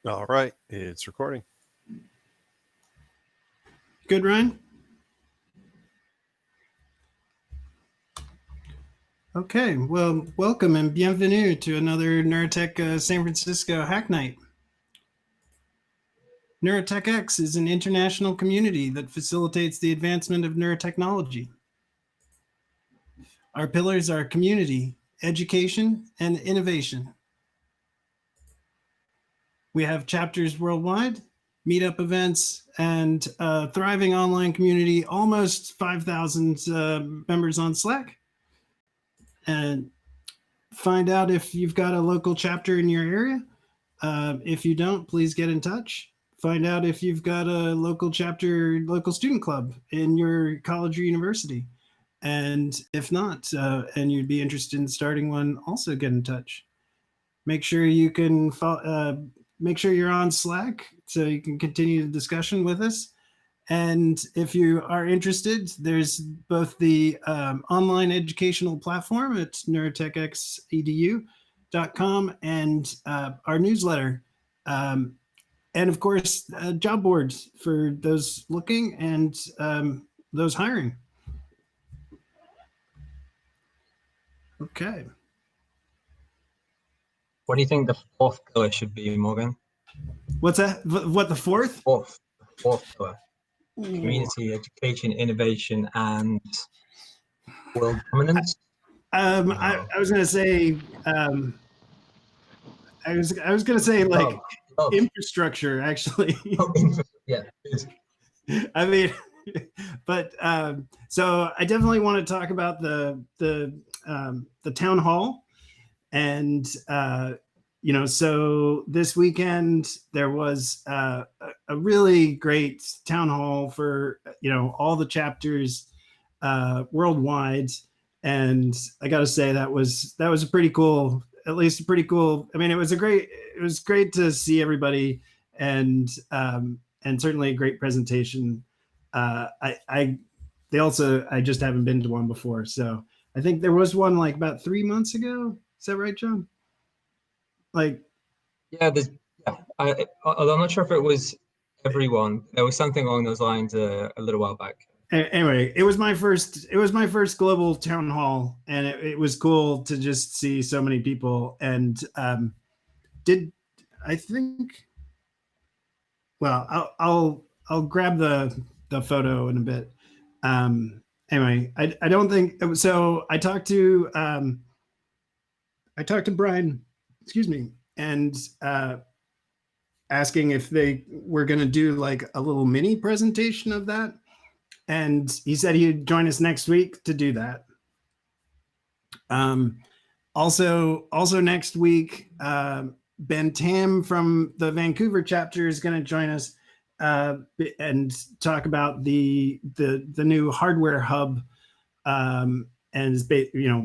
All right, it's recording. Good, Ryan? Okay, well, welcome and bienvenue to another Neurotech San Francisco Hack Night. NeurotechX is an international community that facilitates the advancement of neurotechnology. Our pillars are community, education, and innovation. We have chapters worldwide, meetup events, and a thriving online community, almost 5,000 members on Slack. And find out if you've got a local chapter in your area. If you don't, please get in touch. Find out if you've got a local chapter, local student club in your college or university. And if not, and you'd be interested in starting one, also get in touch. Make sure you can make sure you're on Slack so you can continue the discussion with us. And if you are interested, there's both the online educational platform at neurotechxedu.com and our newsletter. And of course, job boards for those looking and those hiring. Okay. What do you think the fourth pillar should be, Morgan? What's that? What, the fourth? Fourth pillar. Community, education, innovation, and world dominance. I was going to say, I was going to say like love. infrastructure, actually. Yeah. I mean, but so I definitely want to talk about the town hall, and so this weekend there was a really great town hall for all the chapters worldwide, and I got to say that was a pretty cool, at least a pretty cool. I mean, it was great to see everybody, and certainly a great presentation. I just haven't been to one before, so I think there was one like about 3 months ago. Is that right, John? Although I'm not sure if it was everyone. There was something along those lines a little while back. Anyway, it was my first global town hall, and it was cool to just see so many people. And I'll grab the photo in a bit. Anyway, I don't think so. I talked to Brian, excuse me, and asking if they were going to do like a little mini presentation of that, and he said he'd join us next week to do that. Also next week, Ben Tam from the Vancouver chapter is going to join us and talk about the new hardware hub,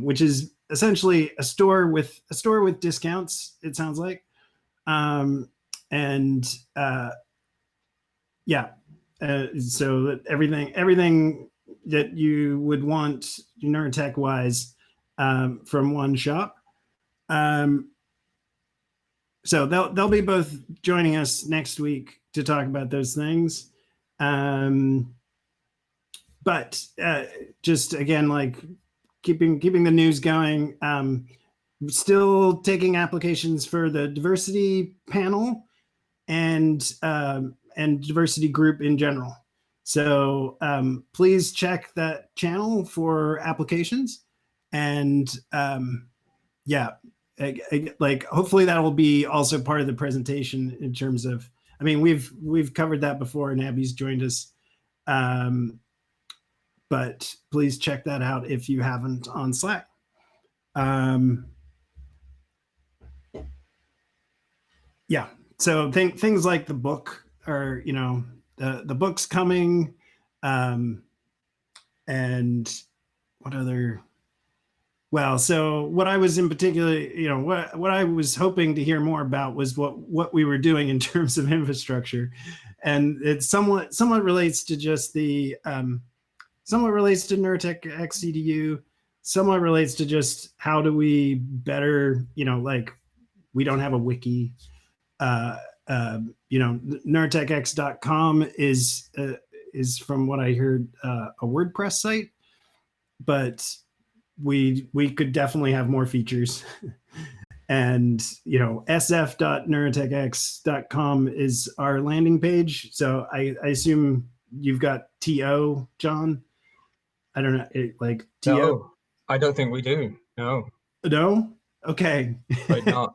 which is essentially a store with discounts, it sounds like, so that everything that you would want Neurotech wise from one shop. So they'll be both joining us next week to talk about those things. But just again, like keeping the news going, still taking applications for the diversity panel and diversity group in general. So please check that channel for applications, and like hopefully that will be also part of the presentation in terms of, I mean, we've covered that before and Abby's joined us, but please check that out if you haven't on Slack. So things like the book, or the book's coming, and what other. Well, so what I was in particular, what I was hoping to hear more about was what we were doing in terms of infrastructure, and it somewhat relates to just the somewhat relates to NeurotechX EDU, somewhat relates to just how do we better, like we don't have a wiki. NeurotechX.com is from what I heard a WordPress site, but we could definitely have more features. And sf.neurotechx.com is our landing page. So I assume you've got TO, John. I don't know, like TO. No, I don't think we do. No. No. Okay. But not.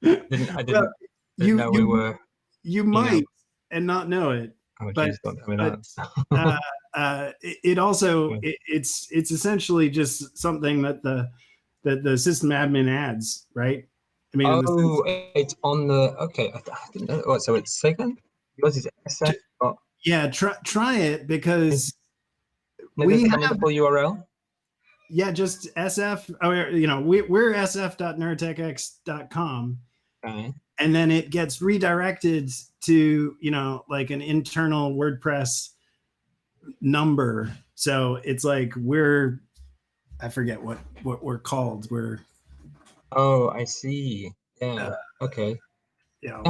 I didn't know we were. You might and not know it. Oh, but, geez, don't tell me that. It also it's essentially just something that the system admin adds, right? I mean, it's on the okay. I didn't know what. So it's second. Yours is SF. Yeah, try it because we have the full URL. Yeah, just SF. We're sf.neurotechx.com. Okay. And then it gets redirected to, like an internal WordPress number. So it's like I forget what we're called. Oh, I see. Yeah. Okay. Yeah.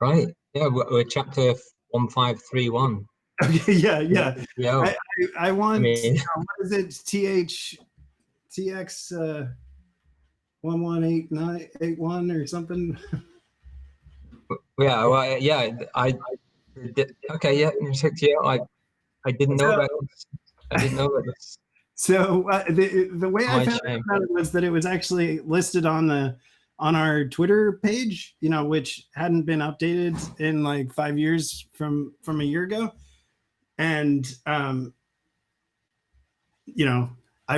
Right. Yeah, we're chapter 1531. Okay. Yeah. Yeah. I want. What is it? TX 118981 or something. Yeah. Well. Yeah. Okay. Yeah. I didn't know about this. I didn't know about this. So the way I found out about it was that it was actually listed on our Twitter page, which hadn't been updated in like 5 years from a year ago, and I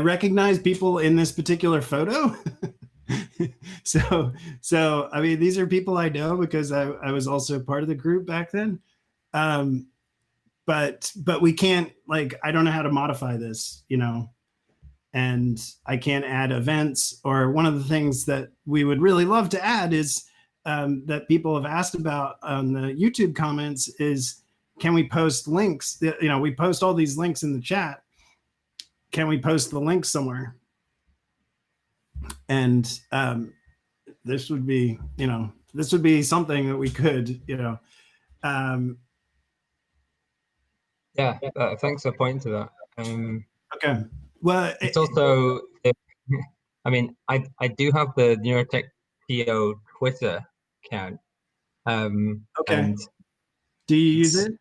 recognize people in this particular photo. so I mean, these are people I know because I was also part of the group back then. But we can't, like, I don't know how to modify this, and I can't add events. Or one of the things that we would really love to add is that people have asked about on the YouTube comments is, can we post links? We post all these links in the chat. Can we post the links somewhere? And this would be something that we could, yeah, thanks for pointing to that. Okay. Well, it's also, I mean, I do have the Neurotech TO Twitter account. Okay. And do you use it?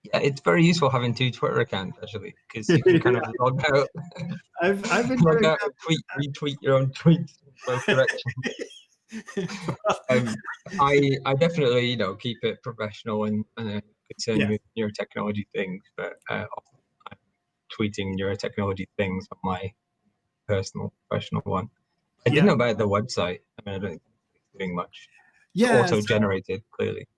Yeah, it's very useful having two Twitter accounts actually, because you can kind of log out. I've been log out, retweet your own tweets in both directions. I definitely keep it professional and concerned with neurotechnology things, but often I'm tweeting neurotechnology things on my personal professional one. I didn't know about the website. I mean, I don't think it's doing much. It's auto-generated, clearly.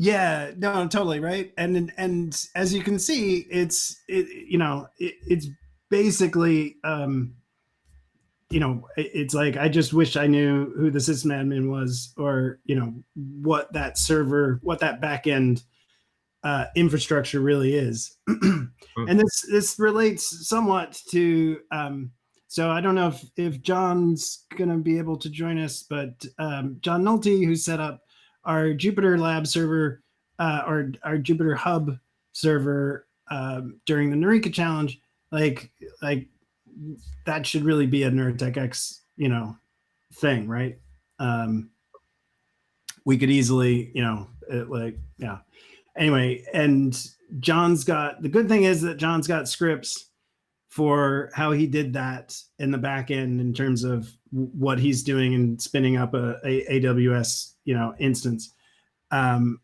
Yeah, no, totally right. And as you can see, it's basically it's like, I just wish I knew who the system admin was, or what that server, what that backend infrastructure really is. And this relates somewhat to so I don't know if John's gonna be able to join us, but John Nolte, who set up our Jupyter Lab server, or our Jupyter Hub server during the Neureka Challenge, like that should really be a NeurotechX, thing, right? We could easily, Anyway, and John's got, the good thing is that John's got scripts for how he did that in the back end in terms of what he's doing and spinning up a AWS, instance. And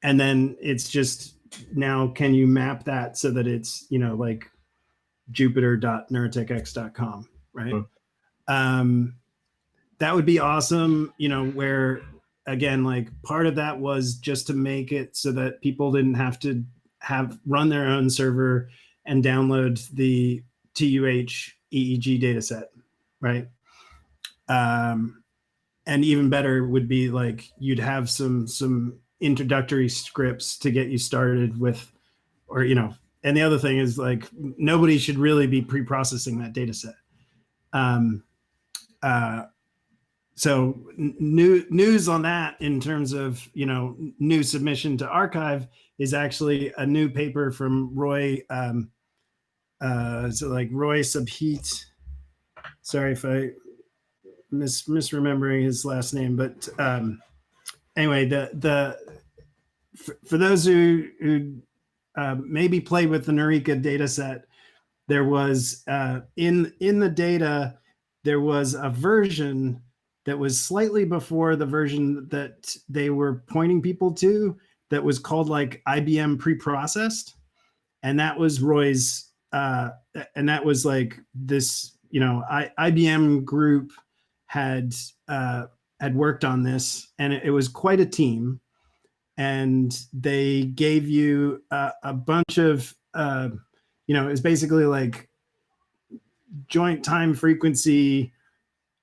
then it's just, now can you map that so that it's, like jupyter.neurotechx.com, right? That would be awesome, where, again, like part of that was just to make it so that people didn't have to run their own server and download the TUH EEG data set, right? And even better would be like, you'd have some introductory scripts to get you started with, or and the other thing is like nobody should really be pre-processing that data set. So news on that in terms of new submission to archive is actually a new paper from Roy. So like Roy Subheat. Sorry if I misremembering his last name, but anyway, for those who maybe played with the Neureka data set, there was in the data there was a version that was slightly before the version that they were pointing people to that was called like IBM preprocessed, and that was Roy's and that was like this IBM group had worked on this, and it was quite a team, and they gave you a bunch of it was basically like joint time frequency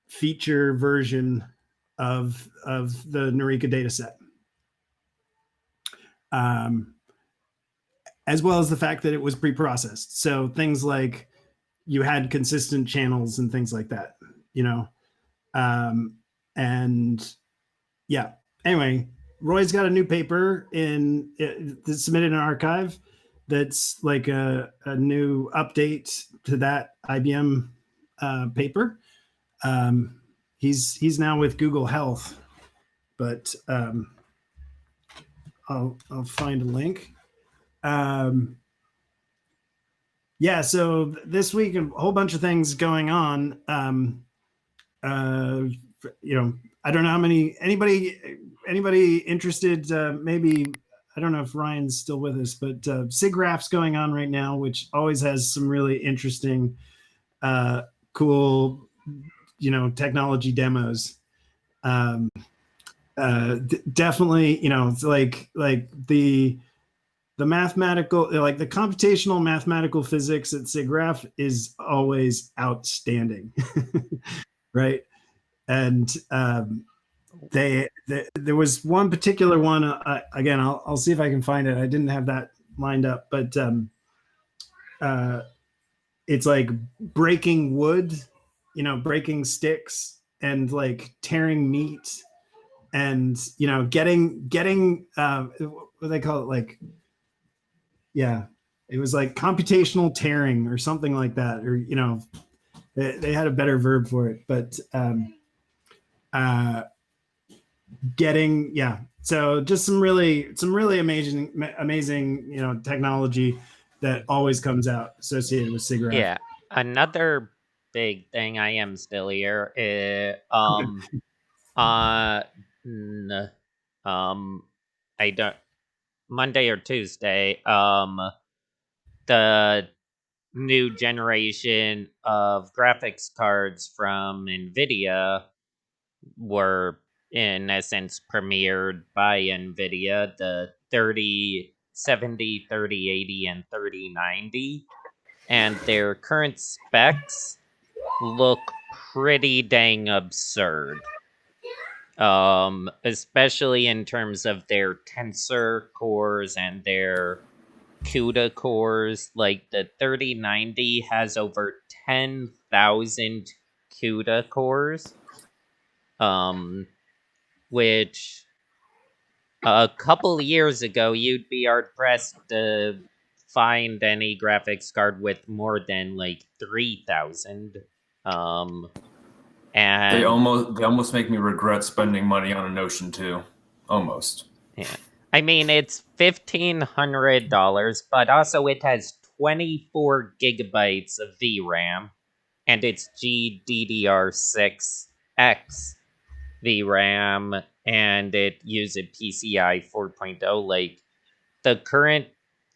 feature version of the Neureka data set. As well as the fact that it was pre-processed. So things like you had consistent channels and things like that, and yeah. Anyway, Roy's got a new paper that's submitted in archive that's like a new update to that IBM paper. He's now with Google Health, but I'll find a link. Yeah, so this week a whole bunch of things going on. I don't know how many anybody interested. Maybe I don't know if Ryan's still with us, but SIGGRAPH's going on right now, which always has some really interesting, cool, technology demos. Definitely, it's like the mathematical, like the computational mathematical physics at SIGGRAPH is always outstanding, right? And there was one particular one. Again, I'll see if I can find it. I didn't have that lined up, but it's like breaking wood, breaking sticks and like tearing meat, and getting what do they call it? Like, yeah, it was like computational tearing or something like that, or they had a better verb for it, but so just some really amazing technology that always comes out associated with SIGGRAPH. Yeah, another big thing. I am still here. I don't Monday or Tuesday. The new generation of graphics cards from NVIDIA were in essence premiered by NVIDIA, the 3070, 3080, and 3090. And their current specs look pretty dang absurd. Especially in terms of their tensor cores and their CUDA cores. Like the 3090 has over 10,000 CUDA cores, which a couple years ago you'd be hard pressed to find any graphics card with more than like 3,000. And they almost make me regret spending money on a Notion 2. Almost. Yeah. I mean, it's $1,500, but also it has 24 gigabytes of VRAM, and it's GDDR6X VRAM, and it uses PCI 4.0. Like,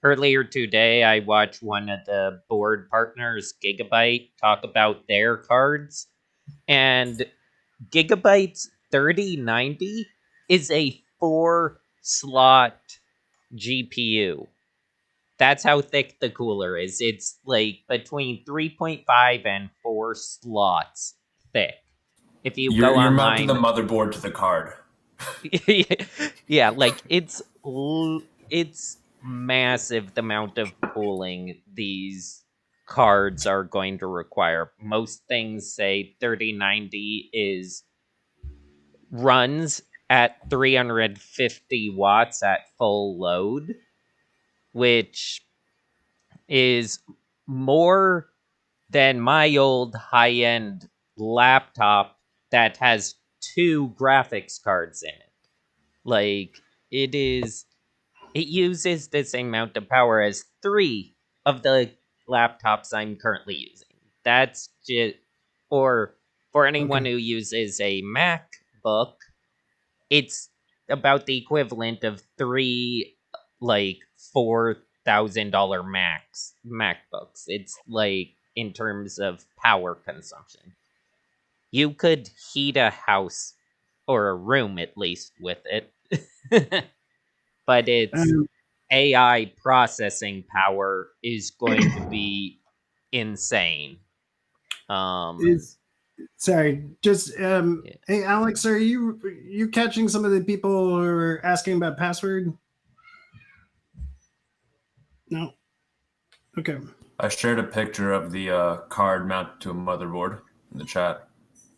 earlier today, I watched one of the board partners, Gigabyte, talk about their cards, and Gigabyte's 3090 is a 4-slot GPU. That's how thick the cooler is. It's like between 3.5 and 4 slots thick. If you're mounting the motherboard to the card. Yeah, like it's massive amount of cooling these cards are going to require. Most things say 3090 runs at 350 watts at full load, which is more than my old high-end laptop that has 2 graphics cards in it. Like, it uses the same amount of power as 3 of the laptops I'm currently using. That's just, or for anyone who uses a MacBook, it's about the equivalent of 3 like $4,000 MacBooks. It's like in terms of power consumption. You could heat a house or a room at least with it. But its AI processing power is going to be insane. Sorry, just hey Alex, are you catching some of the people who are asking about password? No. Okay. I shared a picture of the card mounted to a motherboard in the chat.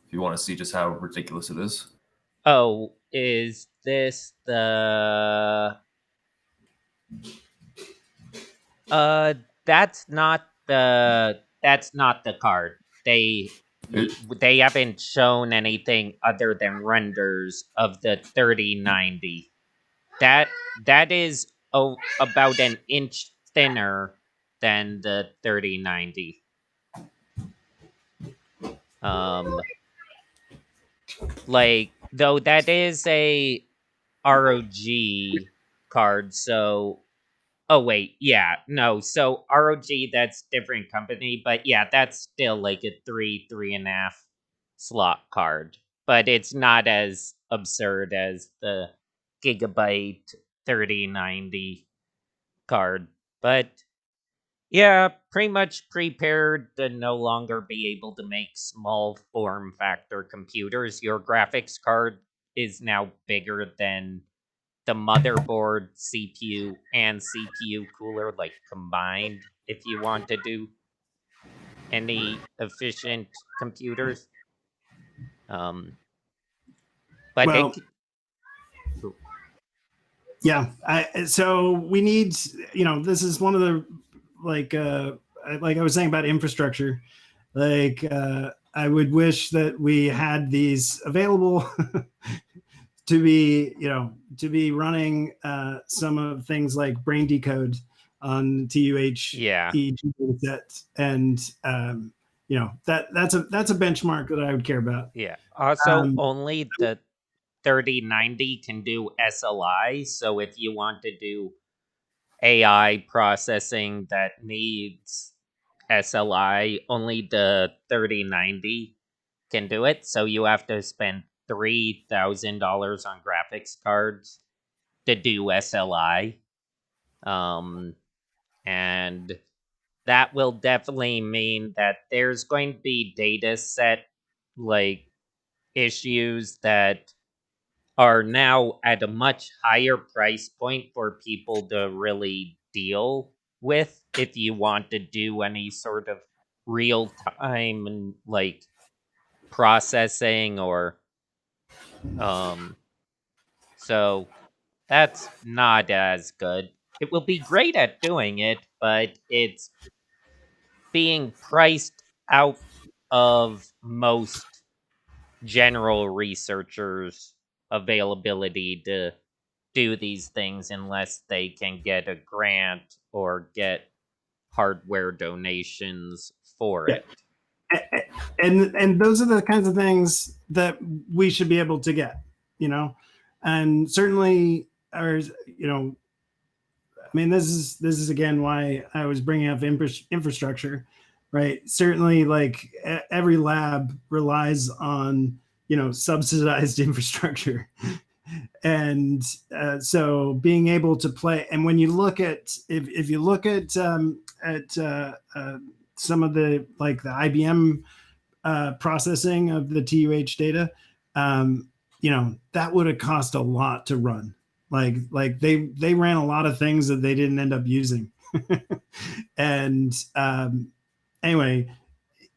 If you want to see just how ridiculous it is. Oh, is this the? That's not the card. They haven't shown anything other than renders of the 3090. That is about an inch thinner than the 3090. Like, though that is a ROG card, so oh wait, yeah, no, so ROG, that's different company, but yeah, that's still like a 3.5 slot card. But it's not as absurd as the Gigabyte 3090 card. But yeah, pretty much prepared to no longer be able to make small form factor computers. Your graphics card is now bigger than the motherboard, CPU, and CPU cooler, like combined, if you want to do any efficient computers. But well, yeah, so we need, this is one of the, like I was saying about infrastructure, like I would wish that we had these available to be running some of things like brain decode on TUH EEG sets, and that's a benchmark that I would care about. Yeah. Also, only the 3090 can do SLI, so if you want to do AI processing that needs SLI, only the 3090 can do it. So you have to spend $3,000 on graphics cards to do SLI. And that will definitely mean that there's going to be data set like issues that are now at a much higher price point for people to really deal with if you want to do any sort of real time and like processing or so that's not as good. It will be great at doing it, but it's being priced out of most general researchers' availability to do these things unless they can get a grant or get hardware donations for it. And those are the kinds of things that we should be able to get, and certainly this is again why I was bringing up infrastructure, right? Certainly, like every lab relies on subsidized infrastructure, and so being able to play. And when you look at if you look at some of the like the IBM processing of the TUH data, that would have cost a lot to run. Like they ran a lot of things that they didn't end up using. And anyway,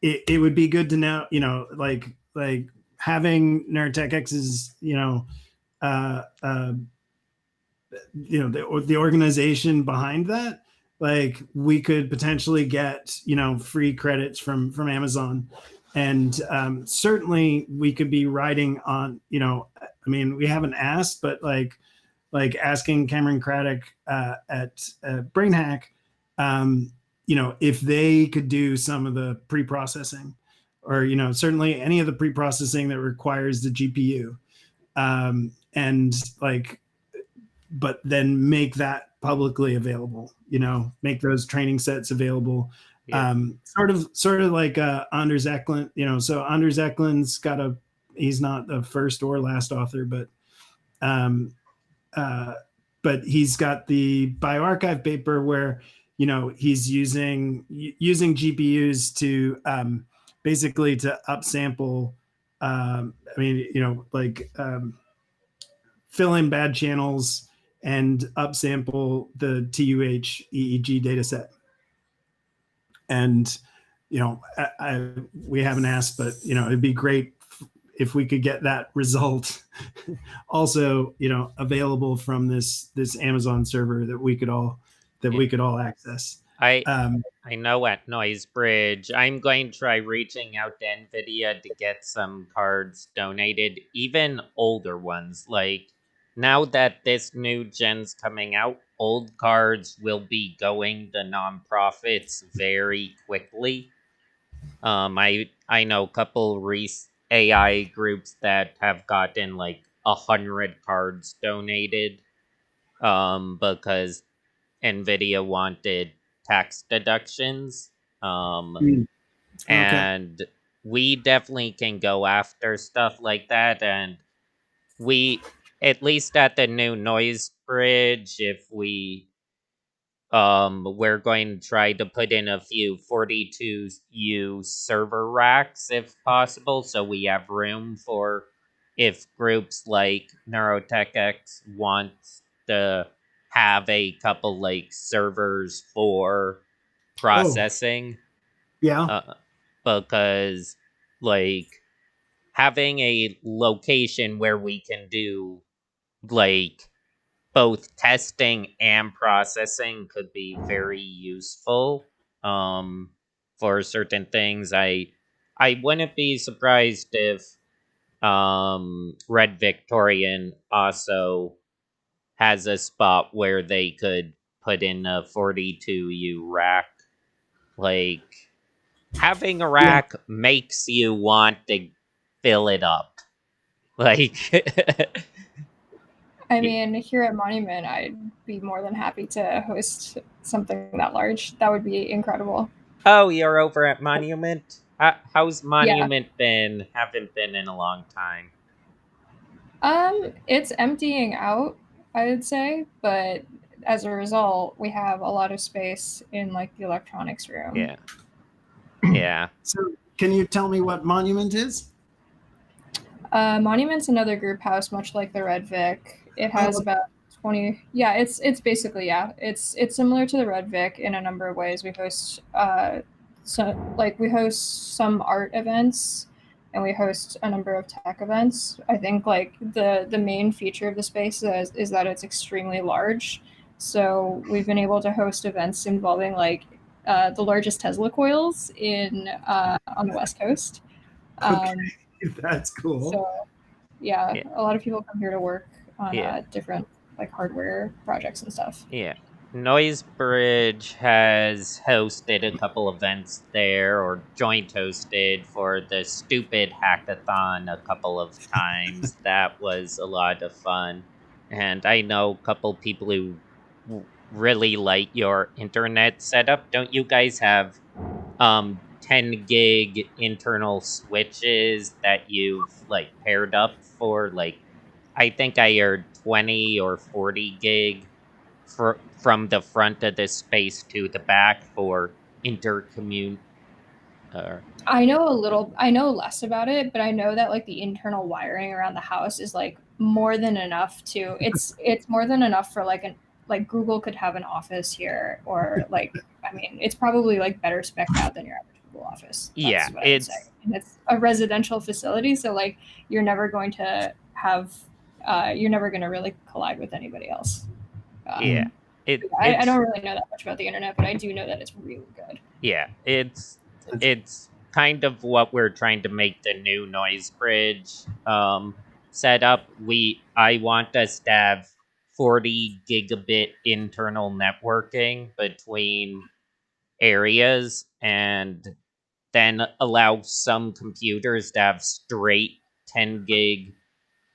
it would be good to know, like having NeurotechX's, uh, uh, the organization behind that. Like we could potentially get, free credits from Amazon, and certainly we could be writing on, I mean, we haven't asked, but like asking Cameron Craddock at BrainHack, if they could do some of the pre-processing, or certainly any of the pre-processing that requires the GPU, and like, but then make that publicly available. Make those training sets available. Yeah. Sort of like Anders Eklund. So Anders Eklund's he's not the first or last author, um, but he's got the bioarchive paper where he's using GPUs to basically to upsample. I mean, like fill in bad channels and upsample the TUH EEG data set. And we haven't asked, but it'd be great if we could get that result also available from this Amazon server that we could all access. I know at Noisebridge, I'm going to try reaching out to NVIDIA to get some cards donated, even older ones. Like, now that this new gen's coming out, old cards will be going to nonprofits very quickly. I know a couple AI groups that have gotten like 100 cards donated, because NVIDIA wanted tax deductions. Okay. And we definitely can go after stuff like that. And we, at least at the new noise bridge, if we're going to try to put in a few 42U server racks if possible, so we have room for if groups like NeurotechX want to have a couple like servers for processing. Yeah. Because like having a location where we can do like both testing and processing could be very useful for certain things. I wouldn't be surprised if Red Victorian also has a spot where they could put in a 42U rack. Like, having a rack makes you want to fill it up. Like, I mean, here at Monument, I'd be more than happy to host something that large. That would be incredible. oh, you're over at Monument? How's Monument been? Haven't been in a long time. It's emptying out, I would say, but as a result, we have a lot of space in like the electronics room. Yeah. Yeah. So can you tell me what Monument is? Monument's another group house, much like the Red Vic. It has about 20. Yeah, it's basically, it's similar to the Red Vic in a number of ways. We host we host some art events, and we host a number of tech events. I think like the main feature of the space is that it's extremely large. So we've been able to host events involving like the largest Tesla coils on the West Coast. That's cool. So yeah, a lot of people come here to work on different like hardware projects and stuff. Yeah. Noisebridge has hosted a couple events there, or joint hosted for the stupid hackathon a couple of times. That was a lot of fun. And I know a couple people who really like your internet setup. Don't you guys have 10 gig internal switches that you've like paired up for, like, I think I heard 20 or 40 gig from the front of the space to the back for I know less about it, but I know that like the internal wiring around the house is like more than enough to it's more than enough for like Google could have an office here, or like, I mean, it's probably like better spec'd out than your average Google office. That's what I would say. And it's a residential facility, so like you're never going to have you're never going to really collide with anybody else. I don't really know that much about the internet, but I do know that it's really good. Yeah, it's kind of what we're trying to make the new noise bridge set up. I want us to have 40 gigabit internal networking between areas, and then allow some computers to have straight 10 gig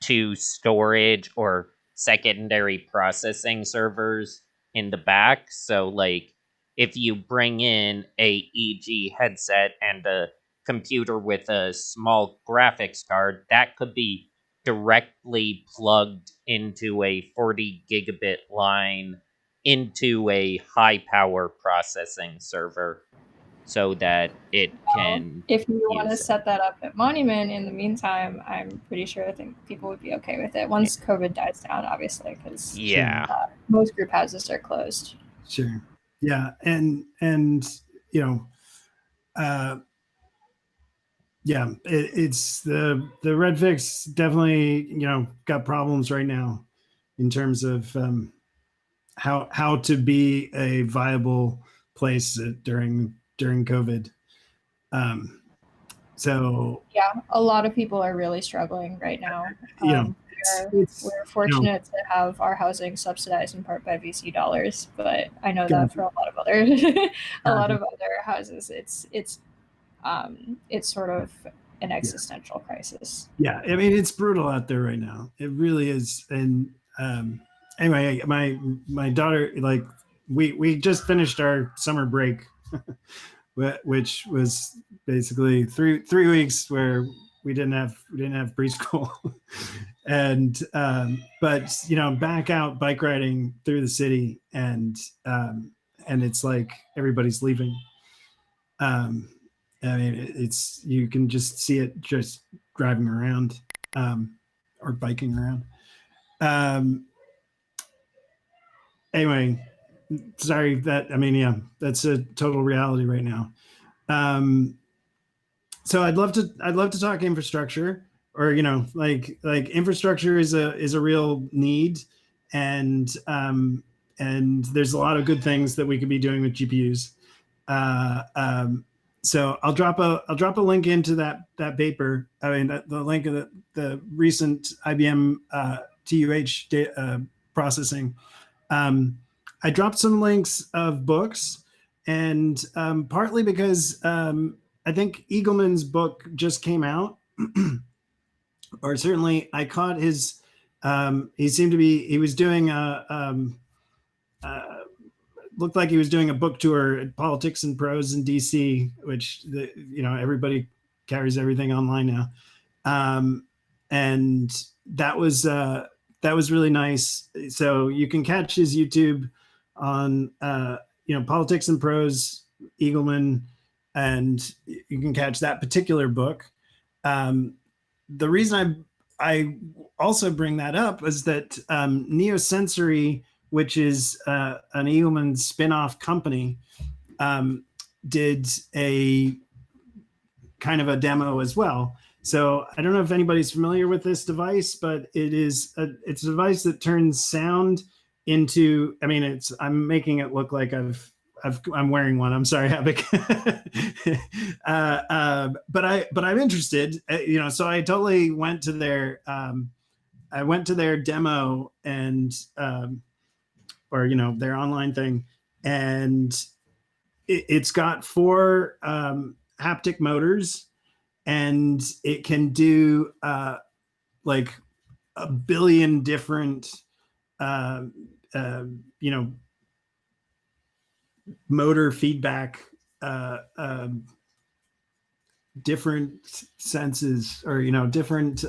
to storage or secondary processing servers in the back. So like if you bring in a EG headset and a computer with a small graphics card, that could be directly plugged into a 40 gigabit line into a high power processing server, so that it can. If you want to set that up at Monument in the meantime, I'm pretty sure I think people would be okay with it once COVID dies down, obviously, because most group houses are closed. Sure. Yeah, and you know, it's the Red Fix definitely, you know, got problems right now in terms of how to be a viable place during COVID. So yeah, a lot of people are really struggling right now. We're fortunate to have our housing subsidized in part by VC dollars, but I know that for a lot of other houses, it's sort of an existential crisis. Yeah, I mean, it's brutal out there right now. It really is. And anyway, my daughter, like, we just finished our summer break, which was basically three weeks where we didn't have preschool. And but you know, back out bike riding through the city, and it's like everybody's leaving. I mean, it's, you can just see it just driving around or biking around. Anyway, sorry, that's a total reality right now. So I'd love to talk infrastructure, or, you know, like infrastructure is a real need, and there's a lot of good things that we could be doing with GPUs. So I'll drop a link into that paper. I mean, the link of the recent IBM TUH processing. I dropped some links of books, and partly because I think Eagleman's book just came out, or certainly I caught his. He was doing looked like he was doing a book tour at Politics and Prose in DC, which everybody carries everything online now, and that was really nice. So you can catch his YouTube on Politics and Prose, Eagleman, and you can catch that particular book. The reason I also bring that up is that Neosensory, which is an Eagleman spin-off company, did a kind of a demo as well. So I don't know if anybody's familiar with this device, but it's a device that turns sound into, I mean, I'm making it look like I'm wearing one. I'm sorry, Havoc. But I'm interested, so I totally went to their demo, and or their online thing, and it's got 4 haptic motors, and it can do like a billion different motor feedback, different senses, or different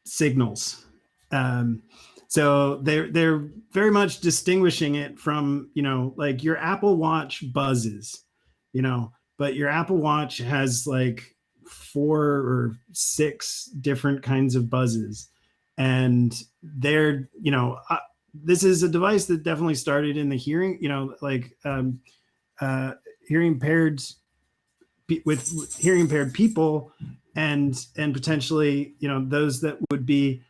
signals. So they're very much distinguishing it from like your Apple Watch buzzes, but your Apple Watch has like 4 or 6 different kinds of buzzes. And they're, this is a device that definitely started in the hearing, hearing impaired with hearing impaired people, and potentially, those that would be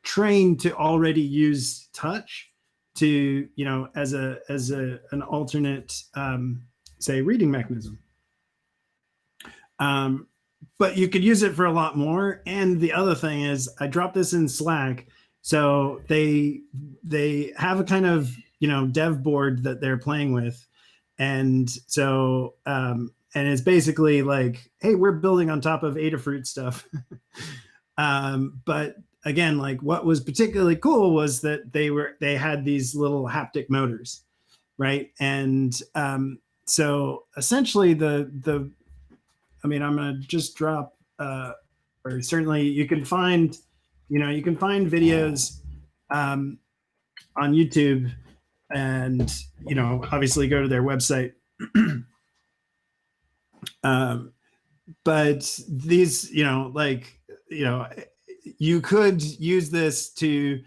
trained to already use touch to, as an alternate, say, reading mechanism. But you could use it for a lot more. And the other thing is, I dropped this in Slack, so they have a kind of dev board that they're playing with, and so and it's basically like, hey, we're building on top of Adafruit stuff. But again, like, what was particularly cool was that they had these little haptic motors, right? And so essentially I'm gonna just drop, or certainly you can find videos on YouTube, and obviously go to their website. But these, you could use this to,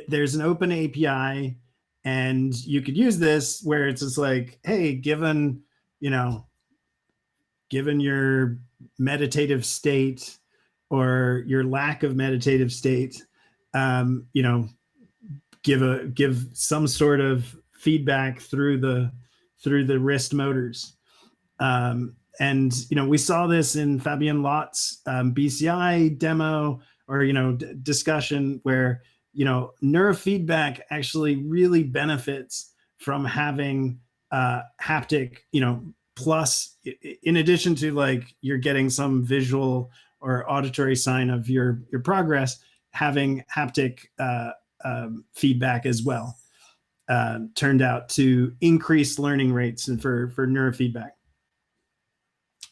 there's an open API, and you could use this where it's just like, hey, given your meditative state or your lack of meditative state, give some sort of feedback through the wrist motors. And we saw this in Fabian Lott's BCI demo, or discussion, where neurofeedback actually really benefits from having haptic, plus, in addition to, like, you're getting some visual or auditory sign of your progress, having haptic feedback as well turned out to increase learning rates and for neurofeedback.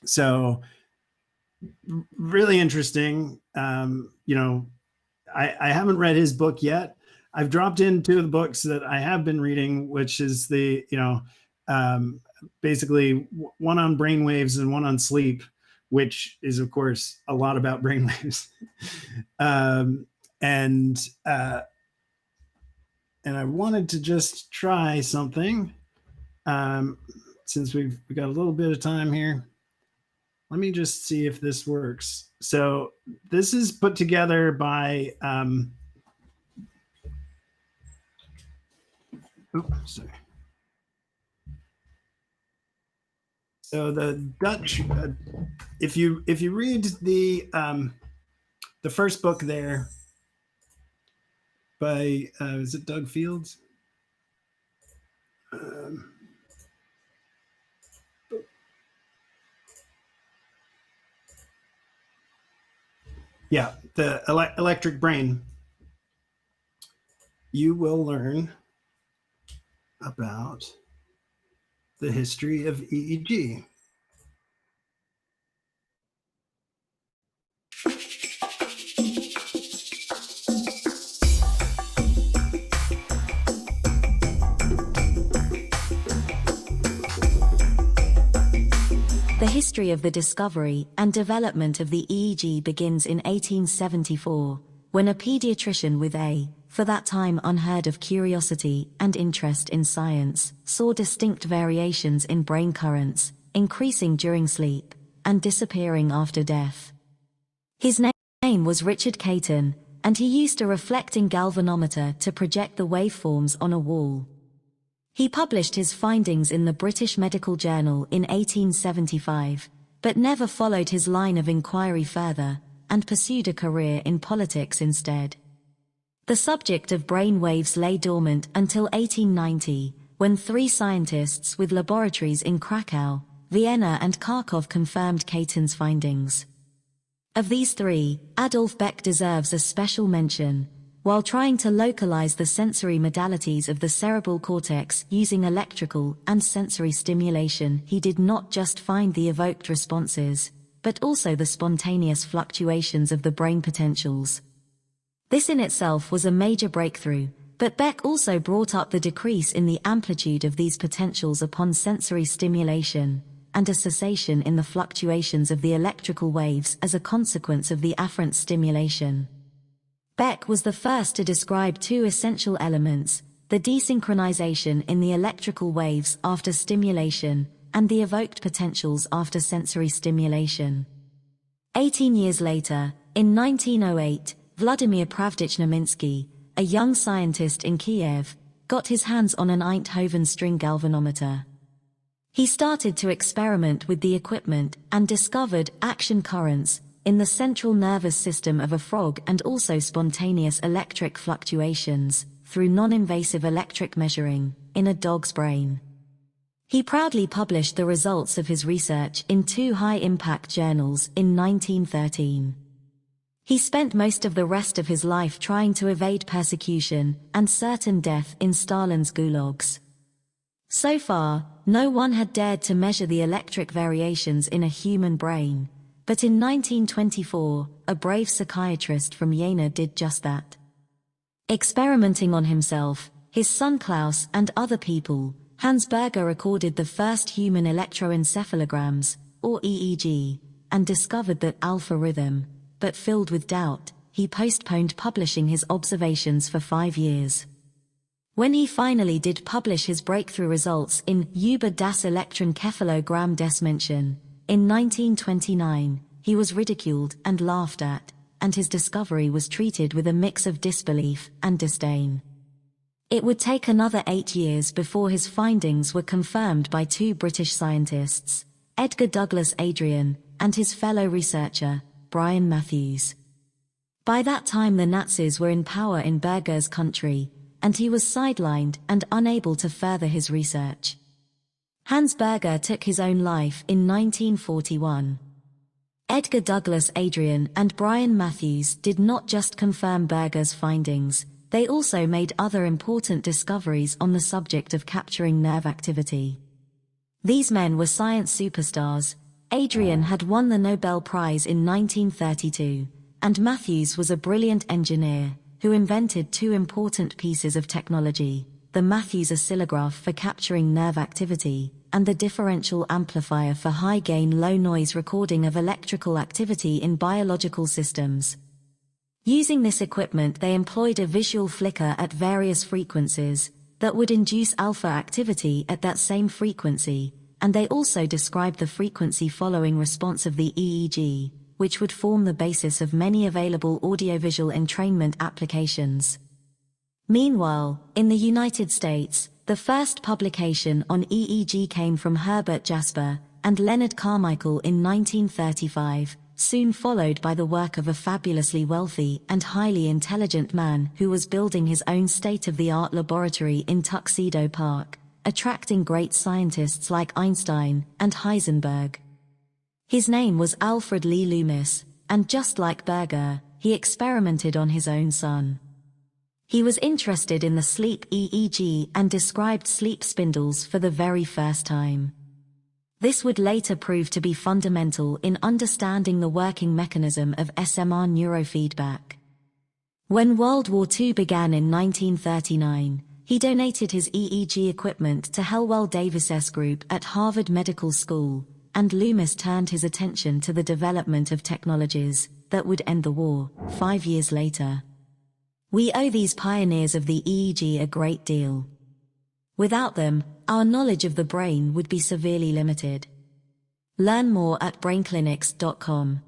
So really interesting. I haven't read his book yet. I've dropped in 2 of the books that I have been reading, which is the basically one on brainwaves and one on sleep, which is of course a lot about brainwaves. And I wanted to just try something, since we've got a little bit of time here. Let me just see if this works. So this is put together by, sorry. So the Dutch, if you read the first book there by, is it Doug Fields? Yeah, the electric brain. You will learn about the history of EEG. The history of the discovery and development of the EEG begins in 1874, when a pediatrician with a, for that time unheard of curiosity and interest in science, saw distinct variations in brain currents, increasing during sleep and disappearing after death. His name was Richard Caton, and he used a reflecting galvanometer to project the waveforms on a wall. He published his findings in the British Medical Journal in 1875, but never followed his line of inquiry further, and pursued a career in politics instead. The subject of brain waves lay dormant until 1890, when 3 scientists with laboratories in Krakow, Vienna and Kharkov confirmed Caton's findings. Of these 3, Adolf Beck deserves a special mention. While trying to localize the sensory modalities of the cerebral cortex using electrical and sensory stimulation, he did not just find the evoked responses, but also the spontaneous fluctuations of the brain potentials. This in itself was a major breakthrough, but Beck also brought up the decrease in the amplitude of these potentials upon sensory stimulation, and a cessation in the fluctuations of the electrical waves as a consequence of the afferent stimulation. Beck was the first to describe two essential elements, the desynchronization in the electrical waves after stimulation and the evoked potentials after sensory stimulation. 18 years later, in 1908, Vladimir Pravdich Naminsky, a young scientist in Kiev, got his hands on an Einthoven string galvanometer. He started to experiment with the equipment and discovered action currents in the central nervous system of a frog and also spontaneous electric fluctuations through non-invasive electric measuring in a dog's brain. He proudly published the results of his research in two high-impact journals in 1913. He spent most of the rest of his life trying to evade persecution and certain death in Stalin's gulags. So far, no one had dared to measure the electric variations in a human brain, but in 1924, a brave psychiatrist from Jena did just that. Experimenting on himself, his son Klaus and other people, Hans Berger recorded the first human electroencephalograms, or EEG, and discovered that alpha rhythm, but filled with doubt, he postponed publishing his observations for 5 years. When he finally did publish his breakthrough results in Über das Elektronencephalogramm des Menschen, in 1929, he was ridiculed and laughed at, and his discovery was treated with a mix of disbelief and disdain. It would take another 8 years before his findings were confirmed by two British scientists, Edgar Douglas Adrian and his fellow researcher, Brian Matthews. By that time the Nazis were in power in Berger's country, and he was sidelined and unable to further his research. Hans Berger took his own life in 1941. Edgar Douglas Adrian and Brian Matthews did not just confirm Berger's findings, they also made other important discoveries on the subject of capturing nerve activity. These men were science superstars. Adrian had won the Nobel Prize in 1932, and Matthews was a brilliant engineer who invented two important pieces of technology, the Matthews oscillograph for capturing nerve activity, and the differential amplifier for high-gain low-noise recording of electrical activity in biological systems. Using this equipment they employed a visual flicker at various frequencies that would induce alpha activity at that same frequency, and they also described the frequency-following response of the EEG, which would form the basis of many available audiovisual entrainment applications. Meanwhile, in the United States, the first publication on EEG came from Herbert Jasper and Leonard Carmichael in 1935, soon followed by the work of a fabulously wealthy and highly intelligent man who was building his own state-of-the-art laboratory in Tuxedo Park, attracting great scientists like Einstein and Heisenberg. His name was Alfred Lee Loomis, and just like Berger, he experimented on his own son. He was interested in the sleep EEG and described sleep spindles for the very first time. This would later prove to be fundamental in understanding the working mechanism of SMR neurofeedback. When World War II began in 1939, he donated his EEG equipment to Helwell Davis's group at Harvard Medical School, and Loomis turned his attention to the development of technologies that would end the war 5 years later. We owe these pioneers of the EEG a great deal. Without them, our knowledge of the brain would be severely limited. Learn more at brainclinics.com.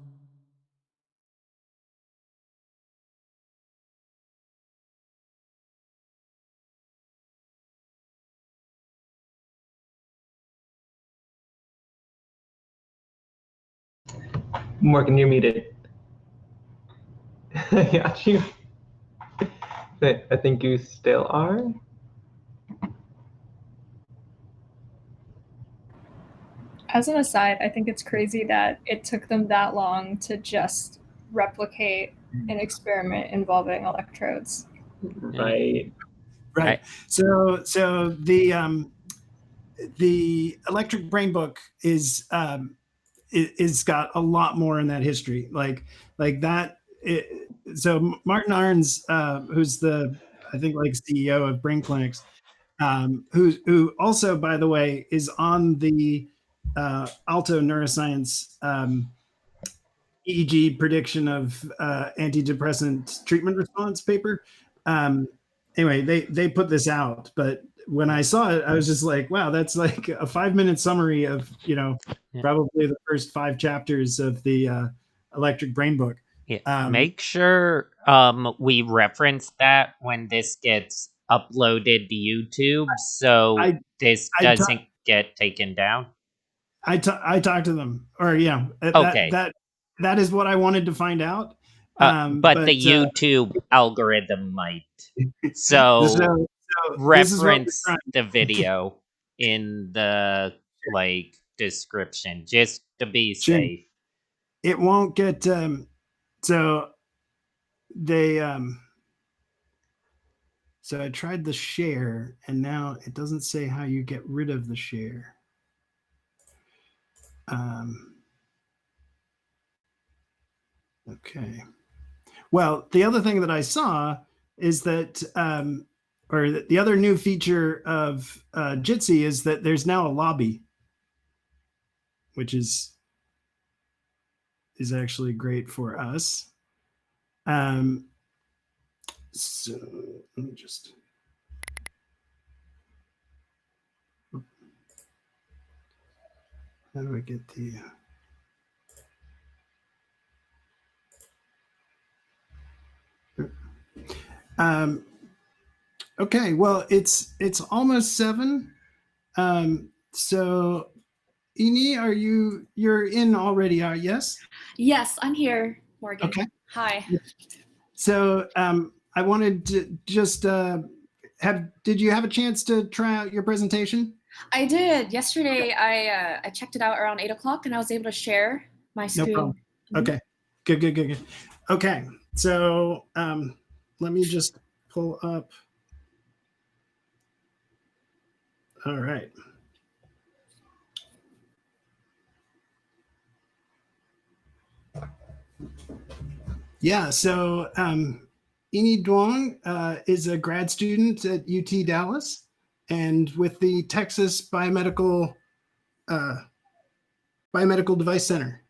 Morgan, you're muted. Yeah, I think you still are. As an aside, I think it's crazy that it took them that long to just replicate an experiment involving electrodes. Right. Right. So the Electric Brain Book is got a lot more in that history, like that. So Martin Arns, who's the I think like CEO of Brain Clinics, who also, by the way, is on the Alto Neuroscience EEG prediction of antidepressant treatment response paper. Anyway, they put this out, but when I saw it, I was just like, wow, that's like a 5-minute summary of, probably the first 5 chapters of the Electric Brain book. Yeah. Make sure we reference that when this gets uploaded to YouTube, so this doesn't get taken down. I talked to them, or Okay. that is what I wanted to find out. But the YouTube algorithm might. So reference the video in the description just to be safe. It won't get so they so I tried the share, and now it doesn't say how you get rid of the share. Okay. Well, the other thing that I saw is that, or the other new feature of Jitsi is that there's now a lobby, which is actually great for us. So let me just. How do I get the? Okay, well, it's almost 7. So, Ini, you're in already? Yes. Yes, I'm here, Morgan. Okay. Hi. So, I wanted to just did you have a chance to try out your presentation? I did. Yesterday, I checked it out around 8 o'clock, and I was able to share my screen. No problem. Okay. Good. Okay. So, let me just pull up. All right. Yeah. So, Ini Duong is a grad student at UT Dallas, and with the Texas Biomedical Device Center.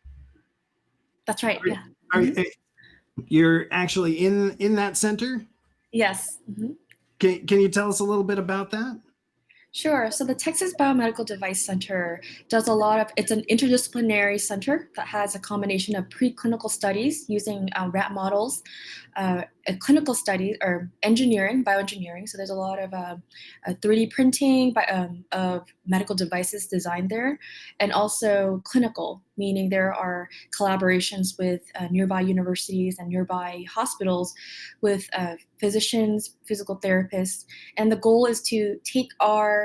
That's right. You're actually in that center? Yes. Can you tell us a little bit about that? Sure. So the Texas Biomedical Device Center does a lot of, it's an interdisciplinary center that has a combination of preclinical studies using rat models, clinical studies, or engineering, bioengineering. So there's a lot of 3D printing of medical devices designed there, and also clinical, meaning there are collaborations with nearby universities and nearby hospitals with physicians, physical therapists. And the goal is to take our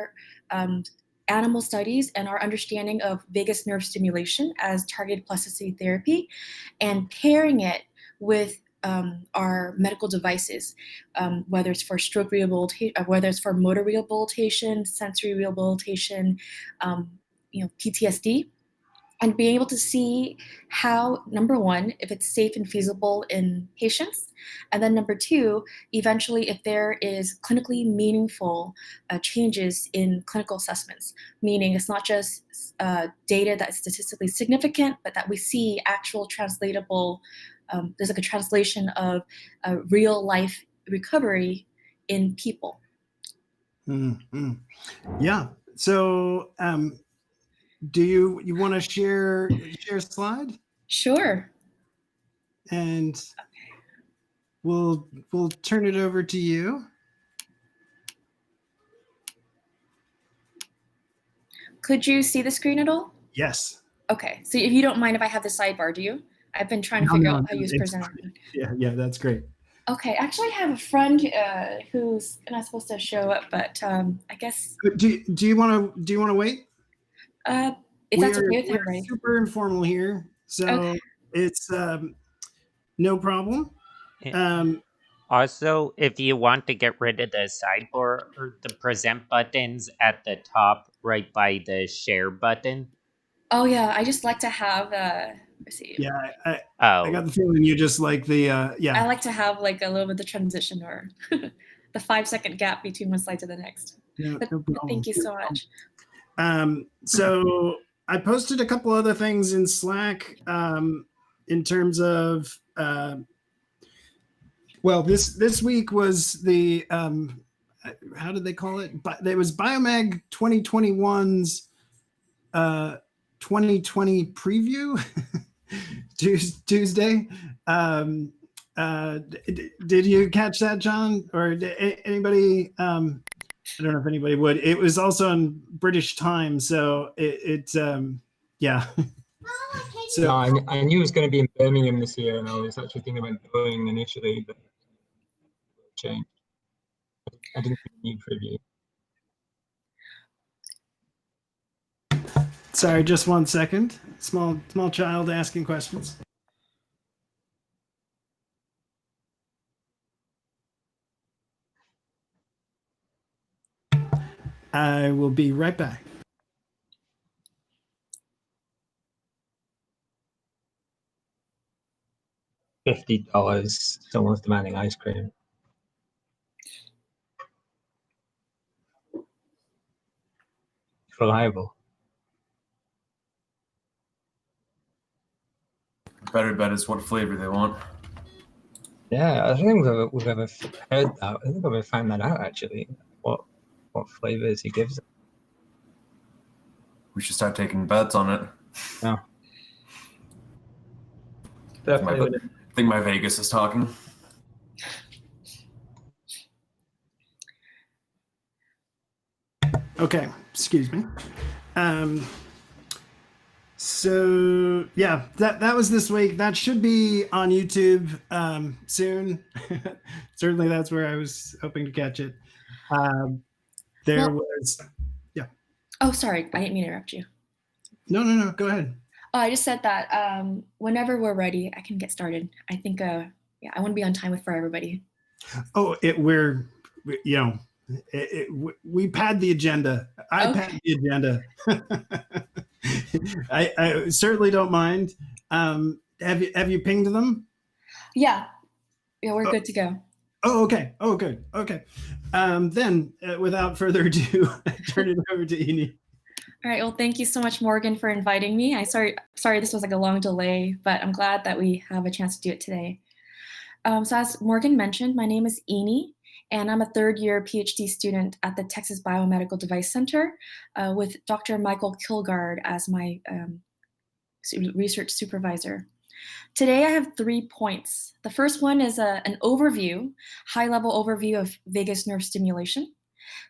animal studies and our understanding of vagus nerve stimulation as targeted plasticity therapy, and pairing it with our medical devices, whether it's for stroke rehabilitation, whether it's for motor rehabilitation, sensory rehabilitation, PTSD, and being able to see how, number one, if it's safe and feasible in patients, and then number two, eventually if there is clinically meaningful changes in clinical assessments, meaning it's not just data that's statistically significant, but that we see actual translatable, there's like a translation of real life recovery in people. Mm-hmm. Yeah. So, do you want to share a slide? Sure. And we'll turn it over to you. Could you see the screen at all? Yes. Okay. So if you don't mind if I have the sidebar, do you? I've been trying to figure out how to use presenter. Yeah, that's great. Okay. Actually, I have a friend who's not supposed to show up, but I guess. Do you want to wait? If that's okay with him, right? We're super informal here, so it's no problem. Also, if you want to get rid of the sidebar or the present buttons at the top, right by the share button. Oh yeah, I just like to have. Let's see. Yeah, I got the feeling you just like the yeah. I like to have like a little bit of the transition or the 5-second gap between one slide to the next. No problem. Thank you so much. So I posted a couple other things in Slack in terms of well, this week was the how did they call it? It was Biomeg 2021's 2020 preview Tuesday. Did you catch that, John, or anybody? I don't know if anybody would. It was also in British time, so yeah. So no, I knew it was going to be in Birmingham this year, and I was actually thinking about going initially, but changed. I didn't need preview. Sorry, just 1 second. Small child asking questions. I will be right back. $50. Someone's demanding ice cream. Reliable. Better bet is what flavor they want. Yeah, I don't think we've ever heard that. I think I've ever found that out actually. What flavors he gives. We should start taking bets on it. Yeah. I think my Vegas is talking. Okay, excuse me. So yeah, that was this week. That should be on YouTube soon. Certainly, that's where I was hoping to catch it. There was, yeah. Oh, sorry, I didn't mean to interrupt you. No, go ahead. Oh, I just said that whenever we're ready, I can get started. I think, yeah, I want to be on time for everybody. Oh, we pad the agenda. Pad the agenda. I certainly don't mind. Have you pinged them? Yeah, we're good to go. Oh, okay. Oh, good. Okay. Then, without further ado, I turn it over to Eni. All right. Well, thank you so much, Morgan, for inviting me. Sorry this was like a long delay, but I'm glad that we have a chance to do it today. So as Morgan mentioned, my name is Eni, and I'm a third-year PhD student at the Texas Biomedical Device Center with Dr. Michael Kilgard as my research supervisor. Today, I have 3 points. The first one is an overview, high-level overview of vagus nerve stimulation,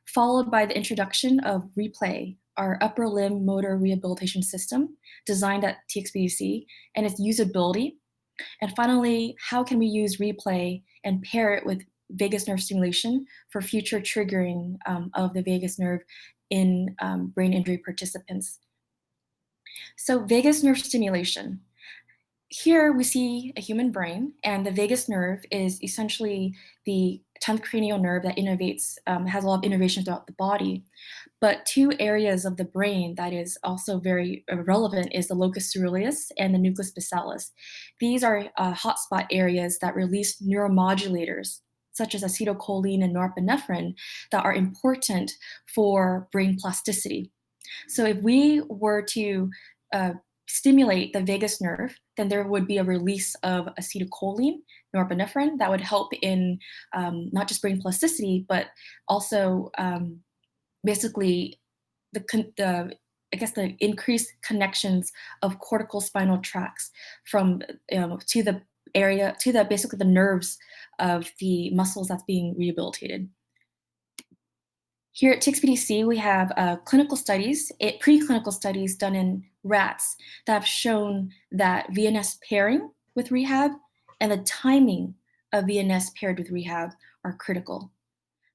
followed by the introduction of Replay, our upper limb motor rehabilitation system designed at TXBDC, and its usability. And finally, how can we use Replay and pair it with vagus nerve stimulation for future triggering of the vagus nerve in brain injury participants? So vagus nerve stimulation. Here we see a human brain, and the vagus nerve is essentially the 10th cranial nerve that innervates, has a lot of innervation throughout the body. But 2 areas of the brain that is also very relevant is the locus coeruleus and the nucleus basalis. These are hotspot areas that release neuromodulators, such as acetylcholine and norepinephrine, that are important for brain plasticity. So if we were to stimulate the vagus nerve, then there would be a release of acetylcholine, norepinephrine, that would help in not just brain plasticity, but also basically the increased connections of cortical spinal tracts from to the area, to basically the nerves of the muscles that's being rehabilitated. Here at TXBDC, we have preclinical studies done in rats that have shown that VNS pairing with rehab and the timing of VNS paired with rehab are critical.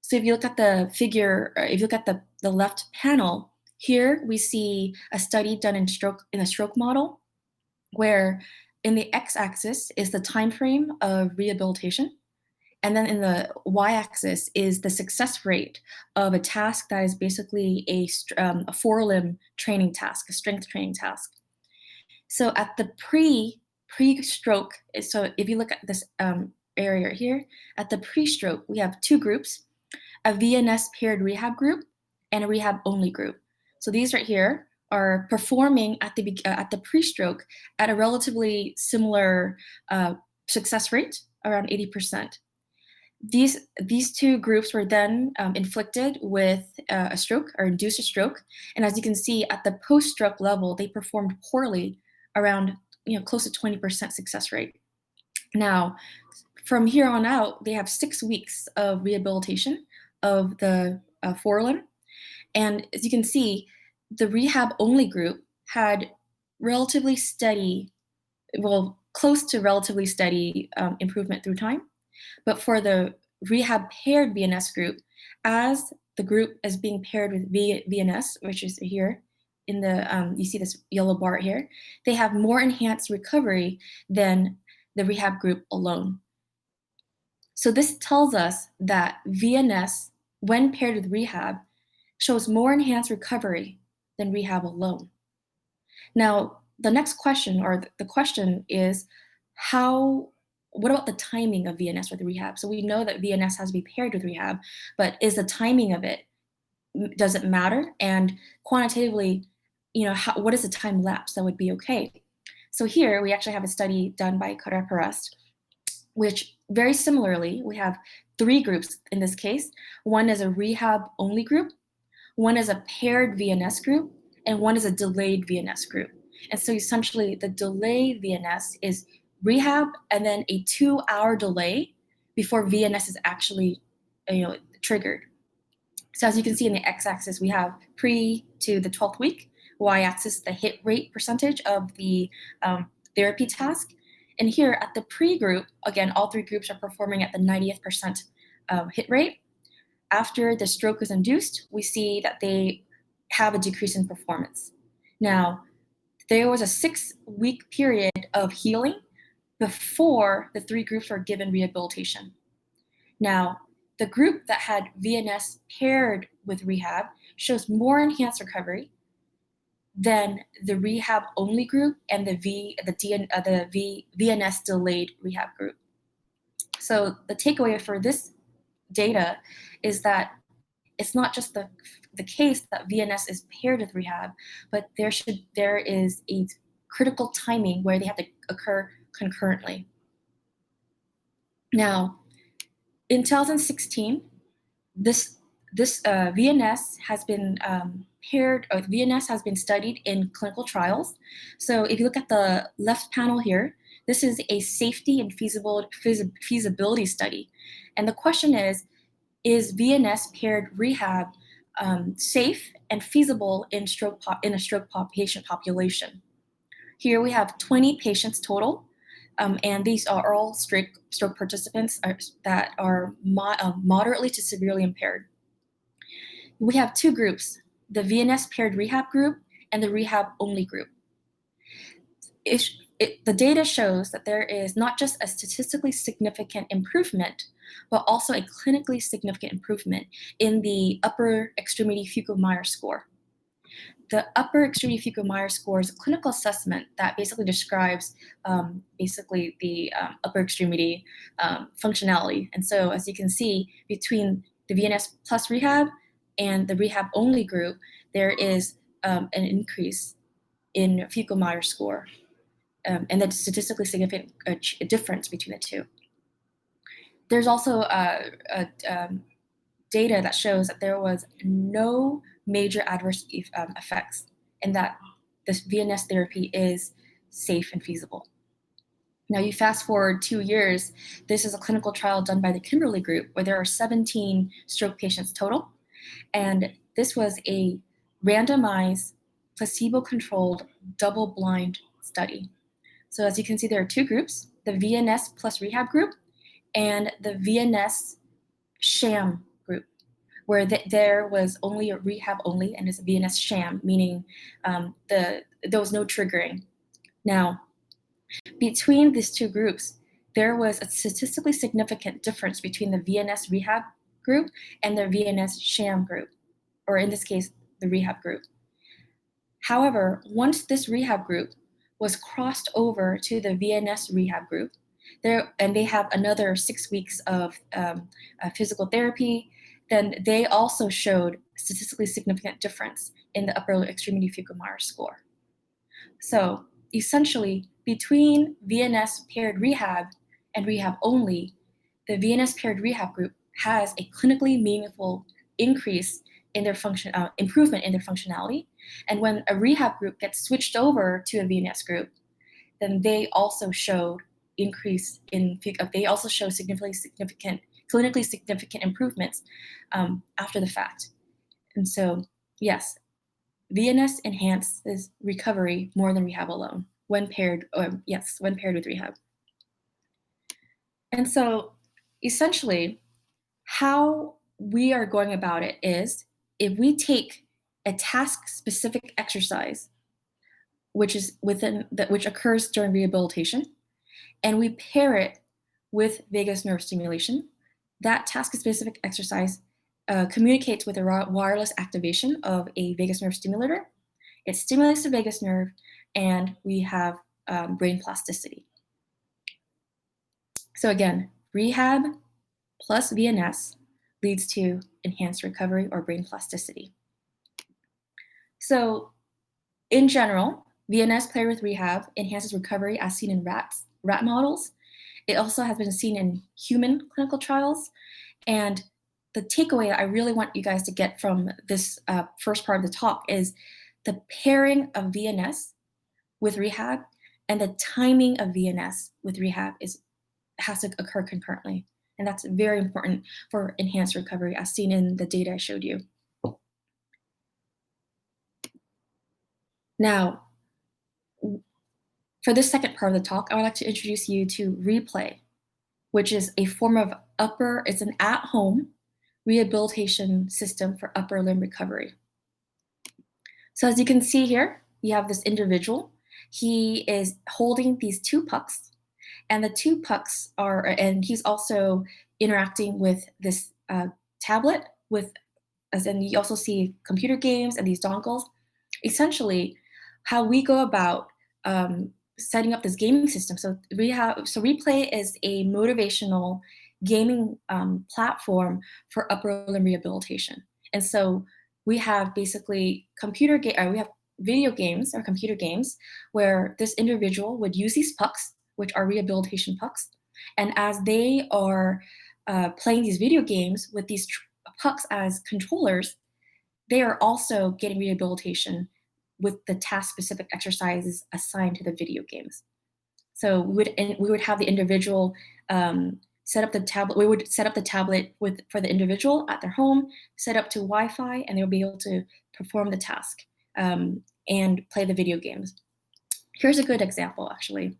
So if you look at the figure, or if you look at the left panel, here we see a study done in a stroke model, where in the x-axis is the time frame of rehabilitation, and then in the y-axis is the success rate of a task that is basically a forelimb training task, a strength training task. So at the pre-stroke, so if you look at this area here, at the pre-stroke, we have 2 groups, a VNS paired rehab group and a rehab only group. So these right here are performing at the pre-stroke at a relatively similar success rate, around 80%. These two groups were then inflicted with a stroke or induced a stroke, and as you can see at the post-stroke level, they performed poorly, around close to 20% success rate. Now, from here on out, they have 6 weeks of rehabilitation of the forelimb, and as you can see, the rehab-only group had relatively steady, well, close to relatively steady improvement through time. But for the rehab paired VNS group, as the group is being paired with VNS, which is here in the, you see this yellow bar here, they have more enhanced recovery than the rehab group alone. So this tells us that VNS, when paired with rehab, shows more enhanced recovery than rehab alone. Now, the next question, or the question is, what about the timing of VNS with rehab? So we know that VNS has to be paired with rehab, but is the timing of it, does it matter? And quantitatively, what is the time lapse that would be okay? So here we actually have a study done by Collab, which very similarly, we have 3 groups in this case. One is a rehab-only group, one is a paired VNS group, and one is a delayed VNS group. And so essentially the delayed VNS is rehab and then a 2-hour delay before VNS is actually triggered. So as you can see in the x-axis, we have pre to the 12th week, y-axis the hit rate percentage of the therapy task. And here at the pre-group, again, all 3 groups are performing at the 90th percent hit rate. After the stroke is induced, we see that they have a decrease in performance. Now, there was a 6-week period of healing before the 3 groups were given rehabilitation. Now, the group that had VNS paired with rehab shows more enhanced recovery than the rehab-only group and the VNS delayed rehab group. So the takeaway for this data is that it's not just the case that VNS is paired with rehab, but there is a critical timing where they have to occur concurrently. Now, in 2016, this VNS has been paired, or VNS has been studied in clinical trials. So if you look at the left panel here, this is a safety and feasibility study. And the question is VNS paired rehab safe and feasible in a stroke patient population? Here we have 20 patients total, and these are all stroke participants that are moderately to severely impaired. We have 2 groups, the VNS paired rehab group and the rehab only group. The data shows that there is not just a statistically significant improvement, but also a clinically significant improvement in the upper extremity Fecal-Meyer score. The upper extremity Fecal-Meyer score is a clinical assessment that basically describes the upper extremity functionality. And so as you can see, between the VNS plus rehab and the rehab only group, there is an increase in Fecal-Meyer score. And then statistically significant difference between the 2. There's also data that shows that there was no major adverse effects, and that this VNS therapy is safe and feasible. Now you fast forward 2 years, this is a clinical trial done by the Kimberly group where there are 17 stroke patients total, and this was a randomized, placebo-controlled, double-blind study. So as you can see, there are 2 groups, the VNS plus rehab group and the VNS sham group, where there was only a rehab only and it's a VNS sham, meaning there was no triggering. Now, between these 2 groups, there was a statistically significant difference between the VNS rehab group and the VNS sham group, or in this case, the rehab group. However, once this rehab group was crossed over to the VNS rehab group, and they have another 6 weeks of physical therapy, then they also showed statistically significant difference in the upper extremity Fukumaru score. So essentially, between VNS paired rehab and rehab only, the VNS paired rehab group has a clinically meaningful increase in their improvement in their functionality. And when a rehab group gets switched over to a VNS group, then they also showed significantly significant, clinically significant improvements after the fact. And so, yes, VNS enhances recovery more than rehab alone when paired with rehab. And so, essentially, how we are going about it is if we take a task-specific exercise, which occurs during rehabilitation, and we pair it with vagus nerve stimulation, that task-specific exercise communicates with a wireless activation of a vagus nerve stimulator. It stimulates the vagus nerve, and we have brain plasticity. So again, rehab plus VNS leads to enhanced recovery or brain plasticity. So in general, VNS paired with rehab enhances recovery as seen in rat models. It also has been seen in human clinical trials. And the takeaway that I really want you guys to get from this first part of the talk is the pairing of VNS with rehab and the timing of VNS with rehab has to occur concurrently. And that's very important for enhanced recovery as seen in the data I showed you. Now, for this second part of the talk, I would like to introduce you to Replay, which is a form of it's an at-home rehabilitation system for upper limb recovery. So as you can see here, you have this individual. He is holding these two pucks, and the two pucks and he's also interacting with this tablet and you also see computer games and these dongles. Essentially, how we go about setting up this gaming system. So Replay is a motivational gaming platform for upper limb rehabilitation. And so we have basically we have video games or computer games where this individual would use these pucks, which are rehabilitation pucks. And as they are playing these video games with these pucks as controllers, they are also getting rehabilitation with the task-specific exercises assigned to the video games. So we would have the individual set up the tablet. We would set up the tablet for the individual at their home, set up to Wi-Fi, and they'll be able to perform the task and play the video games. Here's a good example, actually.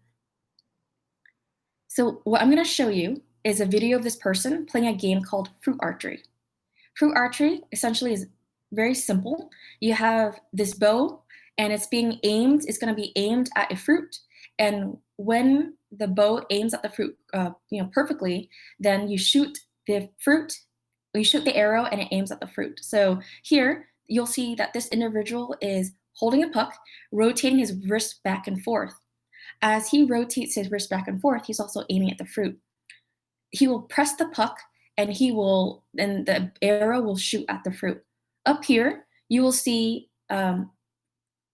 So what I'm going to show you is a video of this person playing a game called Fruit Archery. Fruit Archery essentially is very simple. You have this bow, and it's going to be aimed at a fruit. And when the bow aims at the fruit perfectly, then you shoot the fruit, you shoot the arrow, and it aims at the fruit. So here, you'll see that this individual is holding a puck, rotating his wrist back and forth. As he rotates his wrist back and forth, he's also aiming at the fruit. He will press the puck, and the arrow will shoot at the fruit. Up here, you will see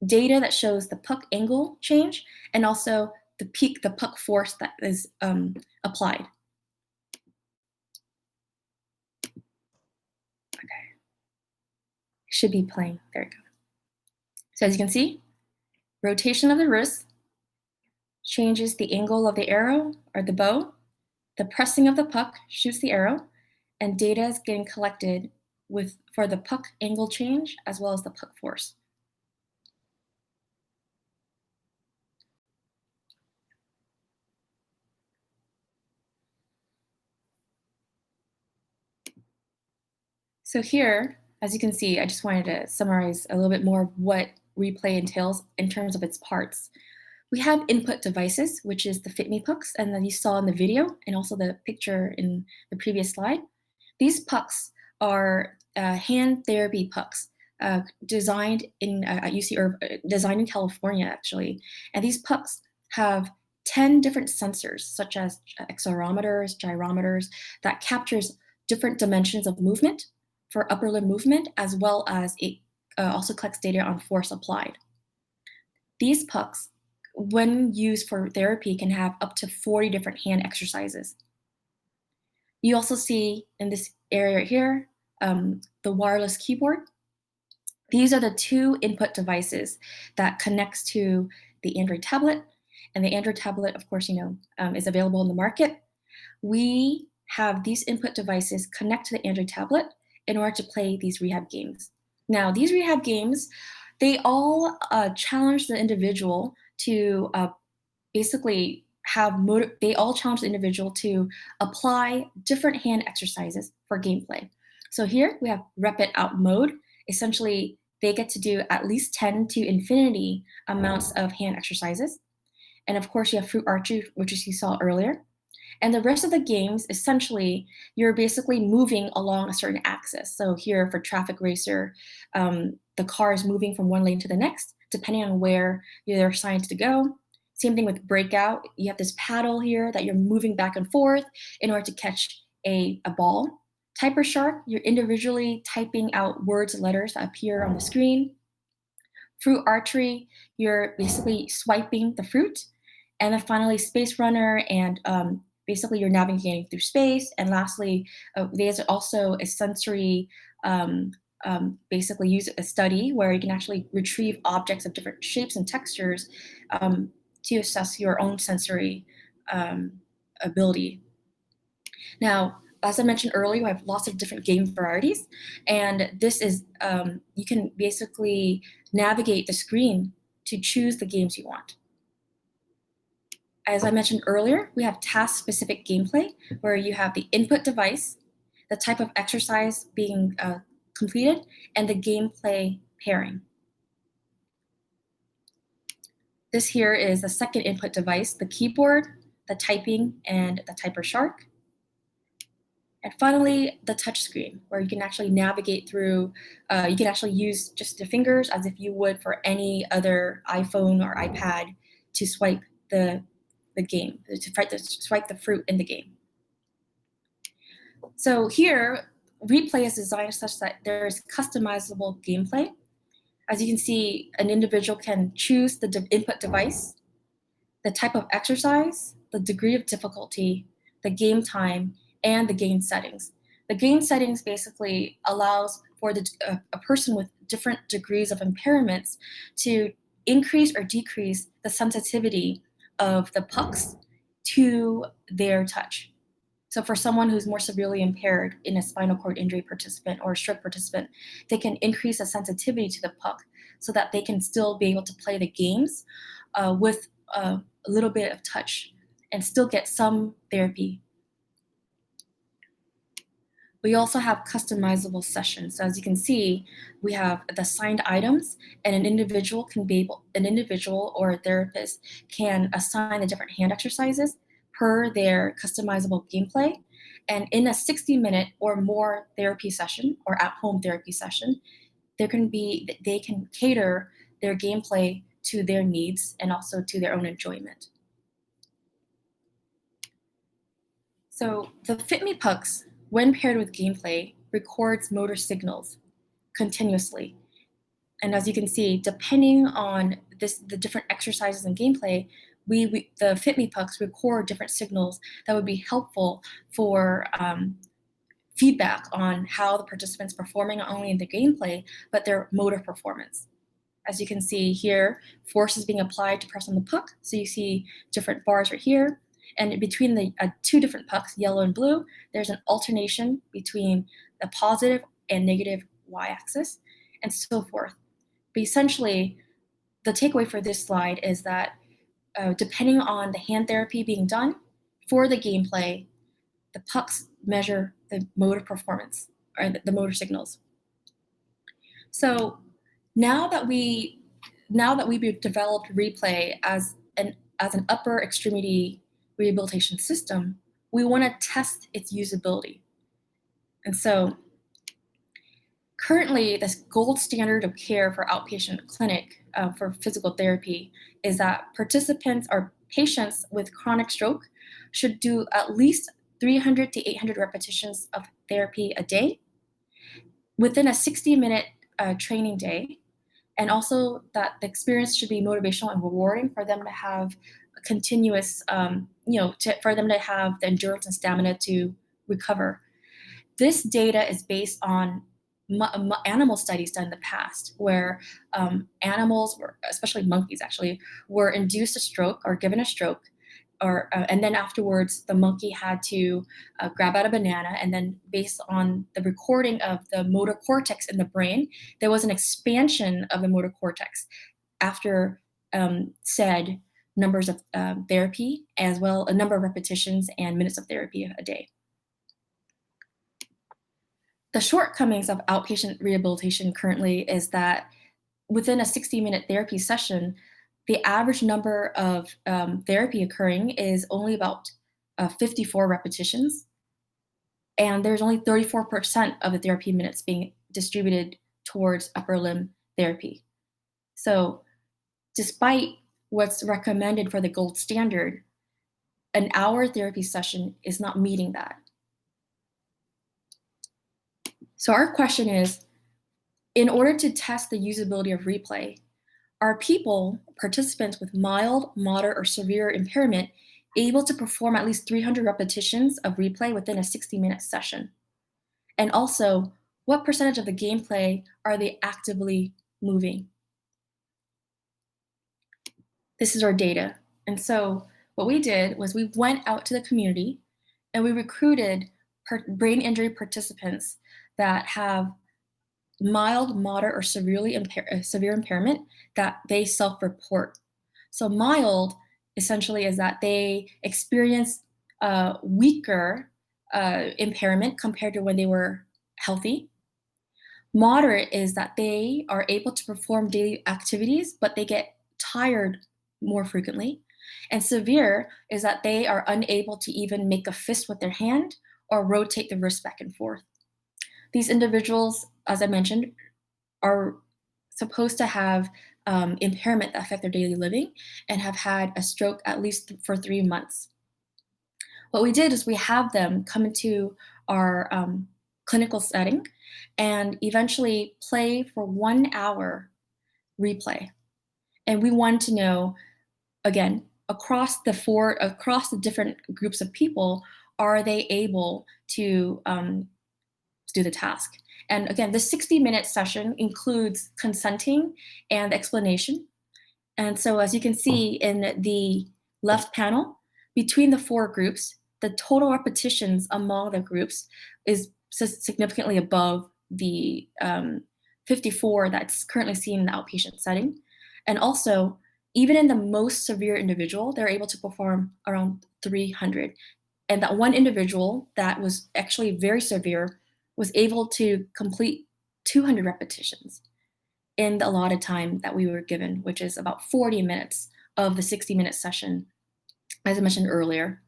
data that shows the puck angle change and also the puck force that is applied. Okay, should be playing. There we go. So as you can see, rotation of the wrist changes the angle of the arrow or the bow. The pressing of the puck shoots the arrow, and data is getting collected for the puck angle change as well as the puck force. So here, as you can see, I just wanted to summarize a little bit more of what Replay entails in terms of its parts. We have input devices, which is the FitMe pucks, and then you saw in the video and also the picture in the previous slide. These pucks are hand therapy pucks designed in designed in California, actually. And these pucks have 10 different sensors, such as accelerometers, gyrometers, that captures different dimensions of movement. for upper limb movement, as well as it also collects data on force applied. These pucks, when used for therapy, can have up to 40 different hand exercises. You also see in this area here, the wireless keyboard. These are the two input devices that connects to the Android tablet. And the Android tablet, of course, is available in the market. We have these input devices connect to the Android tablet in order to play these rehab games. Now, these rehab games, they all challenge the individual to basically they all challenge the individual to apply different hand exercises for gameplay. So here we have rep it out mode. Essentially, they get to do at least 10 to infinity amounts of hand exercises. And of course, you have fruit archery, which you saw earlier. And the rest of the games, essentially, you're basically moving along a certain axis. So here for Traffic Racer, the car is moving from one lane to the next, depending on where you're assigned to go. Same thing with Breakout. You have this paddle here that you're moving back and forth in order to catch a ball. Typer Shark, you're individually typing out words and letters that appear on the screen. Fruit Archery, you're basically swiping the fruit. And then finally, Space Runner, and basically you're navigating through space. And lastly, there's also a sensory, basically use a study where you can actually retrieve objects of different shapes and textures to assess your own sensory ability. Now, as I mentioned earlier, we have lots of different game varieties, and this is, you can basically navigate the screen to choose the games you want. As I mentioned earlier, we have task-specific gameplay, where you have the input device, the type of exercise being completed, and the gameplay pairing. This here is the second input device, the keyboard, the typing, and the Typer Shark. And finally, the touch screen, where you can actually navigate through, you can actually use just the fingers as if you would for any other iPhone or iPad to swipe the game, to swipe the fruit in the game. So here, Replay is designed such that there is customizable gameplay. As you can see, an individual can choose the input device, the type of exercise, the degree of difficulty, the game time, and the game settings. The game settings basically allows for a person with different degrees of impairments to increase or decrease the sensitivity of the pucks to their touch. So for someone who's more severely impaired in a spinal cord injury participant or a stroke participant, they can increase the sensitivity to the puck so that they can still be able to play the games with a little bit of touch and still get some therapy. We also have customizable sessions. So as you can see, we have the assigned items, and an individual or a therapist can assign the different hand exercises per their customizable gameplay. And in a 60-minute or more therapy session or at-home therapy session, they can cater their gameplay to their needs and also to their own enjoyment. So the FitMe pucks, when paired with gameplay, records motor signals continuously. And as you can see, depending on the different exercises and gameplay, the FitMe pucks record different signals that would be helpful for feedback on how the participants performing not only in the gameplay, but their motor performance. As you can see here, force is being applied to press on the puck. So you see different bars right here. And between the two different pucks, yellow and blue, there's an alternation between the positive and negative y-axis, and so forth. But essentially, the takeaway for this slide is that depending on the hand therapy being done for the gameplay, the pucks measure the motor performance or the motor signals. So now that we've developed Replay as an upper extremity rehabilitation system, we want to test its usability. And so currently, this gold standard of care for outpatient clinic for physical therapy is that participants or patients with chronic stroke should do at least 300 to 800 repetitions of therapy a day. within a 60-minute training day, and also that the experience should be motivational and rewarding for them to have a continuous, for them to have the endurance and stamina to recover. This data is based on animal studies done in the past, where animals, especially monkeys actually, were induced a stroke or given a stroke, and then afterwards the monkey had to grab out a banana, and then based on the recording of the motor cortex in the brain, there was an expansion of the motor cortex after said numbers of therapy, as well a number of repetitions and minutes of therapy a day. The shortcomings of outpatient rehabilitation currently is that within a 60-minute therapy session, the average number of therapy occurring is only about 54 repetitions, and there's only 34% of the therapy minutes being distributed towards upper limb therapy. So despite what's recommended for the gold standard, an hour therapy session is not meeting that. So our question is, in order to test the usability of replay, are participants with mild, moderate, or severe impairment able to perform at least 300 repetitions of replay within a 60-minute session? And also, what percentage of the gameplay are they actively moving? This is our data. And so what we did was we went out to the community and we recruited brain injury participants that have mild, moderate, or severe impairment that they self-report. So mild essentially is that they experience weaker impairment compared to when they were healthy. Moderate is that they are able to perform daily activities, but they get tired more frequently. And severe is that they are unable to even make a fist with their hand or rotate the wrist back and forth. These individuals, as I mentioned, are supposed to have impairment that affect their daily living and have had a stroke at least for 3 months. What we did is we have them come into our clinical setting and eventually play for 1 hour replay. And we wanted to know, again, across the different groups of people, are they able to do the task? And again, the 60-minute session includes consenting and explanation. And so as you can see in the left panel, between the 4 groups, the total repetitions among the groups is significantly above the 54 that's currently seen in the outpatient setting. And also, even in the most severe individual, they're able to perform around 300. And that one individual that was actually very severe was able to complete 200 repetitions in the allotted time that we were given, which is about 40 minutes of the 60-minute session, as I mentioned earlier.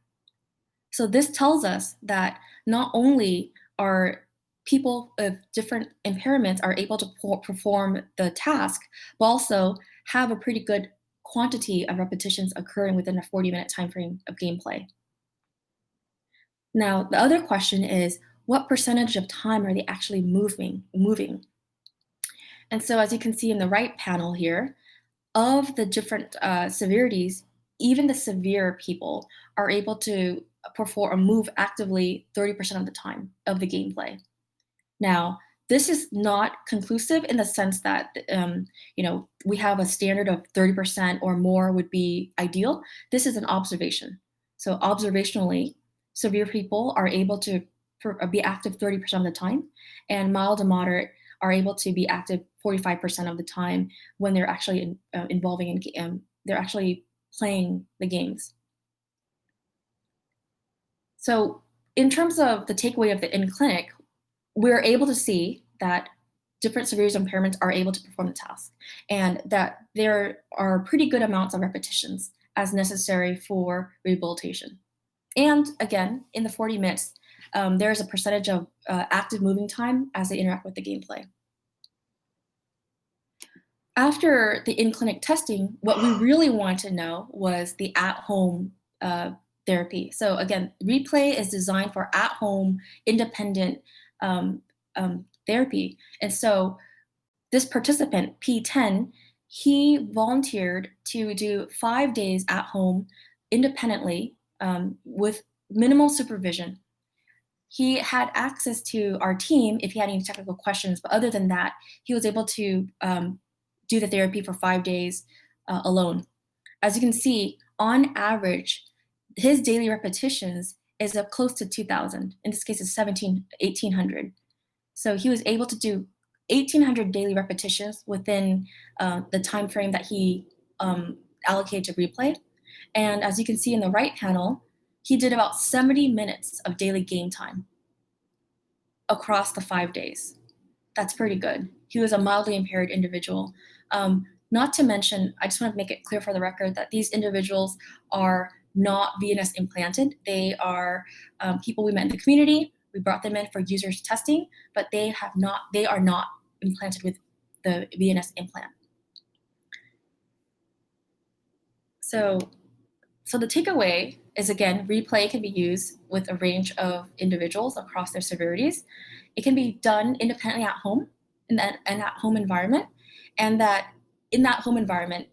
So this tells us that not only are people of different impairments are able to perform the task, but also have a pretty good quantity of repetitions occurring within a 40-minute time frame of gameplay. Now, the other question is, what percentage of time are they actually moving? And so as you can see in the right panel here, of the different severities, even the severe people are able to perform or move actively 30% of the time of the gameplay. Now, this is not conclusive in the sense that we have a standard of 30% or more would be ideal. This is an observation. So observationally, severe people are able to be active 30% of the time, and mild and moderate are able to be active 45% of the time when they're actually they're actually playing the games. So in terms of the takeaway of the in-clinic, we're able to see that different severities of impairments are able to perform the task, and that there are pretty good amounts of repetitions as necessary for rehabilitation. And again, in the 40 minutes, there's a percentage of active moving time as they interact with the gameplay. After the in-clinic testing, what we really want to know was the at-home therapy. So again, replay is designed for at-home independent therapy. And so this participant, P10, he volunteered to do 5 days at home independently with minimal supervision. He had access to our team if he had any technical questions, but other than that, he was able to do the therapy for 5 days alone. As you can see, on average, his daily repetitions is up close to 2,000. In this case, it's 1,800. So he was able to do 1,800 daily repetitions within the time frame that he allocated to replay. And as you can see in the right panel, he did about 70 minutes of daily game time across the 5 days. That's pretty good. He was a mildly impaired individual. Not to mention, I just want to make it clear for the record that these individuals are not VNS implanted. They are people we met in the community. We brought them in for users testing, but they are not implanted with the VNS implant. So the takeaway is, again, replay can be used with a range of individuals across their severities. It can be done independently at home in that home environment, and that in that home environment,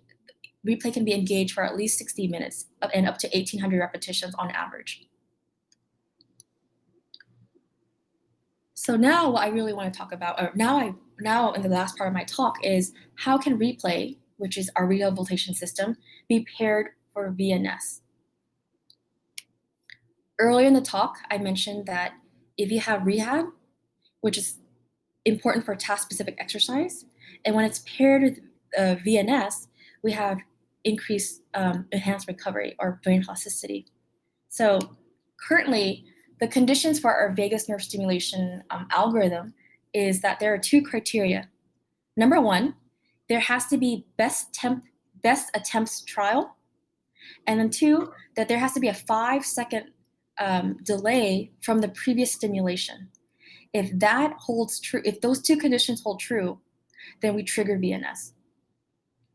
replay can be engaged for at least 60 minutes and up to 1,800 repetitions on average. So now what I really want to talk about, or now in the last part of my talk, is how can replay, which is our rehabilitation system, be paired for VNS. Earlier in the talk, I mentioned that if you have rehab, which is important for task-specific exercise, and when it's paired with VNS, we have increased enhanced recovery or brain plasticity. So currently, the conditions for our vagus nerve stimulation algorithm is that there are 2 criteria. Number 1, there has to be best attempts trial. And then 2, that there has to be a 5-second delay from the previous stimulation. If that holds true, if those 2 conditions hold true, then we trigger VNS.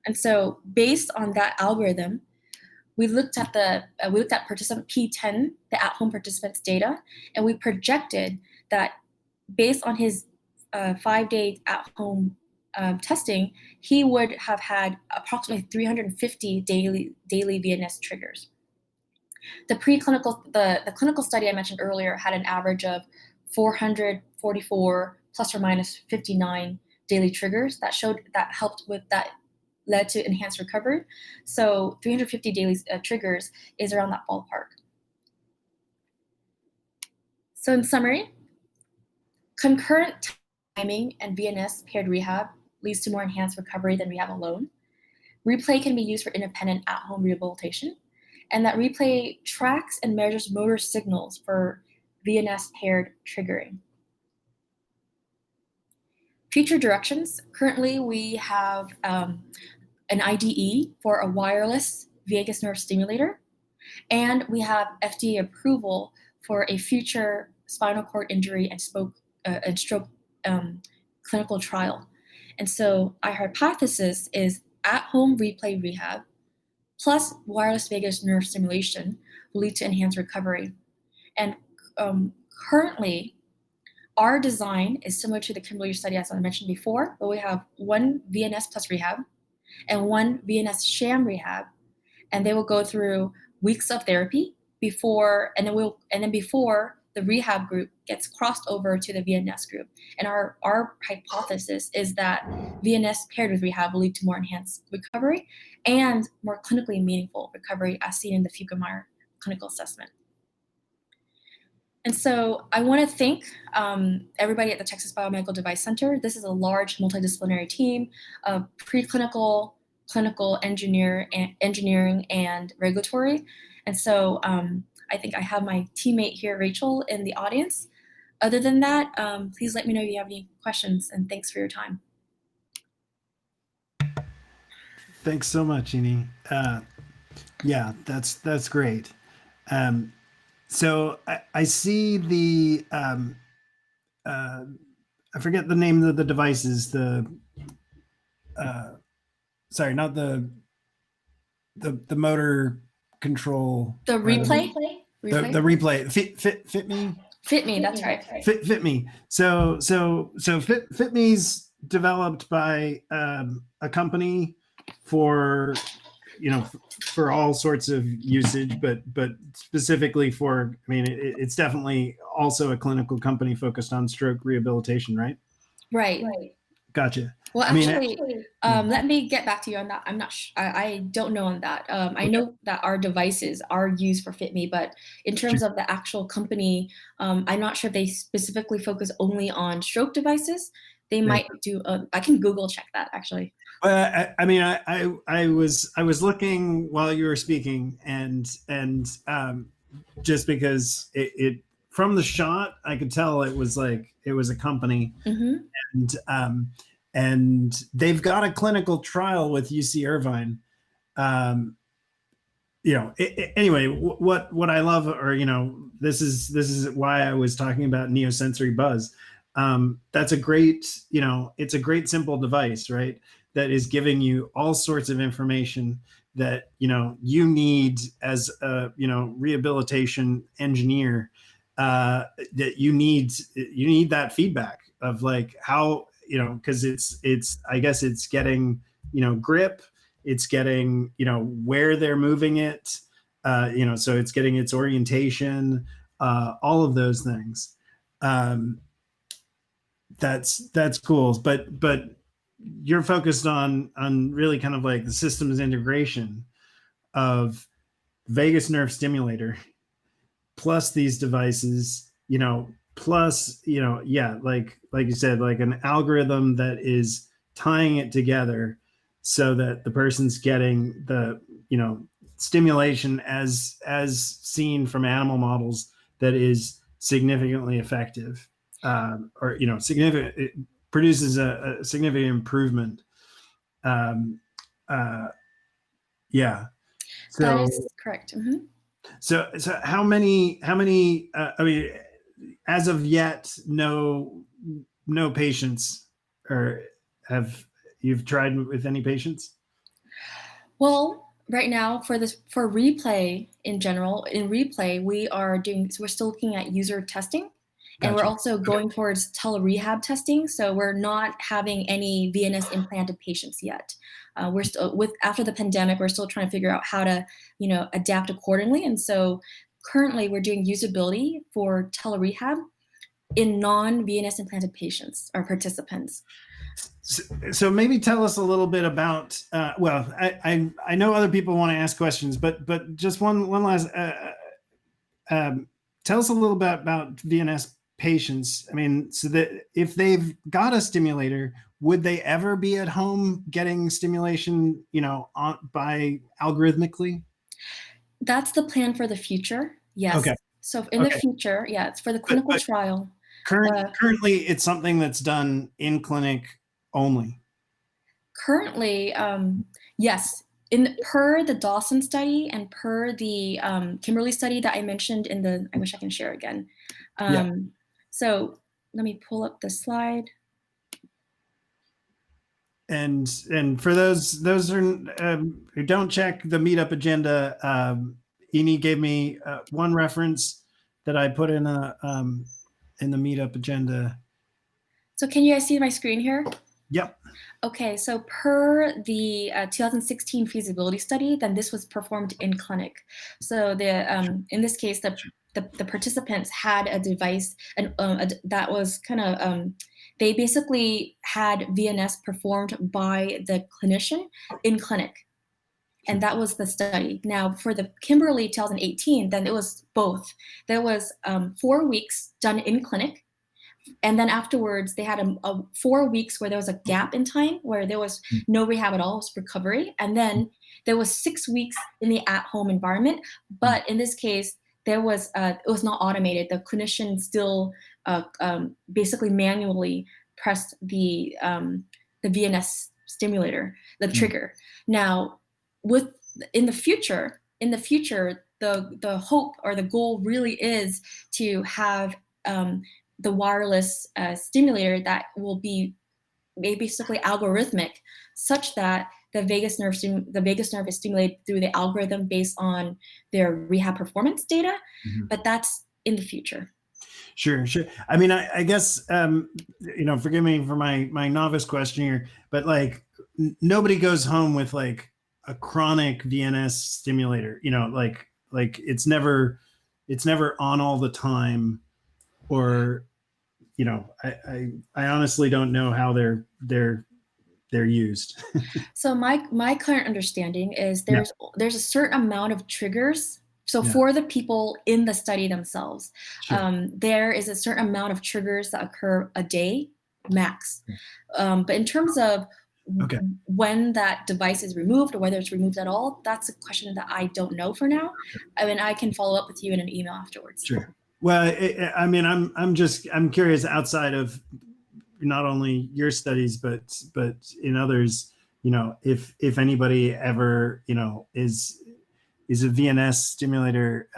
And so based on that algorithm, we looked at participant P10, the at-home participant's data, and we projected that based on his 5-day at-home testing, he would have had approximately 350 daily VNS triggers. The clinical study I mentioned earlier had an average of 444 plus or minus 59 daily triggers that led to enhanced recovery. So 350 daily triggers is around that ballpark. So in summary, concurrent timing and VNS paired rehab leads to more enhanced recovery than rehab alone. Replay can be used for independent at-home rehabilitation, and that replay tracks and measures motor signals for VNS paired triggering. Future directions. Currently, we have an IDE for a wireless vagus nerve stimulator, and we have FDA approval for a future spinal cord injury and stroke clinical trial. And so our hypothesis is at-home replay rehab plus wireless vagus nerve stimulation will lead to enhanced recovery. And currently, our design is similar to the Kimberly study as I mentioned before, but we have 1 VNS plus rehab and 1 VNS sham rehab, and they will go through weeks of therapy before the rehab group gets crossed over to the VNS group. And our hypothesis is that VNS paired with rehab will lead to more enhanced recovery and more clinically meaningful recovery as seen in the Fugger-Meyer clinical assessment. And so I want to thank everybody at the Texas Biomedical Device Center. This is a large multidisciplinary team of preclinical, clinical, engineering, and regulatory. And so I think I have my teammate here, Rachel, in the audience. Other than that, please let me know if you have any questions, and thanks for your time. Thanks so much, Ini. Yeah, that's great. So I see the I forget the name of the devices. Sorry, not the motor control. The replay. The replay. Fit me. FitMe, that's right. FitMe. So FitMe's developed by a company for for all sorts of usage, but specifically for, I mean, it's definitely also a clinical company focused on stroke rehabilitation, right? Right. Gotcha. Well, I mean, actually, let me get back to you on that. I'm not I don't know on that. I know that our devices are used for FitMe, but in terms of the actual company, I'm not sure if they specifically focus only on stroke devices. They might do. I can Google check that actually. I mean, I was looking while you were speaking, and just because it from the shot, I could tell it was a company, and they've got a clinical trial with UC Irvine. Anyway, what I love, or this is why I was talking about neosensory buzz. That's a great, it's a great simple device, right? That is giving you all sorts of information that you need as a rehabilitation engineer. That you need that feedback of like how, because it's I guess it's getting grip, it's getting where they're moving it, so it's getting its orientation, all of those things. That's cool, but you're focused on really kind of like the systems integration of vagus nerve stimulator plus these devices, plus like you said, like an algorithm that is tying it together so that the person's getting the stimulation as seen from animal models that is significantly effective, or significant, it produces a significant improvement. Yeah. So that is correct. So how many I mean, as of yet, no patients, or you've tried with any patients? Well, right now for replay in general, we're still looking at user testing. And we're also going towards telerehab testing. So we're not having any VNS implanted patients yet. We're still after the pandemic, we're still trying to figure out how to, adapt accordingly. And so currently we're doing usability for telerehab in non-VNS implanted patients or participants. So maybe tell us a little bit about, well, I know other people want to ask questions, but just one last, tell us a little bit about VNS patients. I mean, so that if they've got a stimulator, would they ever be at home getting stimulation, by algorithmically? That's the plan for the future. Yes. Okay. So in the future, yeah, it's for the clinical trial. Currently, it's something that's done in clinic only. Currently, yes. Per the Dawson study and per the Kimberly study that I mentioned I wish I can share again. So let me pull up the slide. And for those who don't check the meetup agenda, Eni gave me one reference that I put in the meetup agenda. So can you guys see my screen here? Yep. Okay, so per the 2016 feasibility study, then this was performed in clinic. So in this case, the participants had a device, and that was kind of they basically had VNS performed by the clinician in clinic, and that was the study. Now for the Kimberly 2018, then it was both. There was 4 weeks done in clinic. And then afterwards, they had a 4 weeks where there was a gap in time where there was no rehab at all, it was recovery. And then there was 6 weeks in the at-home environment. But in this case, it was not automated. The clinician still basically manually pressed the VNS stimulator, the trigger. Now, in the future, the hope or the goal really is to have the wireless stimulator that will be basically algorithmic, such that the vagus nerve is stimulated through the algorithm based on their rehab performance data. But that's in the future. Sure. I mean, I guess, forgive me for my novice question here, but like nobody goes home with like a chronic VNS stimulator, like it's never on all the time, or, I honestly don't know how they're used. So my current understanding is there's a certain amount of triggers. So for the people in the study themselves, there is a certain amount of triggers that occur a day max. But in terms of when that device is removed or whether it's removed at all, that's a question that I don't know for now. I mean, I can follow up with you in an email afterwards. Sure. Well, I mean, I'm curious, outside of not only your studies, but in others, if anybody ever, is a VNS stimulator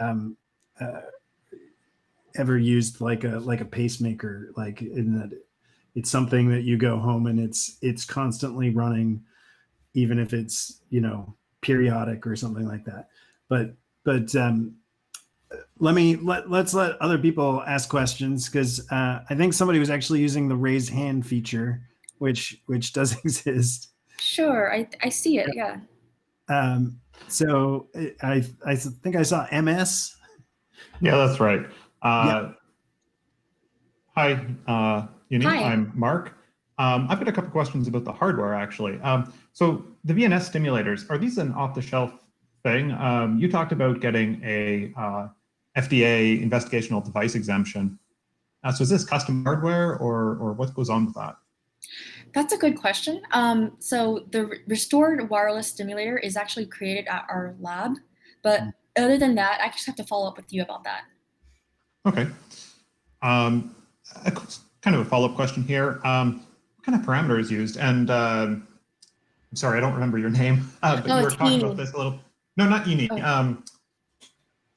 ever used like a pacemaker, like in that it's something that you go home and it's constantly running, even if it's, periodic or something like that. But let's let other people ask questions, because I think somebody was actually using the raise hand feature, which does exist. Sure, I see it. Yeah. So I think I saw MS. Yeah, that's right. Hi, Uni. Hi. I'm Mark. I've got a couple questions about the hardware, actually. So the VNS stimulators, are these an off-the-shelf thing? You talked about getting a FDA investigational device exemption. So is this custom hardware, or what goes on with that? That's a good question. So the restored wireless stimulator is actually created at our lab, but other than that, I just have to follow up with you about that. Okay. Kind of a follow-up question here. What kind of parameters used? And I'm sorry, I don't remember your name, but you were talking about this a little. No, not Eni. Oh.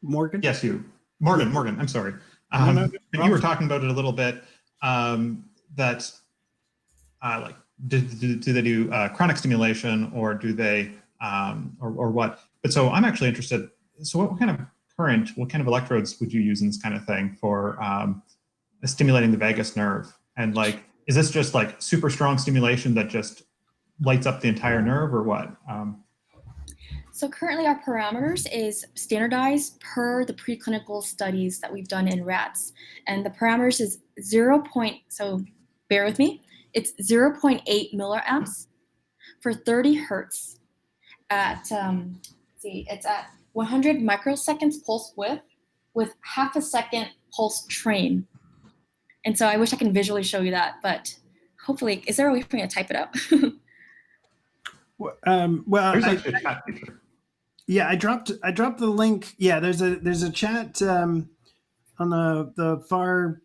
Morgan? Yes, you. Morgan, I'm sorry. And you were talking about it a little bit, that like, do they do chronic stimulation, or do they, or what? But so I'm actually interested, so what kind of electrodes would you use in this kind of thing for stimulating the vagus nerve? And like, is this just like super strong stimulation that just lights up the entire nerve, or what? So currently our parameters is standardized per the preclinical studies that we've done in rats. And the parameters is so bear with me, it's 0.8 milliamps for 30 hertz at, it's at 100 microseconds pulse width with half a second pulse train. And so I wish I can visually show you that, but hopefully, is there a way for me to type it up? Well, there's actually a chat feature. Yeah, I dropped the link. Yeah, there's a chat on the far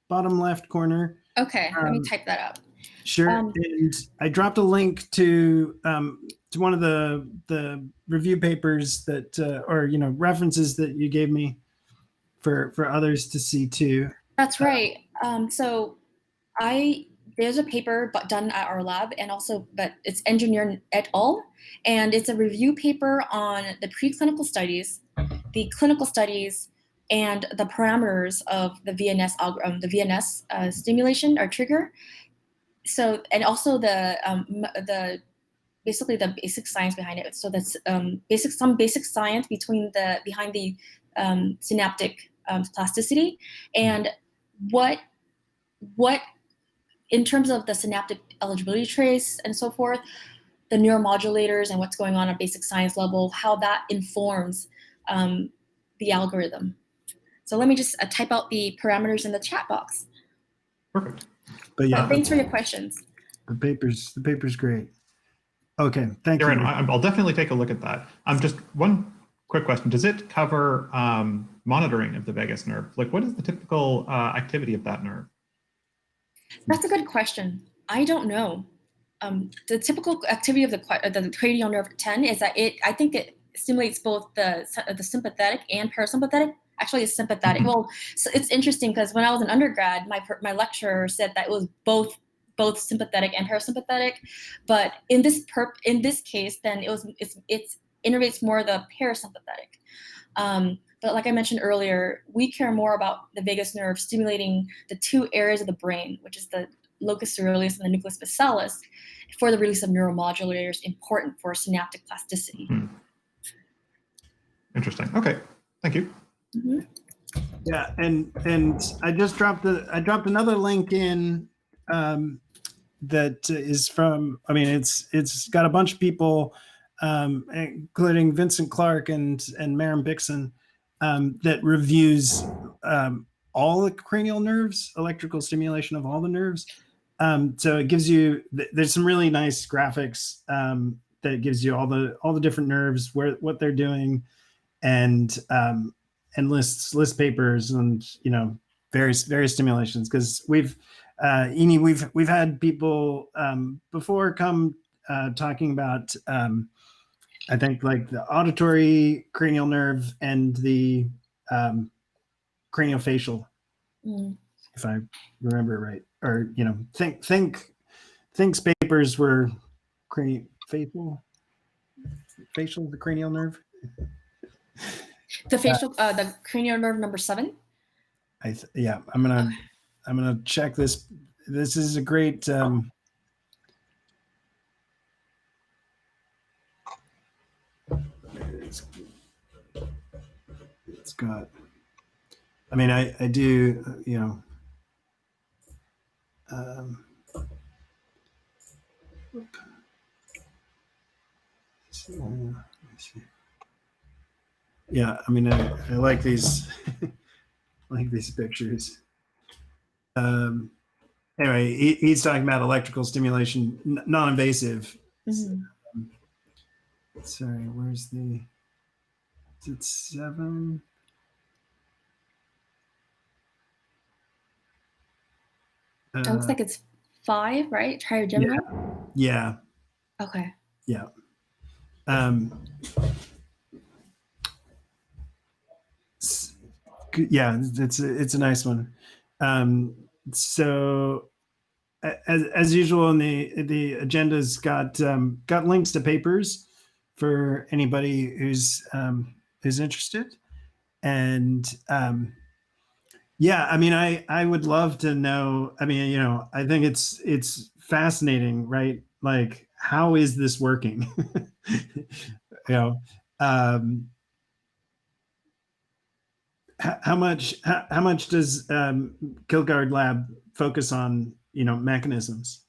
bottom left corner. Okay, let me type that up. Sure. And I dropped a link to one of the review papers that or references that you gave me for others to see too. That's right. So there's a paper done at our lab, and also, but it's Engineer et al. And it's a review paper on the preclinical studies, the clinical studies, and the parameters of the VNS algorithm, the VNS stimulation or trigger. So, and also basically the basic science behind it. So that's some basic science behind the synaptic plasticity, and what in terms of the synaptic eligibility trace and so forth, the neuromodulators and what's going on at basic science level, how that informs the algorithm. So let me just type out the parameters in the chat box. Perfect. But yeah, thanks for your questions. The paper's great. Okay, thank you. I'll definitely take a look at that. Just one quick question. Does it cover monitoring of the vagus nerve? Like, what is the typical activity of that nerve? That's a good question. I don't know. The typical activity of the cranial nerve 10 is that I think it stimulates both the sympathetic and parasympathetic. Actually, it's sympathetic. Well, so it's interesting because when I was an undergrad, my lecturer said that it was both sympathetic and parasympathetic, but in this case, then it innervates more the parasympathetic. But like I mentioned earlier, we care more about the vagus nerve stimulating the two areas of the brain, which is the locus coeruleus and the nucleus basalis, for the release of neuromodulators important for synaptic plasticity. Interesting. Okay, thank you. Yeah, and I just dropped another link in that is from. I mean, it's got a bunch of people, including Vincent Clark and Maren Bixen, that reviews all the cranial nerves, electrical stimulation of all the nerves. So it gives you. There's some really nice graphics that gives you all the different nerves, what they're doing, and lists papers and various stimulations, because we've had people before come talking about I think like the auditory cranial nerve and the craniofacial, if I remember right, or Think's papers were facial, the cranial nerve. The facial, the cranial nerve number 7. Yeah, I'm gonna check this. This is a great. It's got. I mean, I do. Yeah, I mean, I like these. like these pictures. Anyway, he's talking about electrical stimulation, non-invasive. Sorry, where's the? Is it 7? It looks like it's 5, right? Trigeminal. Yeah. Okay. Yeah. Yeah, it's a nice one. So as usual, in the agenda's got links to papers for anybody who's interested. And yeah, I mean, I would love to know. I mean, I think it's fascinating, right? Like, how is this working? How much does Kilgard Lab focus on mechanisms?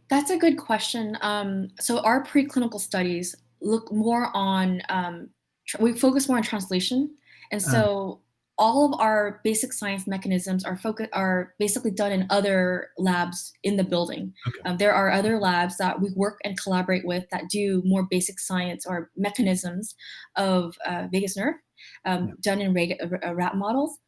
That's a good question. So our preclinical studies look more on we focus more on translation, and so all of our basic science mechanisms are basically done in other labs in the building. Okay. There are other labs that we work and collaborate with that do more basic science or mechanisms of vagus nerve, done in rat models.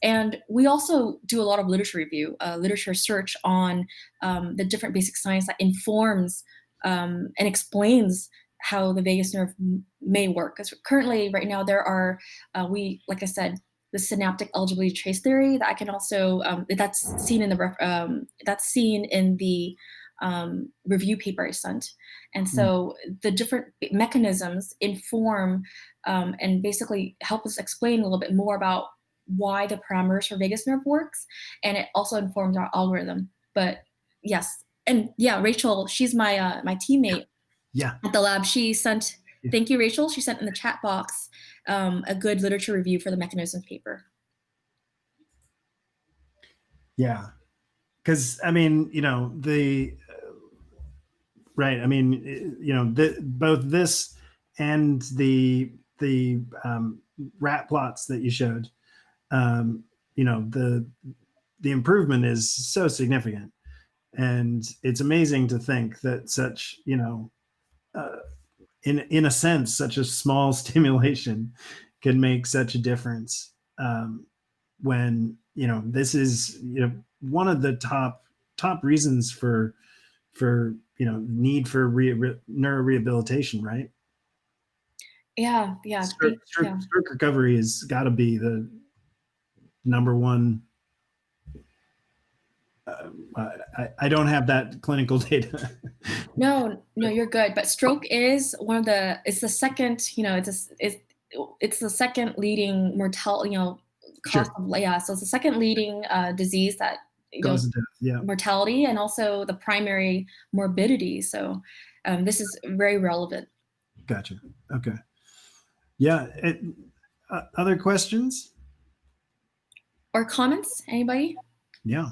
And we also do a lot of literature review, literature search on the different basic science that informs and explains how the vagus nerve may work. Because currently, right now, there are, like I said, the synaptic eligibility trace theory that I can also, that's seen in the review paper I sent. And so the different mechanisms inform and basically help us explain a little bit more about why the parameters for vagus nerve works, and it also informs our algorithm. But yes, and yeah, Rachel, she's my my teammate at the lab. She sent, thank you, Rachel. She sent in the chat box a good literature review for the mechanisms paper. Yeah, because I mean, right. I mean, both this and the rat plots that you showed. The improvement is so significant, and it's amazing to think that such, in a sense, such a small stimulation can make such a difference. When this is one of the top reasons for need for neurorehabilitation, right? Yeah. Stroke recovery has got to be the number one. I don't have that clinical data. No, you're good. But stroke is it's the second, it's the second leading mortality, cause of, so it's the second leading disease that Cause of death, mortality, and also the primary morbidity. So this is very relevant. Gotcha. Okay. Yeah. Other questions or comments? Anybody? Yeah.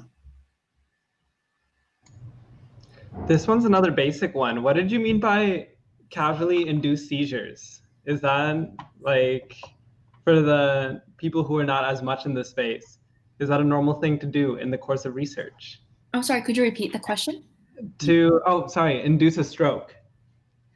This one's another basic one. What did you mean by causally induced seizures? Is that like for the people who are not as much in the space? Is that a normal thing to do in the course of research? I'm sorry, could you repeat the question? Induce a stroke.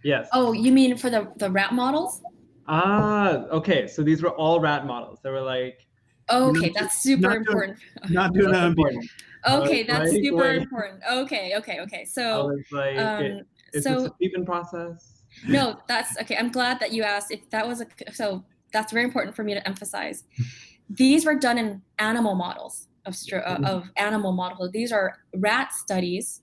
Yes. Oh, you mean for the rat models? Okay. So these were all rat models. They were like. Okay, that's super important. Not doing that important. Okay, that's super important. Okay. So I was like, is this a treatment process? No, that's okay. I'm glad that you asked if that was so that's very important for me to emphasize. These were done in animal models of animal models. These are rat studies,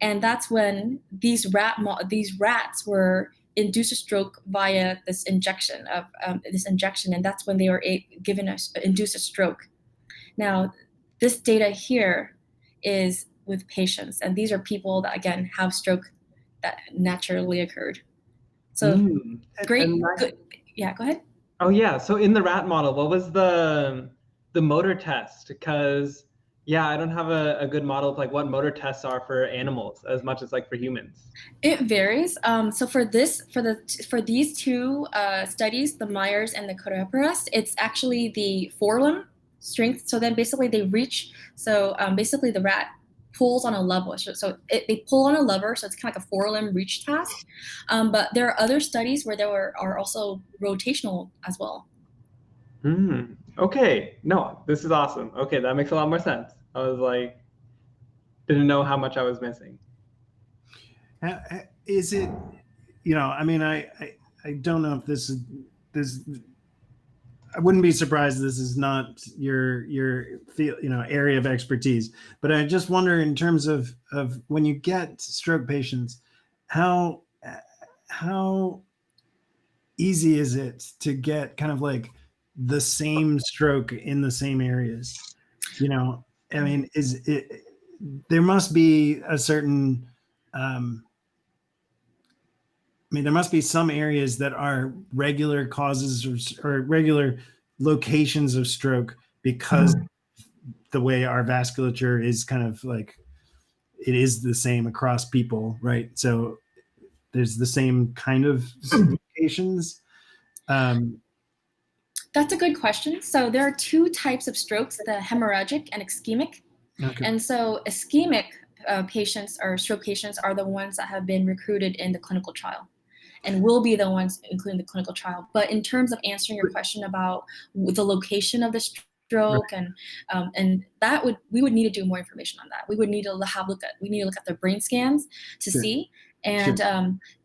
and that's when these rats were induced a stroke via this injection, and that's when they were given induced a stroke. Now, this data here is with patients, and these are people that again have stroke that naturally occurred. So great. Good. Yeah, go ahead. Oh yeah. So in the rat model, what was the motor test? Because I don't have a good model of like what motor tests are for animals as much as like for humans. It varies. So for these two studies, the Myers and the Coreperas, it's actually the forelimb strength. So then basically they reach. So basically the rat pulls on a lever. So they pull on a lever. So it's kind of like a forelimb reach task. But there are other studies where there are also rotational as well. Okay. No, this is awesome. Okay, that makes a lot more sense. I was like, didn't know how much I was missing. Is it, I mean, I don't know if this. I wouldn't be surprised this is not your area of expertise, but I just wonder in terms of when you get stroke patients, how easy is it to get kind of like the same stroke in the same areas? I mean, there must be a certain, there must be some areas that are regular causes or regular locations of stroke because the way our vasculature is kind of like, it is the same across people, right? So there's the same kind of locations. That's a good question. So there are two types of strokes, the hemorrhagic and ischemic. Okay. And so ischemic patients or stroke patients are the ones that have been recruited in the clinical trial and will be the ones including the clinical trial. But in terms of answering your question about the location of the stroke, right, and that we would need to do more information on that. We would need to look at their brain scans to see. And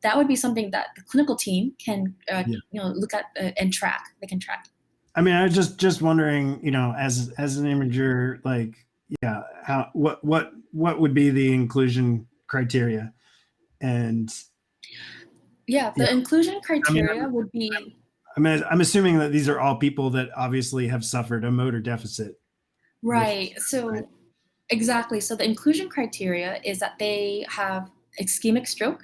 that would be something that the clinical team can look at and track. They can track. I mean, I was just wondering, as an imager, like, what would be the inclusion criteria? And the inclusion criteria would be. I'm assuming that these are all people that obviously have suffered a motor deficit. Right. So exactly. So the inclusion criteria is that they have ischemic stroke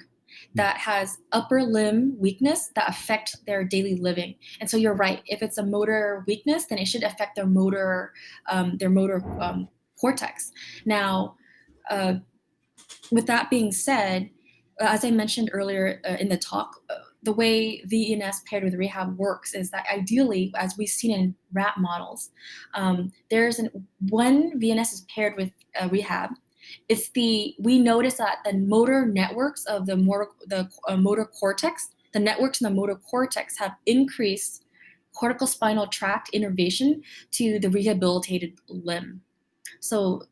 that has upper limb weakness that affect their daily living. And so you're right. If it's a motor weakness, then it should affect their motor cortex. Now, with that being said, as I mentioned earlier in the talk, the way VNS paired with rehab works is that ideally, as we've seen in rat models, when VNS is paired with rehab, we notice that the motor networks of the motor cortex, the networks in the motor cortex have increased cortical spinal tract innervation to the rehabilitated limb. So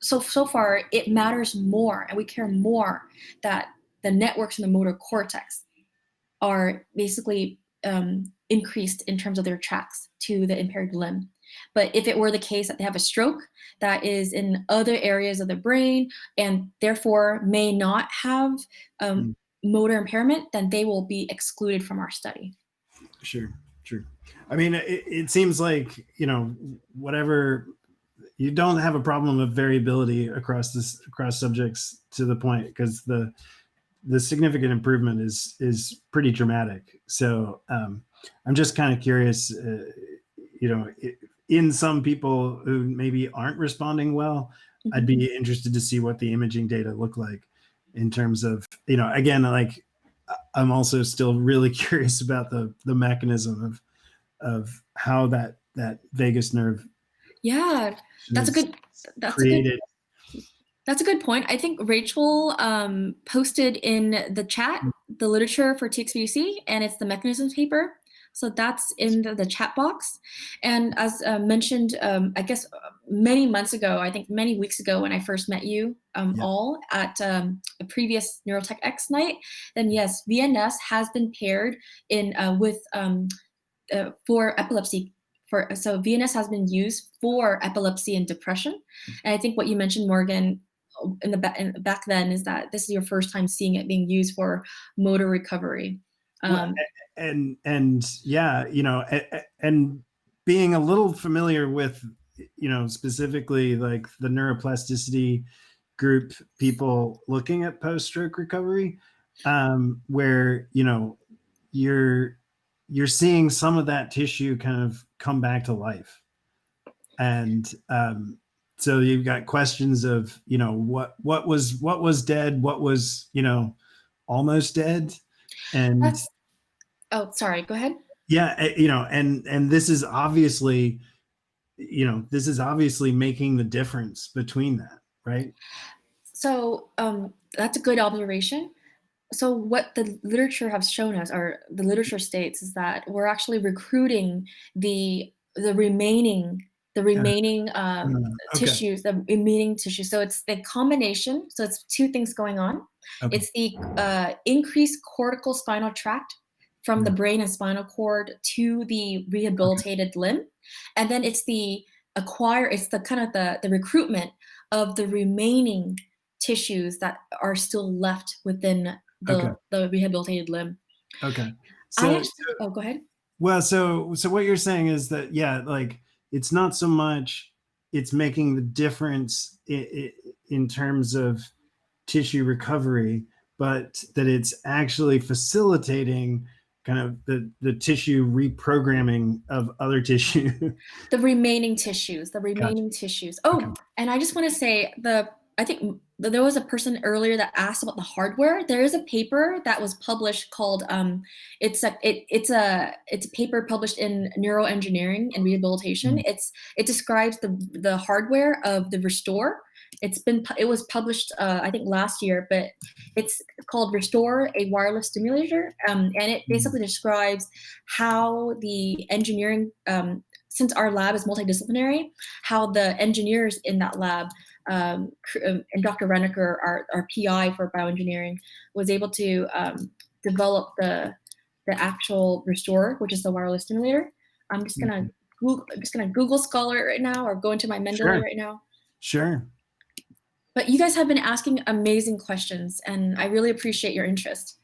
so far it matters more, and we care more that the networks in the motor cortex are basically increased in terms of their tracts to the impaired limb. But if it were the case that they have a stroke that is in other areas of the brain and therefore may not have motor impairment, then they will be excluded from our study. Sure. True. I mean, it seems like, whatever, you don't have a problem of variability across subjects to the point, because the significant improvement is pretty dramatic. So I'm just kind of curious, in some people who maybe aren't responding well, I'd be interested to see what the imaging data look like in terms of, again, like, I'm also still really curious about the mechanism of how that vagus nerve. Yeah, that's a good point. I think Rachel posted in the chat the literature for TXVC, and it's the mechanisms paper. So that's in the chat box. And as mentioned, I guess many months ago, I think many weeks ago when I first met you all at a previous NeurotechX night, then yes, VNS has been paired in with for epilepsy. So VNS has been used for epilepsy and depression. And I think what you mentioned, Morgan, back then, is that this is your first time seeing it being used for motor recovery. And yeah, and being a little familiar with, specifically like the neuroplasticity group people looking at post-stroke recovery, where, you're seeing some of that tissue kind of come back to life. And so you've got questions of, what was dead, what was, almost dead. And oh, sorry, go ahead. Yeah, and this is obviously, making the difference between that, right? So that's a good observation. So what the literature has shown us, or the literature states, is that we're actually recruiting the remaining tissues, the remaining tissue. So it's the combination. So it's two things going on. Okay. It's the increased cortical spinal tract from the brain and spinal cord to the rehabilitated limb, and then it's the recruitment of the remaining tissues that are still left within the rehabilitated limb. Okay. So, go ahead. Well, so what you're saying is that, yeah, like, it's not so much it's making the difference in terms of tissue recovery, but that it's actually facilitating kind of the tissue reprogramming of other tissue. The remaining tissues. Oh, okay. And I just want to say, I think there was a person earlier that asked about the hardware. There is a paper that was published called it's a paper published in Neuroengineering and Rehabilitation. It describes the hardware of the Restore. It was published I think last year, but it's called Restore, a wireless stimulator, and it basically describes how the engineering, since our lab is multidisciplinary, how the engineers in that lab, and Dr. Renneker, our PI for bioengineering, was able to develop the actual Restore, which is the wireless stimulator. I'm just gonna Google Scholar it right now, or go into my Mendeley right now. Sure. But you guys have been asking amazing questions, and I really appreciate your interest.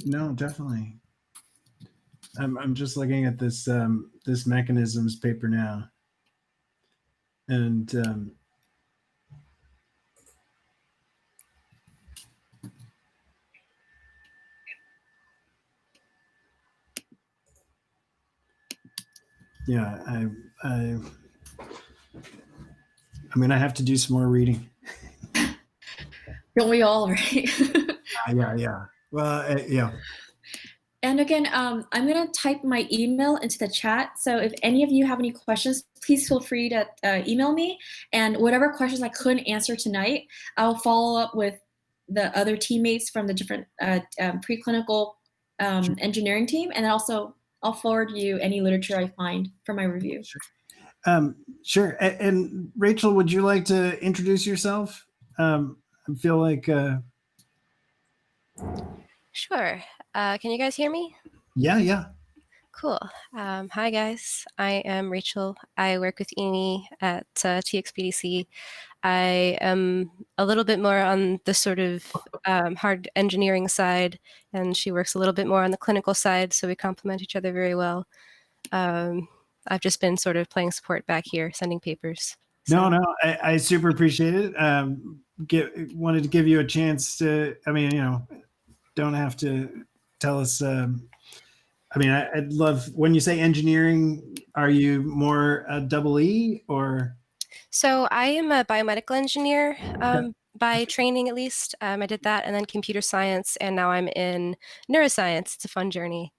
No, definitely. I'm just looking at this this mechanisms paper now, and yeah, I mean, I have to do some more reading. Don't we all, right? Yeah. Well, yeah. And again, I'm going to type my email into the chat. So if any of you have any questions, please feel free to email me. And whatever questions I couldn't answer tonight, I'll follow up with the other teammates from the different preclinical engineering team. And then also, I'll forward you any literature I find for my review. Sure. And Rachel, would you like to introduce yourself? I feel like... Sure. Can you guys hear me? Yeah. Cool. Hi, guys. I am Rachel. I work with Amy at TXPDC. I am a little bit more on the sort of hard engineering side, and she works a little bit more on the clinical side, so we complement each other very well. I've just been sort of playing support back here, sending papers. No, I super appreciate it. Wanted to give you a chance to, I mean, don't have to tell us. I'd love, when you say engineering, are you more a double E or? So I am a biomedical engineer by training, at least. I did that, and then computer science, and now I'm in neuroscience. It's a fun journey.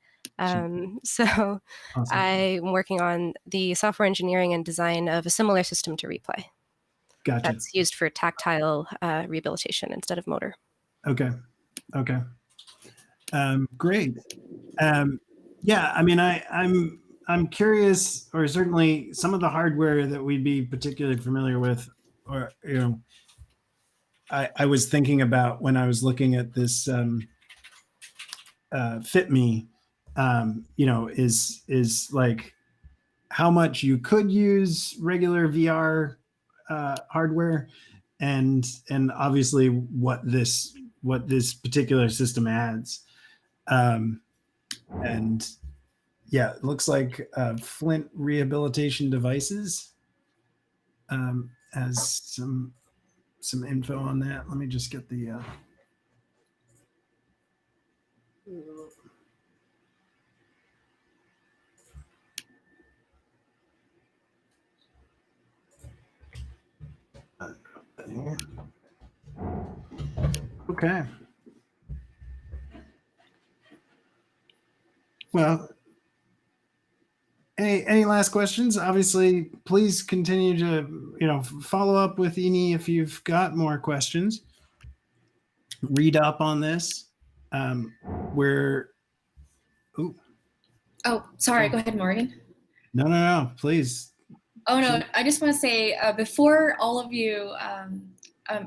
So Awesome. I'm working on the software engineering and design of a similar system to replay. Gotcha. That's used for tactile rehabilitation instead of motor. Okay. Great. Yeah, I mean, I'm curious, or certainly some of the hardware that we'd be particularly familiar with, or I was thinking about when I was looking at this Fit Me, is like how much you could use regular VR hardware, and obviously what this particular system adds. And yeah, it looks like Flint Rehabilitation Devices has some info on that. Let me just get the here. Okay. Well, any last questions? Obviously, please continue to follow up with Eni if you've got more questions. Read up on this. Oh, sorry. Go ahead, Morgan. No, please. Oh no, I just want to say before all of you,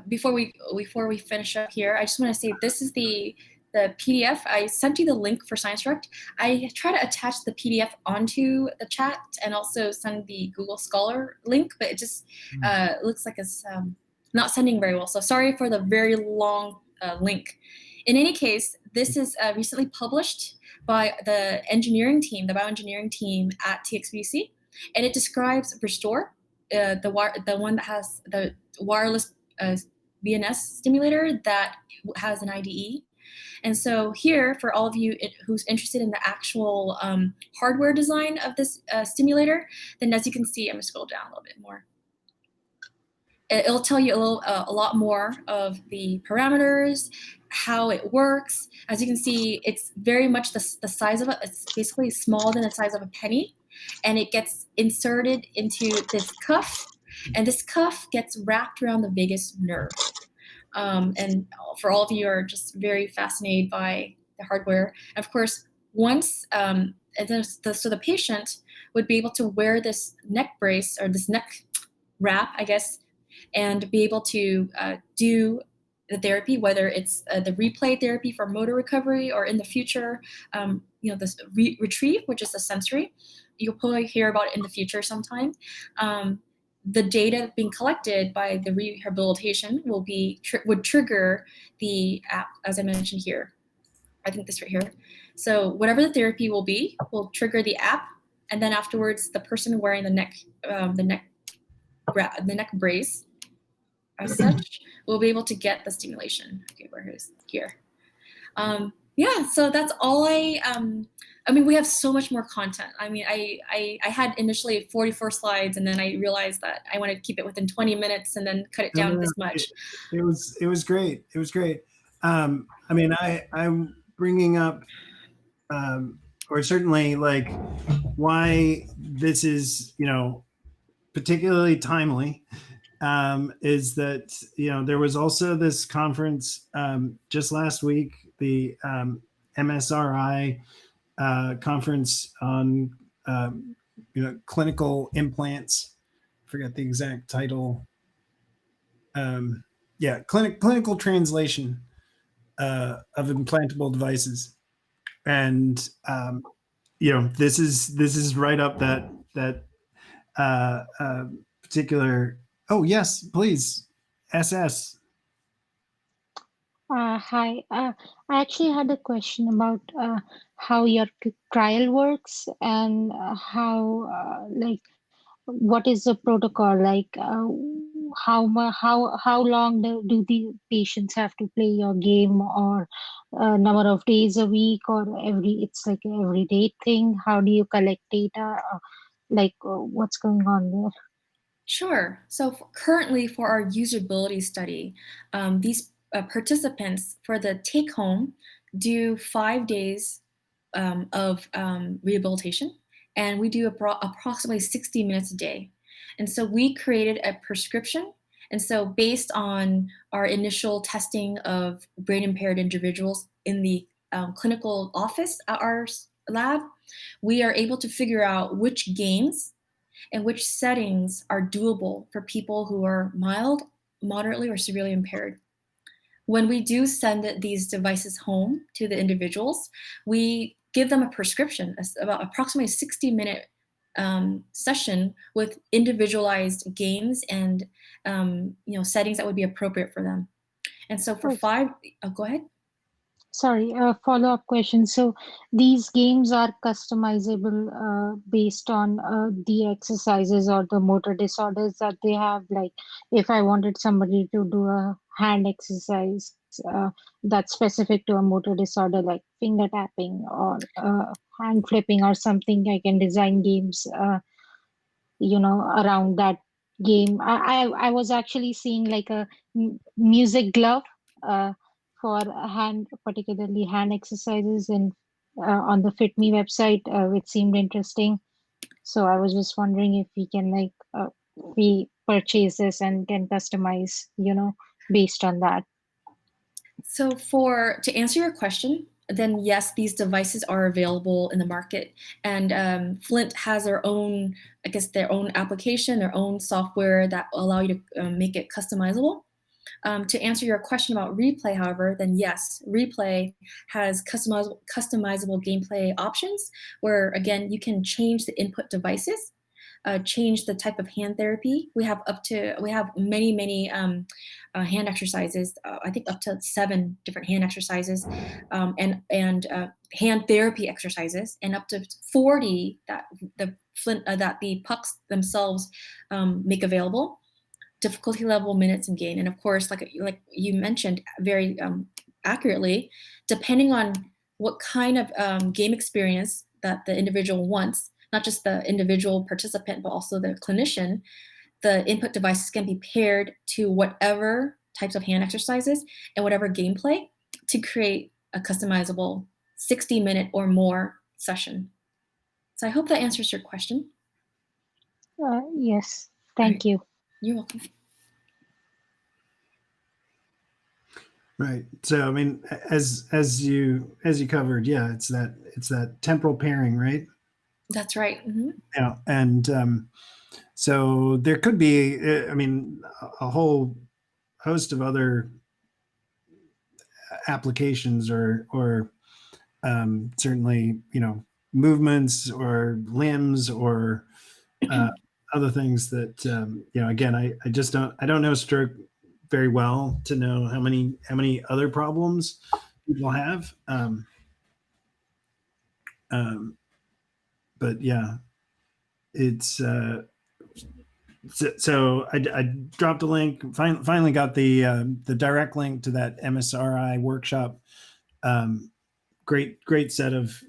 before we finish up here, I just want to say this is the PDF. I sent you the link for Science Direct. I try to attach the PDF onto the chat and also send the Google Scholar link, but it just looks like it's not sending very well. So sorry for the very long link. In any case, this is recently published by the engineering team, the bioengineering team at TXBC, and it describes Restore, the one that has the wireless VNS stimulator that has an IDE. And so here, for all of you who's interested in the actual hardware design of this stimulator, then as you can see, I'm gonna scroll down a little bit more. It'll tell you a lot more of the parameters, how it works. As you can see, it's very much the size of it. It's basically smaller than the size of a penny, and it gets inserted into this cuff, and this cuff gets wrapped around the vagus nerve. And for all of you who are just very fascinated by the hardware, of course, once so the patient would be able to wear this neck brace or this neck wrap, I guess, and be able to do the therapy, whether it's the replay therapy for motor recovery, or in the future, this retrieve, which is the sensory. You'll probably hear about it in the future sometime. The data being collected by the rehabilitation would trigger the app, as I mentioned here. I think this right here. So whatever the therapy will be, will trigger the app, and then afterwards, the person wearing the neck brace, as such, will be able to get the stimulation. Okay, where is here? Yeah, so that's all I mean, we have so much more content. I mean, I had initially 44 slides, and then I realized that I wanted to keep it within 20 minutes and then cut it down this much. It was great. It was great. I mean, I'm bringing up, or certainly like why this is, particularly timely, is that, there was also this conference just last week, the MSRI conference on clinical implants. I forget the exact title. Clinical translation of implantable devices, and this is right up that particular. Oh yes, please, SS. Hi. I actually had a question about how your trial works and like, what is the protocol? Like, how long do the patients have to play your game, or number of days a week, or it's like an everyday thing? How do you collect data? Like, what's going on there? Sure. So currently for our usability study, these participants for the take home do 5 days of rehabilitation, and we do approximately 60 minutes a day. And so we created a prescription. And so based on our initial testing of brain impaired individuals in the clinical office at our lab, we are able to figure out which games and which settings are doable for people who are mild, moderately, or severely impaired. When we do send these devices home to the individuals, we give them a prescription, about approximately 60-minute session with individualized games and settings that would be appropriate for them. And so for go ahead. Sorry, a follow-up question. So these games are customizable based on the exercises or the motor disorders that they have. Like, if I wanted somebody to do a hand exercise that's specific to a motor disorder, like finger tapping or hand flipping or something, I can design games, around that game. I was actually seeing like a music glove. For particularly hand exercises, and on the Fit Me website, which seemed interesting. So I was just wondering if we can we purchase this and can customize, based on that. So to answer your question, then yes, these devices are available in the market, and Flint has their own, their own application, their own software that will allow you to make it customizable. To answer your question about Replay, however, then yes, Replay has customizable gameplay options where, again, you can change the input devices, change the type of hand therapy. We have many hand exercises. I think up to 7 different hand exercises, and hand therapy exercises, and up to 40 that the pucks themselves make available. Difficulty level, minutes, and gain. And of course, like you mentioned very accurately, depending on what kind of game experience that the individual wants, not just the individual participant, but also the clinician, the input devices can be paired to whatever types of hand exercises and whatever gameplay to create a customizable 60-minute or more session. So I hope that answers your question. Yes, thank you. You're welcome. Right. So I mean, as you covered, yeah, it's that temporal pairing, right? That's right. Mm-hmm. Yeah, and so there could be, I mean, a whole host of other applications, or certainly, movements or limbs or other things that again, I just don't know stroke very well to know how many other problems people have. But yeah, it's so I dropped a link. Finally got the direct link to that MSRI workshop. Great set of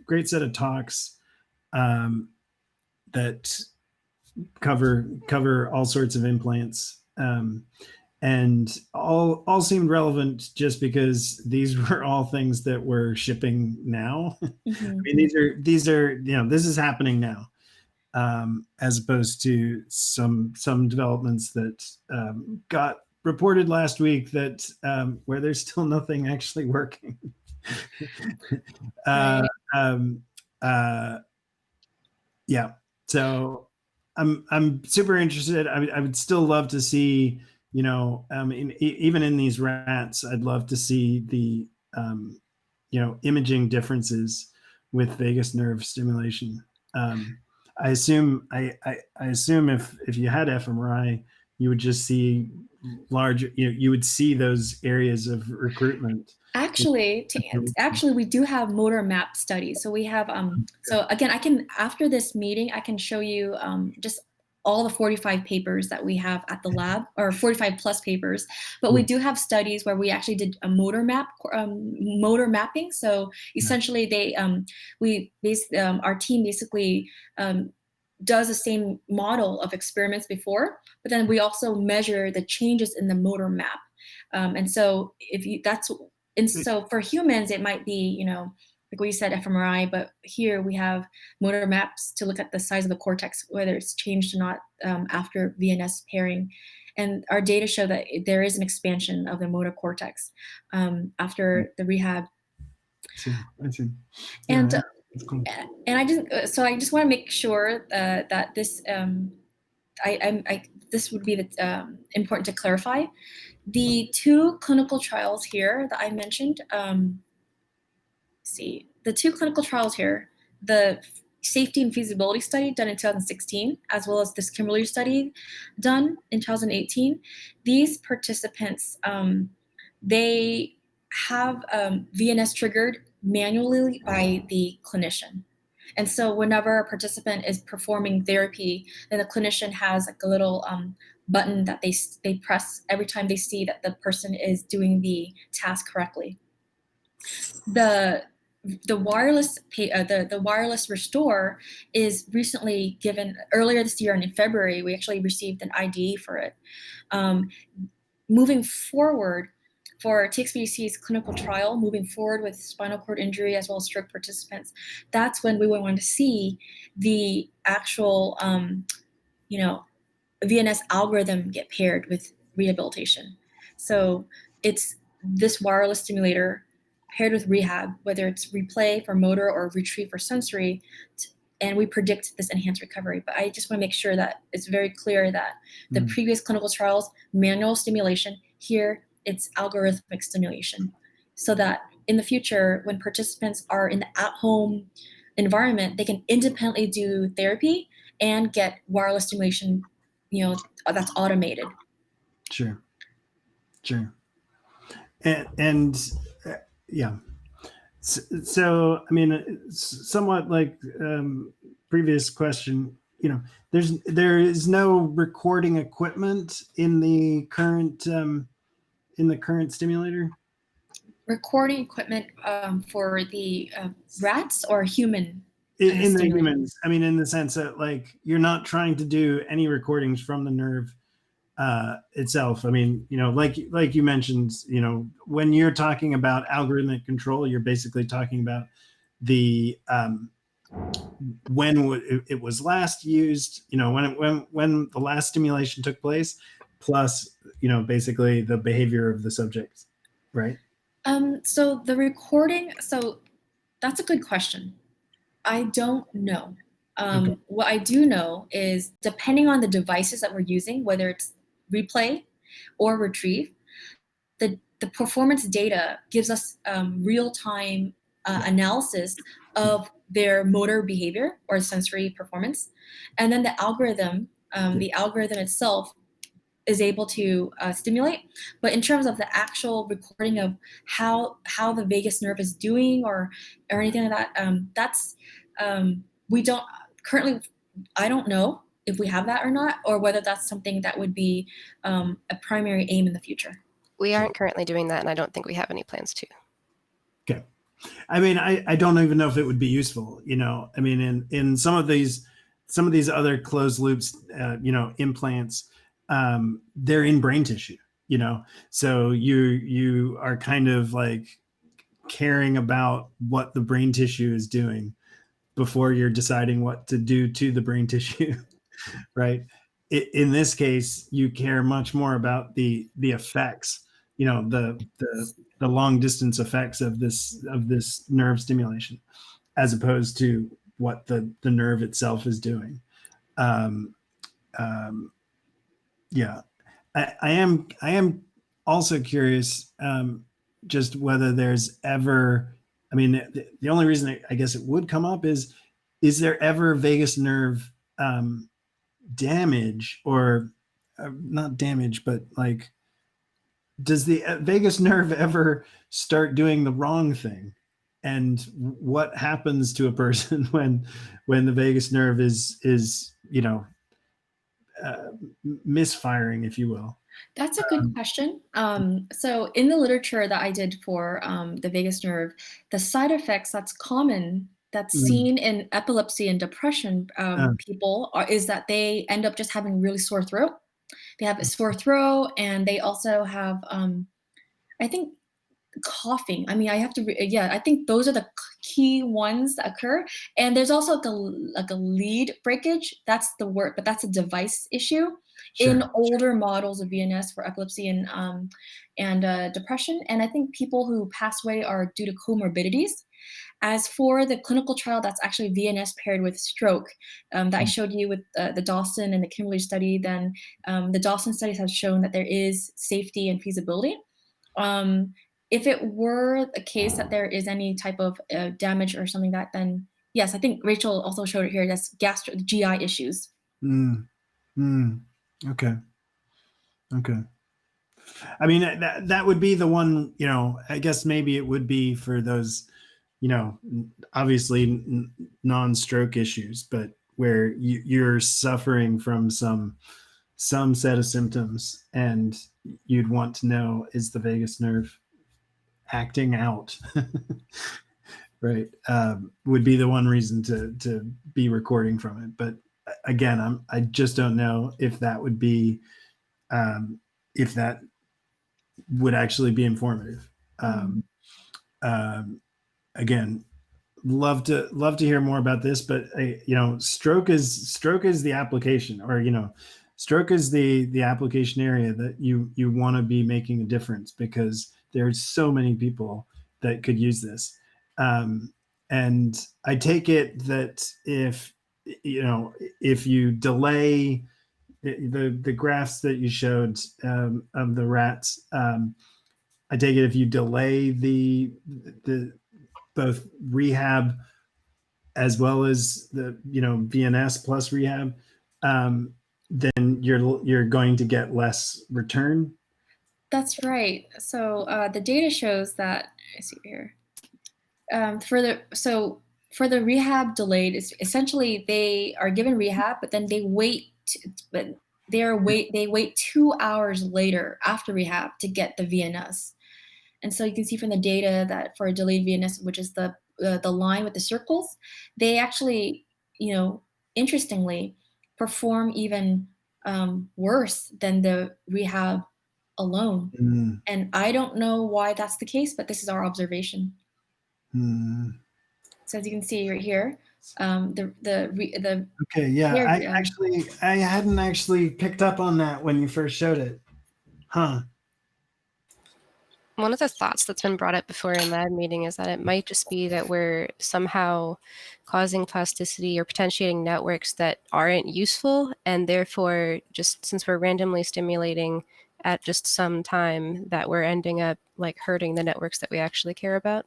talks that cover all sorts of implants, and all seemed relevant just because these were all things that were shipping now. Mm-hmm. I mean, these are this is happening now, as opposed to some developments that got reported last week that where there's still nothing actually working. Right. Yeah. So I'm super interested. I would still love to see, even in these rats, I'd love to see the imaging differences with vagus nerve stimulation. I assume if you had fMRI, you would just see large, you would see those areas of recruitment. Actually, we do have motor map studies. So we have, so again, after this meeting, I can show you just all the 45 papers that we have at the lab, or 45 plus papers. But we do have studies where we actually did a motor mapping. So essentially, our team basically does the same model of experiments before, but then we also measure the changes in the motor map. And so so for humans, it might be, like we said, fMRI, but here we have motor maps to look at the size of the cortex, whether it's changed or not after VNS pairing. And our data show that there is an expansion of the motor cortex after the rehab. I see. And Cool. And I just want to make sure that this this would be important to clarify. The 2 clinical trials here that I mentioned. The 2 clinical trials here, the safety and feasibility study done in 2016, as well as this Kimberly study done in 2018. These participants, they have VNS triggered manually by the clinician. And so whenever a participant is performing therapy, then the clinician has like a little button that they press every time they see that the person is doing the task correctly. The wireless the wireless restore is recently given earlier this year, and in February we actually received an IDE for it. Moving forward, for TXPDC's clinical trial, moving forward with spinal cord injury as well as stroke participants, that's when we would want to see the actual, VNS algorithm get paired with rehabilitation. So it's this wireless stimulator paired with rehab, whether it's replay for motor or retrieve for sensory, and we predict this enhanced recovery. But I just want to make sure that it's very clear that the previous clinical trials, manual stimulation, here it's algorithmic stimulation, so that in the future, when participants are in the at-home environment, they can independently do therapy and get wireless stimulation, that's automated. Sure. And yeah. So, I mean, somewhat like previous question, there is no recording equipment in the current stimulator. Recording equipment for the rats or human? In the humans, I mean, in the sense that like you're not trying to do any recordings from the nerve itself. I mean, like you mentioned, when you're talking about algorithmic control, you're basically talking about the when it was last used, when the last stimulation took place, plus basically the behavior of the subject, right? So the recording, so that's a good question. I don't know. Okay. What I do know is depending on the devices that we're using, whether it's replay or retrieve, the performance data gives us real-time analysis of their motor behavior or sensory performance. And then the algorithm itself is able to stimulate. But in terms of the actual recording of how the vagus nerve is doing or anything like that, that's we don't currently. I don't know if we have that or not, or whether that's something that would be a primary aim in the future. We aren't currently doing that, and I don't think we have any plans to. Okay. I mean, I don't even know if it would be useful. I mean, in some of these other closed loops, implants, they're in brain tissue, so you are kind of like caring about what the brain tissue is doing before you're deciding what to do to the brain tissue, right? In this case, you care much more about the effects, the long distance effects of this nerve stimulation, as opposed to what the nerve itself is doing. Yeah, I am also curious, just whether there's ever. I mean, the only reason I guess it would come up is there ever vagus nerve damage or not damage, but like, does the vagus nerve ever start doing the wrong thing? And what happens to a person when the vagus nerve is misfiring, if you will? That's a good question. So in the literature that I did for the vagus nerve, the side effects that's common, that's seen in epilepsy and depression people is that they end up just having really sore throat. They have a sore throat, and they also have, I think, coughing. I mean, I have to, I think those are the key ones that occur. And there's also like a lead breakage. That's the word, but that's a device issue. In older models of VNS for epilepsy and depression. And I think people who pass away are due to comorbidities. As for the clinical trial, that's actually VNS paired with stroke that I showed you with the Dawson and the Kimberly study, then the Dawson studies have shown that there is safety and feasibility. If it were the case that there is any type of damage or something that, then yes, I think Rachel also showed it here. That's GI issues. Okay. I mean, that would be the one, I guess maybe it would be for those, obviously non-stroke issues, but where you're suffering from some set of symptoms, and you'd want to know, is the vagus nerve acting out? Right. Would be the one reason to be recording from it. But again, I just don't know if that would be, if that would actually be informative. Again, love to hear more about this, but stroke is the application, or stroke is the application area that you want to be making a difference, because there's so many people that could use this. And I take it that if you delay the graphs that you showed of the rats, I take it if you delay the both rehab as well as the VNS plus rehab, then you're going to get less return. That's right. So the data shows that, I see here, for the rehab delayed, is essentially they are given rehab, but then they wait 2 hours later after rehab to get the VNS. And so you can see from the data that for a delayed VNS, which is the line with the circles, they actually, interestingly, perform even worse than the rehab alone. And I don't know why that's the case, but this is our observation. So as you can see right here, okay, yeah, I hadn't actually picked up on that when you first showed it. One of the thoughts that's been brought up before in that meeting is that it might just be that we're somehow causing plasticity or potentiating networks that aren't useful, and therefore, just since we're randomly stimulating at just some time, that we're ending up like hurting the networks that we actually care about.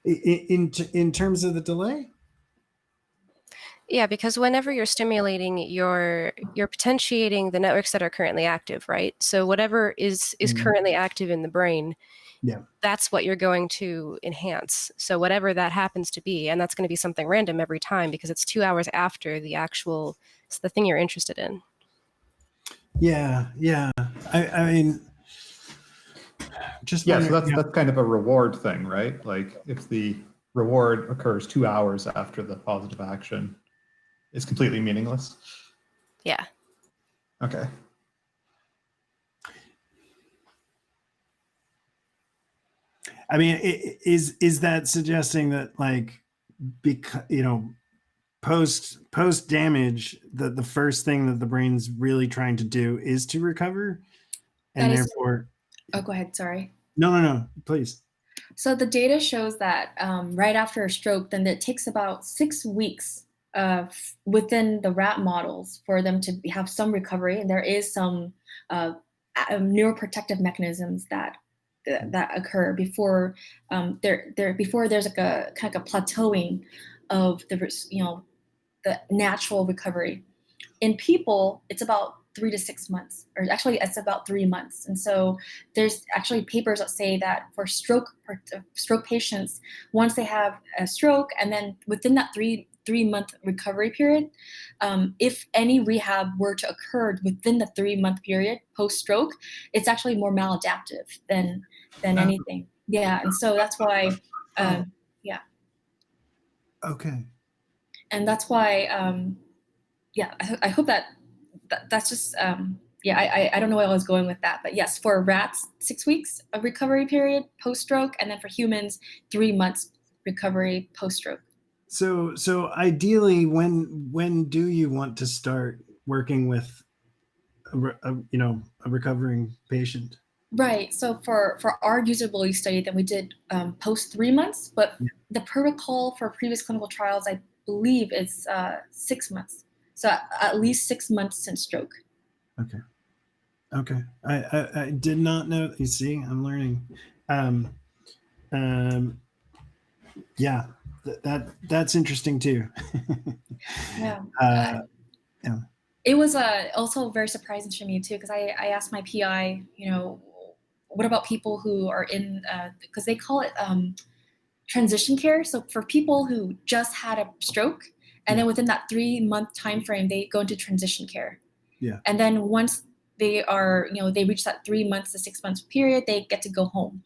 In terms of the delay? Yeah, because whenever you're stimulating, you're potentiating the networks that are currently active, right? So whatever is currently active in the brain, that's what you're going to enhance. So whatever that happens to be, and that's going to be something random every time, because it's 2 hours after the thing you're interested in. Yeah. I mean, so that's kind of a reward thing, right? Like if the reward occurs 2 hours after the positive action, it's completely meaningless. Yeah. Okay. I mean, is that suggesting that, like, because post damage, the first thing that the brain's really trying to do is to recover, and therefore. Oh, go ahead. Sorry. No, please. So the data shows that right after a stroke, then it takes about 6 weeks within the rat models for them to have some recovery, and there is some neuroprotective mechanisms that occur before before there's like a kind of a plateauing of the natural recovery. In people, it's about 3 to 6 months, or actually it's about 3 months. And so there's actually papers that say that for stroke patients, once they have a stroke, and then within that three-month recovery period, if any rehab were to occur within the 3-month period post-stroke, it's actually more maladaptive than anything. Yeah, and so that's why, yeah. Okay. And that's why, yeah, I hope that's just, yeah, I don't know where I was going with that, but yes, for rats, 6 weeks of recovery period post-stroke, and then for humans, 3 months recovery post-stroke. So ideally, when do you want to start working with a recovering patient? Right. So for our usability study that we did post 3 months, but the protocol for previous clinical trials, I believe, is 6 months. So at least 6 months since stroke. Okay. Okay. I did not know. You see, I'm learning. Yeah, that's interesting too. Yeah. Yeah. It was also very surprising to me too, because I asked my PI, what about people who are in, because they call it transition care. So for people who just had a stroke, and then within that 3-month time frame, they go into transition care. Yeah. And then once they are, they reach that 3 months to 6 months period, they get to go home.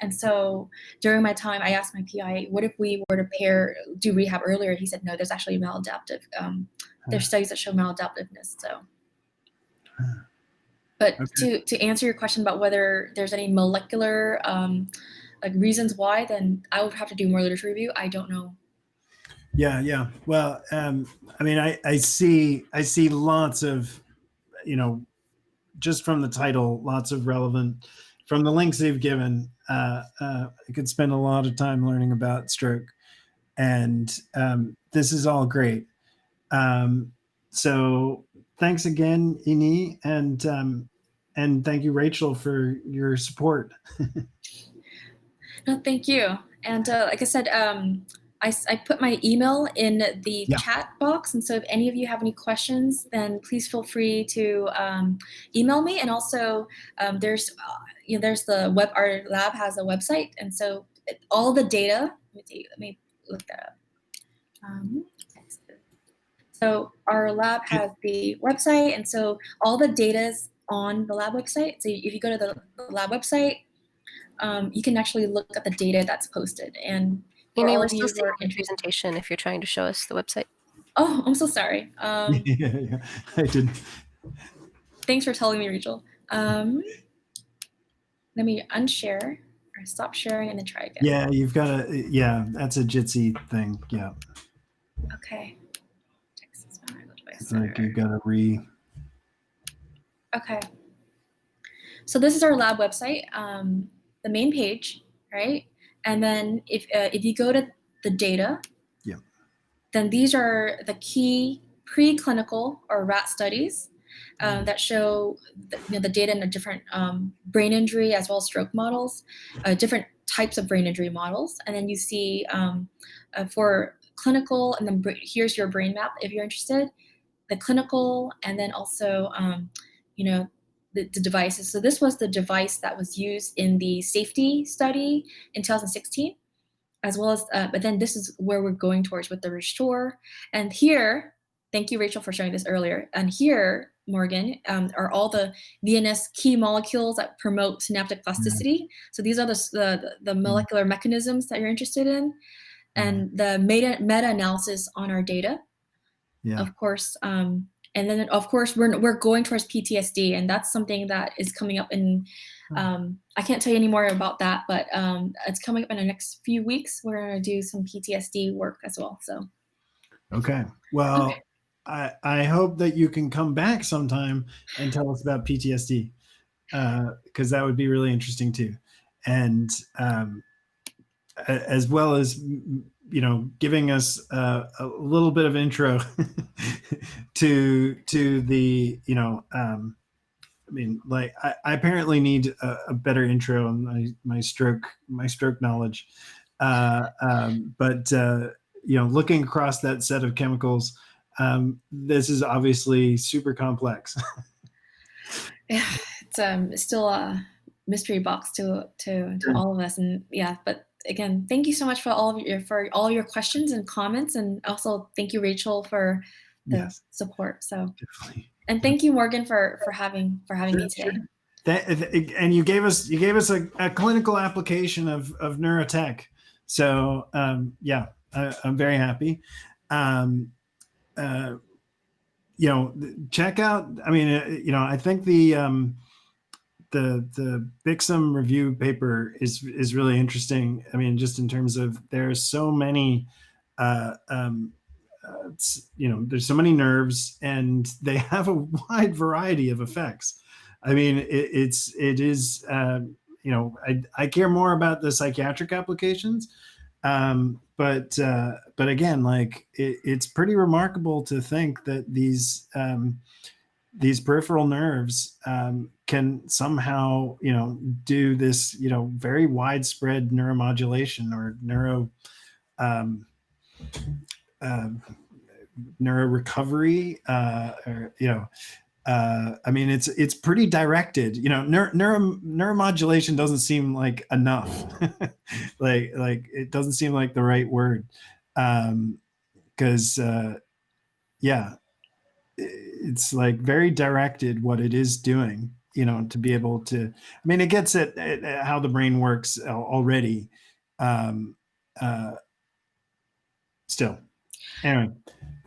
And so during my time, I asked my PI, what if we were to do rehab earlier? He said, no, there's actually maladaptive. There's studies that show maladaptiveness. So, but to answer your question about whether there's any molecular like reasons why, then I would have to do more literature review. I don't know. Yeah. Well, I mean, I see lots of, just from the title, lots of relevant, from the links they've given. I could spend a lot of time learning about stroke, and this is all great. So thanks again, Ini, and thank you, Rachel, for your support. No, thank you. And like I said, I put my email in the chat box. And so if any of you have any questions, then please feel free to email me. And also there's the our lab has a website. And so all the data, let me look that up. So our lab has the website. And so all the data is on the lab website. So if you go to the lab website, you can actually look at the data that's posted. And for all we're of you still who are seeing the presentation if you're trying to show us the website. Oh, I'm so sorry. Yeah, I didn't. Thanks for telling me, Rachel. Let me unshare or stop sharing and then try again. Yeah, you've got to. Yeah, that's a Jitsi thing. Yeah. Okay. It's like you've got to Okay. So this is our lab website, the main page, right? And then if you go to the data, then these are the key preclinical or rat studies that show the data in the different brain injury as well as stroke models, different types of brain injury models. And then you see for clinical, and then here's your brain map if you're interested, the clinical, and then also the devices. So this was the device that was used in the safety study in 2016. As well as, but then this is where we're going towards with the restore. And here, thank you, Rachel, for showing this earlier. And here, Morgan, are all the VNS key molecules that promote synaptic plasticity. So these are the molecular mechanisms that you're interested in, and the meta-analysis on our data, of course. And then, of course, we're going towards PTSD, and that's something that is coming up in. I can't tell you any more about that, but it's coming up in the next few weeks. We're going to do some PTSD work as well. So. Okay. Well, I hope that you can come back sometime and tell us about PTSD, because that would be really interesting too, and as well as giving us a little bit of intro to the I mean, like I apparently need a better intro on my stroke knowledge, but looking across that set of chemicals, this is obviously super complex. Yeah, it's still a mystery box to all of us, and yeah. But again, thank you so much for all your questions and comments, and also thank you, Rachel, for the support. So, and thank you, Morgan, for having me today. And you gave us a clinical application of neurotech. So yeah, I'm very happy. Check out. I mean, I think the Bixum review paper is really interesting. I mean, just in terms of there's so many, there's so many nerves, and they have a wide variety of effects. I mean, it is. I care more about the psychiatric applications, but again, like it's pretty remarkable to think that these peripheral nerves can somehow, do this, very widespread neuromodulation or neuro recovery, I mean, it's pretty directed. Neuromodulation doesn't seem like enough. like it doesn't seem like the right word, because yeah, it's like very directed what it is doing. To be able to. I mean, it gets at how the brain works already. Still, anyway.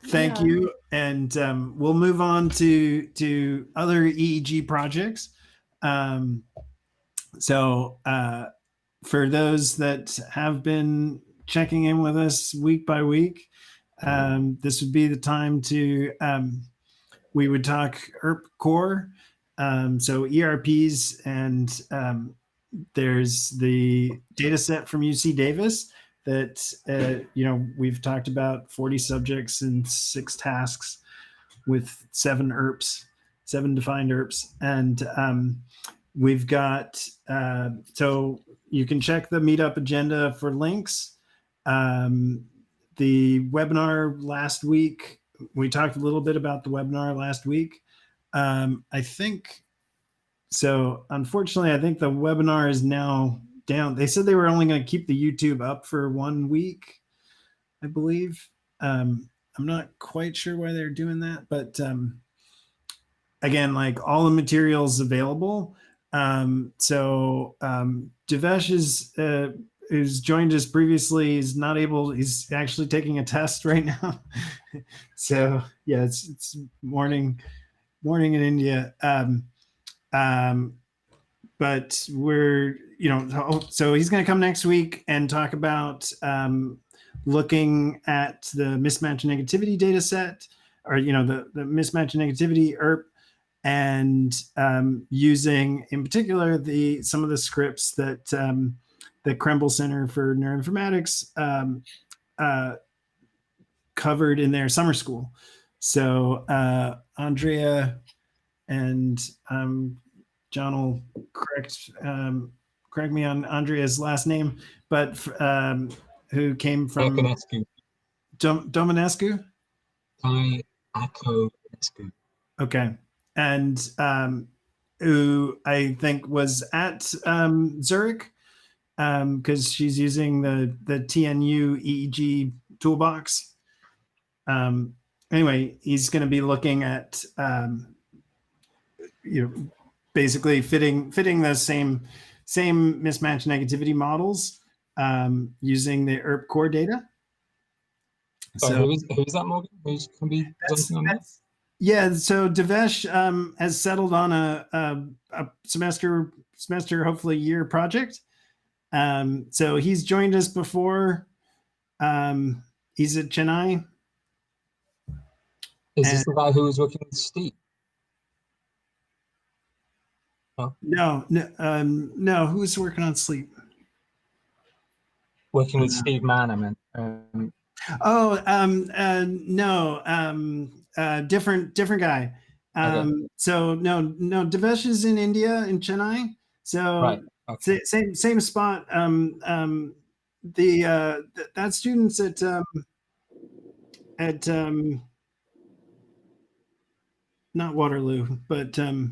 Thank you, and we'll move on to other EEG projects. So for those that have been checking in with us week by week, this would be the time to we would talk ERP core, so ERPs, and there's the data set from UC Davis that we've talked about 40 subjects and 6 tasks with 7 ERPs, 7 defined ERPs, and we've got so you can check the meetup agenda for links. The webinar last week, we talked a little bit about the webinar last week. I think so. Unfortunately, I think the webinar is now down. They said they were only going to keep the YouTube up for 1 week, I believe. I'm not quite sure why they're doing that, but again, like all the materials available. So Devesh is who's joined us previously is not able. He's actually taking a test right now. So yeah, it's morning in India. But we're, so he's going to come next week and talk about looking at the mismatch negativity data set, or, the mismatch negativity ERP, and using in particular some of the scripts that the Kremble Center for Neuroinformatics covered in their summer school. So Andrea and John will correct me on Andrea's last name, but who came from Dominescu? Dominescu. Okay, and who I think was at Zurich, because she's using the TNU EEG toolbox. Anyway, he's going to be looking at basically fitting the same mismatch negativity models using the ERP core data. So who's that, Morgan? Who's going to be presenting on that? Yeah, so Devesh has settled on a semester, hopefully year project. So he's joined us before. He's at Chennai. Is this the guy who was working with Steve? Oh. No. Who's working on sleep? Working with Steve Mann, I meant. No. Different guy. Okay. So no, Devesh is in India, in Chennai. So right. Okay. Same spot. That student's at not Waterloo, but I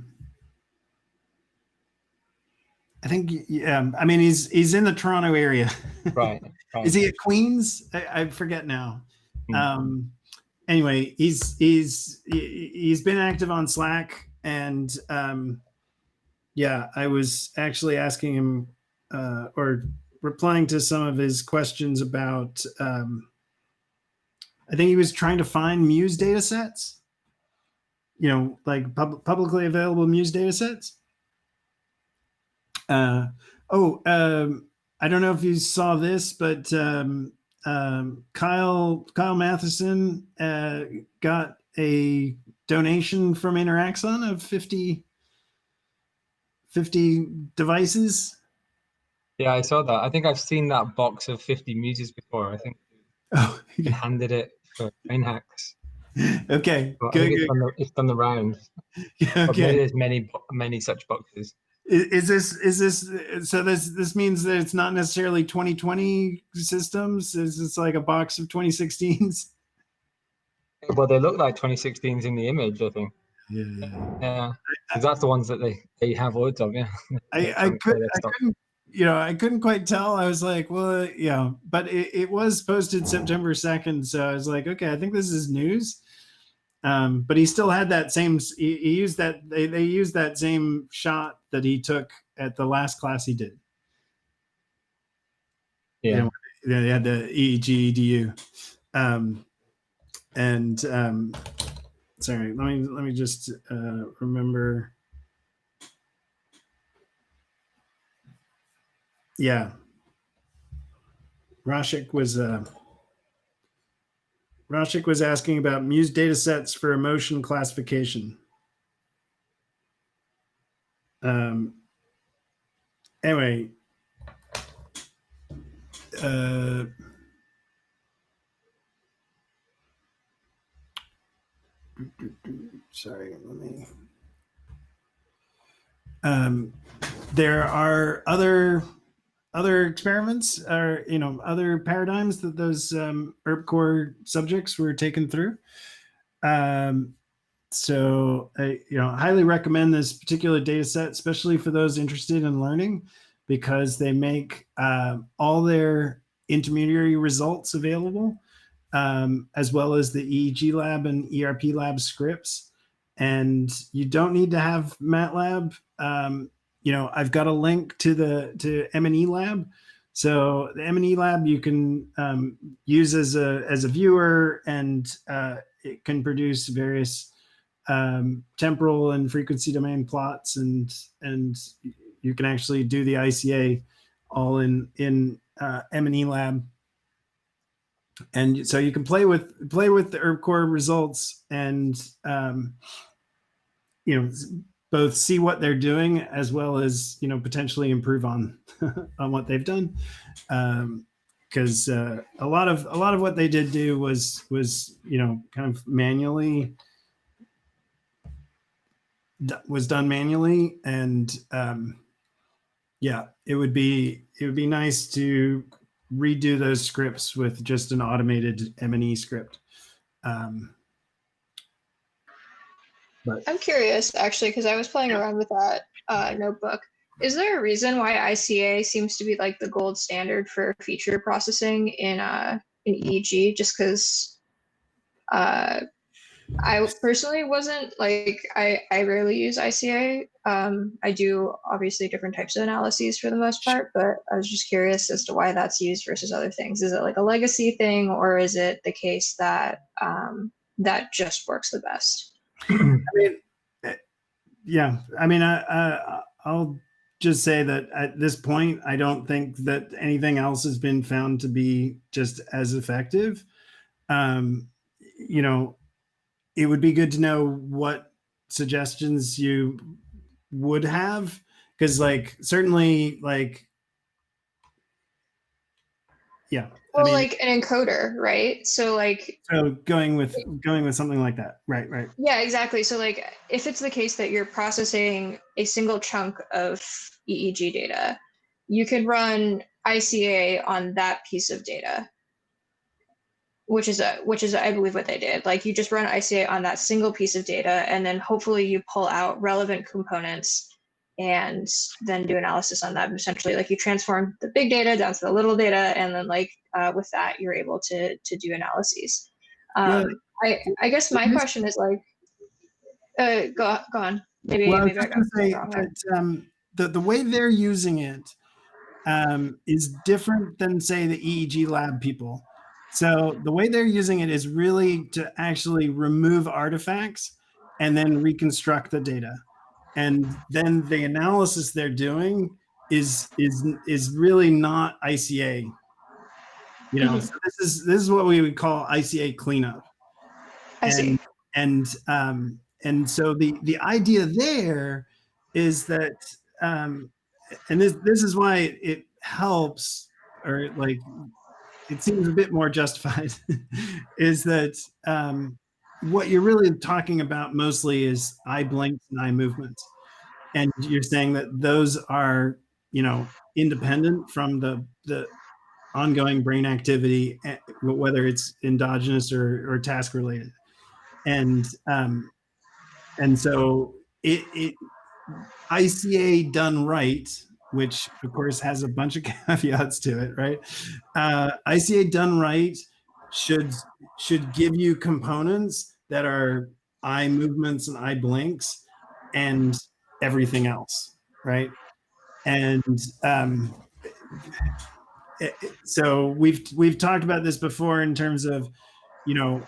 think I mean he's in the Toronto area. Right. Is he at Queens? I forget now. Mm. Anyway, he's been active on Slack, and yeah, I was actually asking him or replying to some of his questions about. I think he was trying to find Muse data sets. You know, like publicly available Muse data sets. I don't know if you saw this, but Kyle Matheson got a donation from Interaxon of 50 devices. Yeah, I saw that. I think I've seen that box of 50 muses before. I think you handed it for brain hacks. Okay, Well, good. I think it's done the rounds. Yeah, okay. Maybe there's many such boxes. Is this so? This means that it's not necessarily 2020 systems. Is this like a box of 2016s? Well, they look like 2016s in the image, I think. Yeah. Because that's the ones that they have loads of. Yeah. I couldn't, you know, I couldn't quite tell. I was like, well, yeah, but it was posted September 2nd, so I was like, okay, I think this is news. But he still had that same. He used that. They used that same shot that he took at the last class he did. Yeah. You know, they had the EEG EDU. Sorry, let me just remember. Yeah, Rashik was asking about Muse data sets for emotion classification. Anyway, sorry, let me. There are other experiments, or other paradigms that those herb core subjects were taken through. So I highly recommend this particular data set, especially for those interested in learning, because they make all their intermediary results available, as well as the EEG lab and ERP lab scripts. And you don't need to have MATLAB. I've got a link to M&E lab. So the M&E lab you can use as a viewer, and it can produce various temporal and frequency domain plots, and you can actually do the ICA all in M&E lab. And so you can play with the herb core results, and both see what they're doing, as well as potentially improve on on what they've done, because a lot of what they did do was kind of manually done manually, and yeah, it would be nice to redo those scripts with just an automated M&E script. But I'm curious, actually, because I was playing around with that notebook. Is there a reason why ICA seems to be like the gold standard for feature processing in EEG? Just because I personally wasn't like, I rarely use ICA. I do obviously different types of analyses for the most part, but I was just curious as to why that's used versus other things. Is it like a legacy thing, or is it the case that that just works the best? I mean, yeah, I mean, I'll just say that at this point, I don't think that anything else has been found to be just as effective. It would be good to know what suggestions you would have, because certainly yeah. Well, I mean, like an encoder, right? So going with something like that, right? Yeah, exactly. So if it's the case that you're processing a single chunk of EEG data, you could run ICA on that piece of data. which is I believe what they did. Like you just run ICA on that single piece of data, and then hopefully you pull out relevant components and then do analysis on that. Essentially, like you transform the big data down to the little data, and then like with that you're able to do analyses. I guess my question is like, go on. Maybe well, I got to say wrong there. that the way they're using it is different than, say, the EEG lab people. So the way they're using it is really to actually remove artifacts and then reconstruct the data. And then the analysis they're doing is really not ICA. You know, so this is what we would call ICA cleanup. I see. And so the idea there is that and this is why it helps, or like it seems a bit more justified, is that what you're really talking about mostly is eye blinks and eye movements, and you're saying that those are, you know, independent from the ongoing brain activity, whether it's endogenous or task related, and so it ICA done right, which of course has a bunch of caveats to it, right? ICA done right should give you components that are eye movements and eye blinks and everything else, right? And so we've talked about this before in terms of, you know,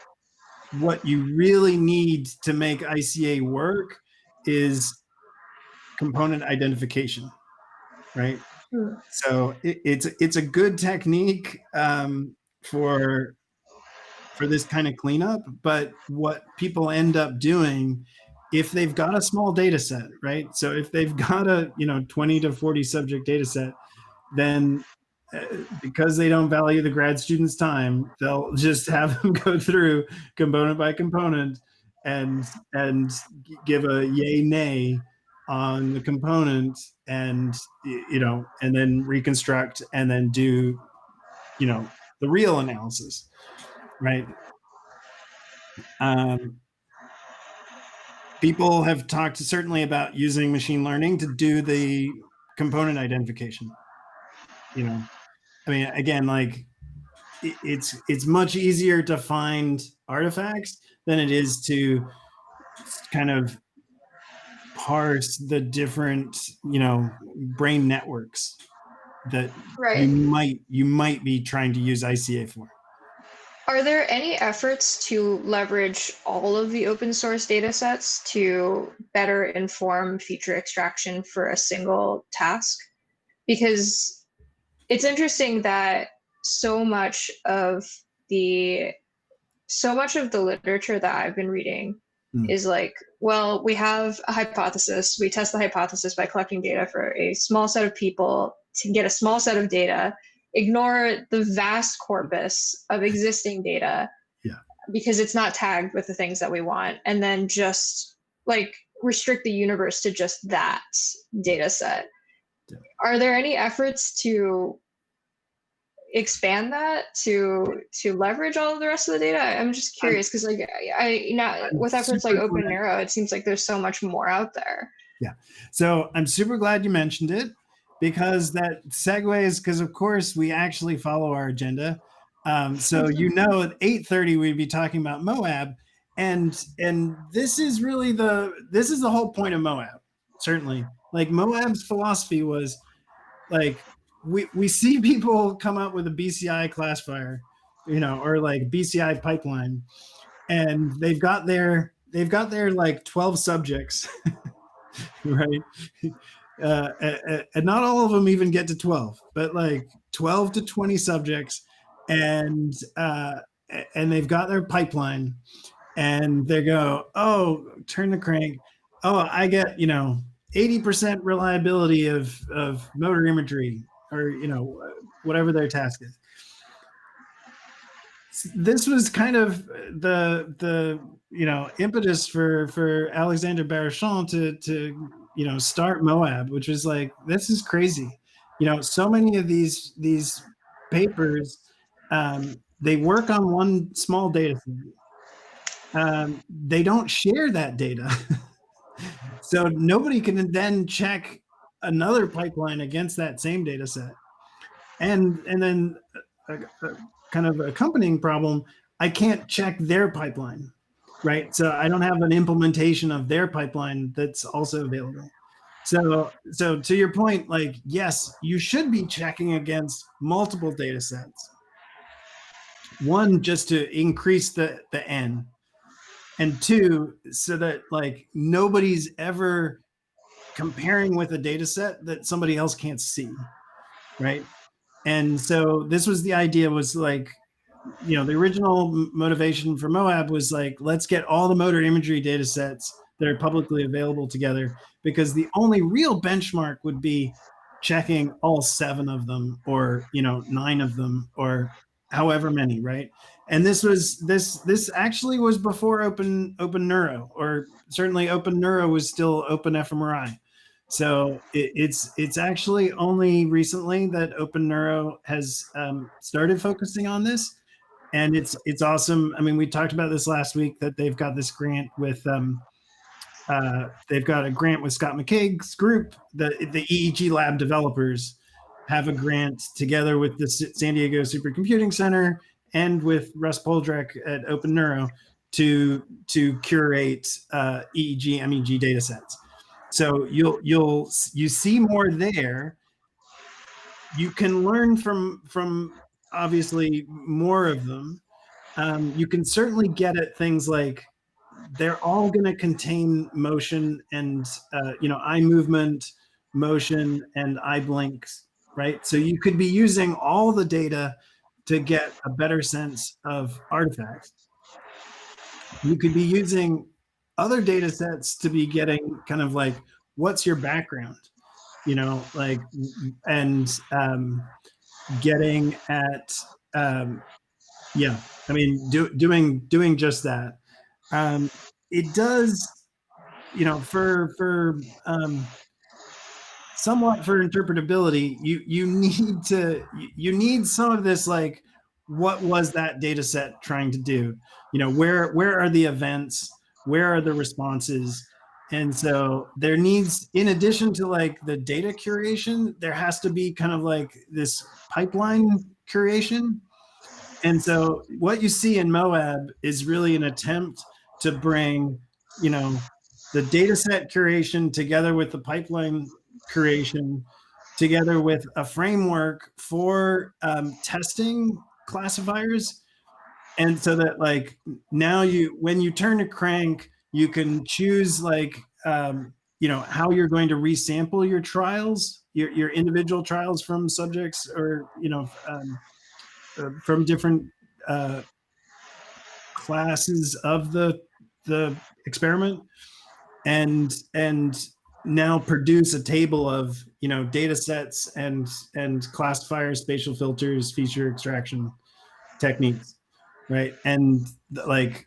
what you really need to make ICA work is component identification, right? So it's a good technique for this kind of cleanup, but what people end up doing, if they've got a small data set, right? So if they've got a 20 to 40 subject data set, then because they don't value the grad student's time, they'll just have them go through component by component and give a yay nay on the component, and and then reconstruct and then do the real analysis, right? People have talked certainly about using machine learning to do the component identification. I mean, again, like it's much easier to find artifacts than it is to kind of parse the different brain networks that you might be trying to use ICA for. Are there any efforts to leverage all of the open source data sets to better inform feature extraction for a single task? Because it's interesting that so much of the literature that I've been reading is like, well, we have a hypothesis. We test the hypothesis by collecting data for a small set of people to get a small set of data, ignore the vast corpus of existing data because it's not tagged with the things that we want, and then just like restrict the universe to just that data set. Are there any efforts to expand that to leverage all of the rest of the data? I'm just curious because like with efforts like Open Neuro, it seems like there's so much more out there. Yeah, so I'm super glad you mentioned it, because that segues, because of course we actually follow our agenda. So at 8:30 we'd be talking about MOAB, and this is really the whole point of MOAB. Certainly, like MOAB's philosophy was like, we see people come up with a BCI classifier, or like BCI pipeline, and they've got their like 12 subjects, right? And not all of them even get to 12, but like 12 to 20 subjects, and they've got their pipeline, and they go, oh, turn the crank, oh, I get 80% reliability of motor imagery, or whatever their task is. This was kind of the impetus for Alexander Barachon to start MOAB, which was like, this is crazy. So many of these papers they work on one small data set. They don't share that data. So nobody can then check another pipeline against that same data set. And then a kind of accompanying problem, I can't check their pipeline, right? So I don't have an implementation of their pipeline that's also available. So to your point, like, yes, you should be checking against multiple data sets. One, just to increase the N, and two, so that like nobody's ever comparing with a data set that somebody else can't see, right? And so this was the idea, was like, the original motivation for Moab was like, let's get all the motor imagery data sets that are publicly available together, because the only real benchmark would be checking all 7 of them, or 9 of them, or however many, right? And this actually was before open neuro, or certainly open neuro was still open fMRI. So it's actually only recently that open neuro has started focusing on this. And it's awesome. I mean, we talked about this last week, that they've got this grant with they've got a grant with Scott McCaig's group. The EEG lab developers have a grant together with the San Diego Supercomputing Center and with Russ Poldrak at Open Neuro to curate EEG MEG data sets. So you see more there. You can learn from obviously more of them. You can certainly get at things like, they're all going to contain motion and eye movement, motion, and eye blinks, right? So you could be using all the data to get a better sense of artifacts. You could be using other data sets to be getting kind of like, what's your background, like, and getting at I mean, doing just that. It does, for somewhat for interpretability, you need some of this, like, what was that data set trying to do? Where are the events? Where are the responses? And so there needs, in addition to like the data curation, there has to be kind of like this pipeline curation. And so what you see in Moab is really an attempt to bring, the data set curation together with the pipeline curation, together with a framework for testing classifiers. And so that, like, now when you turn a crank, you can choose like, how you're going to resample your trials, your individual trials from subjects, or, from different classes of the experiment, and now produce a table of data sets and classifiers, spatial filters, feature extraction techniques, right? And like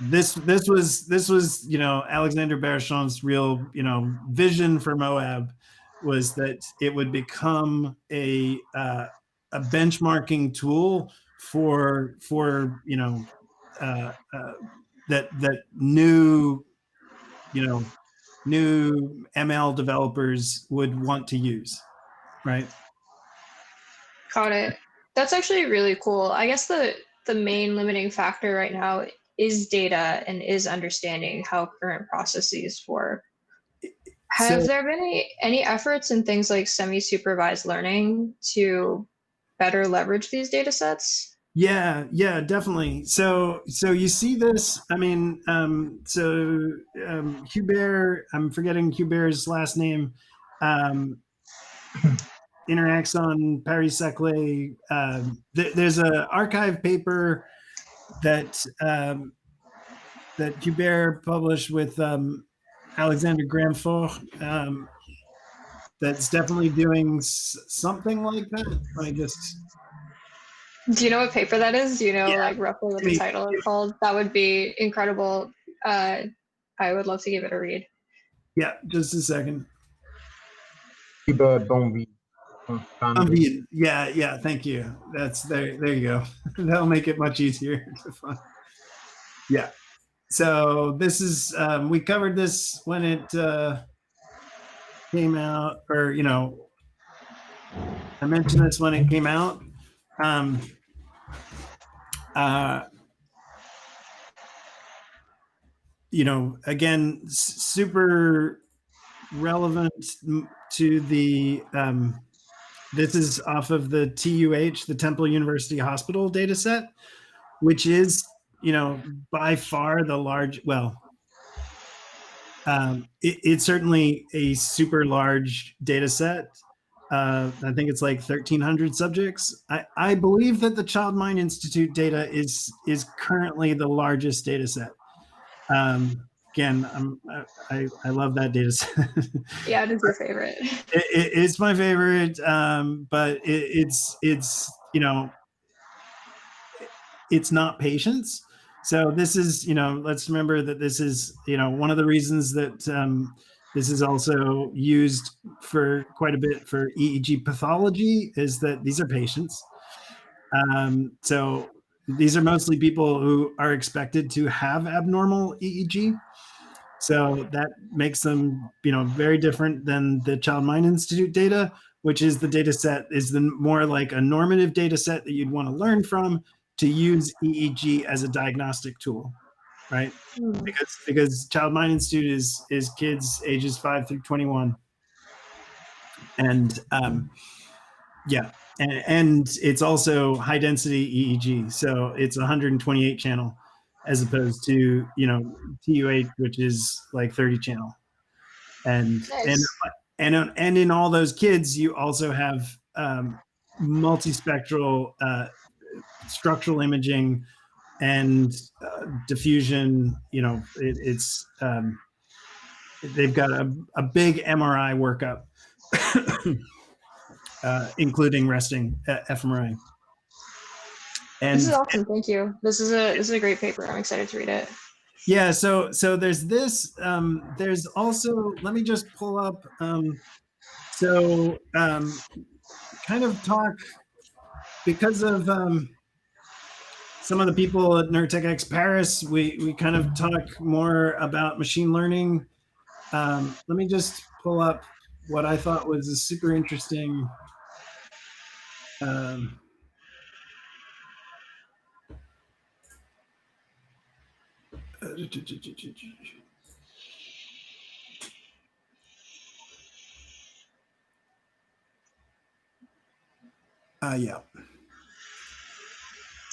this was Alexander Bercham's real vision for Moab, was that it would become a benchmarking tool for that new ML developers would want to use, right? Got it. That's actually really cool. I guess the main limiting factor right now is data and is understanding how current processes work. Have there been any efforts in things like semi-supervised learning to better leverage these data sets? Yeah, definitely. So you see this, I mean, Hubert, I'm forgetting Hubert's last name, interacts on Paris-Saclay. There's an archive paper that that Hubert published with Alexander Gramfort, that's definitely doing something like that. I just... Do you know what paper that is? Do you know like roughly what the title is called? That would be incredible. I would love to give it a read. Yeah, just a second. Bonby. Unviewed. Yeah. Thank you. That's there. There you go. That'll make it much easier to find. Yeah. So this is we covered this when it came out, or I mentioned this when it came out. Again, super relevant to the. This is off of the TUH, the Temple University Hospital data set, which is, by far the large, it's certainly a super large data set. I think it's like 1,300 subjects. I believe that the Child Mind Institute data is currently the largest data set. Again, I love that data set. Yeah, it is your favorite. It's my favorite, but it's it's not patients. So this is, let's remember that this is, one of the reasons that this is also used for quite a bit for EEG pathology is that these are patients. So these are mostly people who are expected to have abnormal EEG. So that makes them, very different than the Child Mind Institute data, which is the data set is the more like a normative data set that you'd want to learn from to use EEG as a diagnostic tool, right? Because Child Mind Institute is kids ages 5 through 21, and and it's also high density EEG, so it's 128 channel as opposed to TU8, which is like 30 channel, and Nice. and in all those kids you also have multispectral structural imaging and diffusion. It's they've got a big MRI workup, including resting fMRI. And This is awesome. Thank you. This is a great paper. I'm excited to read it. yeah, so there's this. There's also, let me just pull up. Kind of talk because of some of the people at NeurotechX Paris. We kind of talk more about machine learning. Let me just pull up what I thought was a super interesting. Yeah.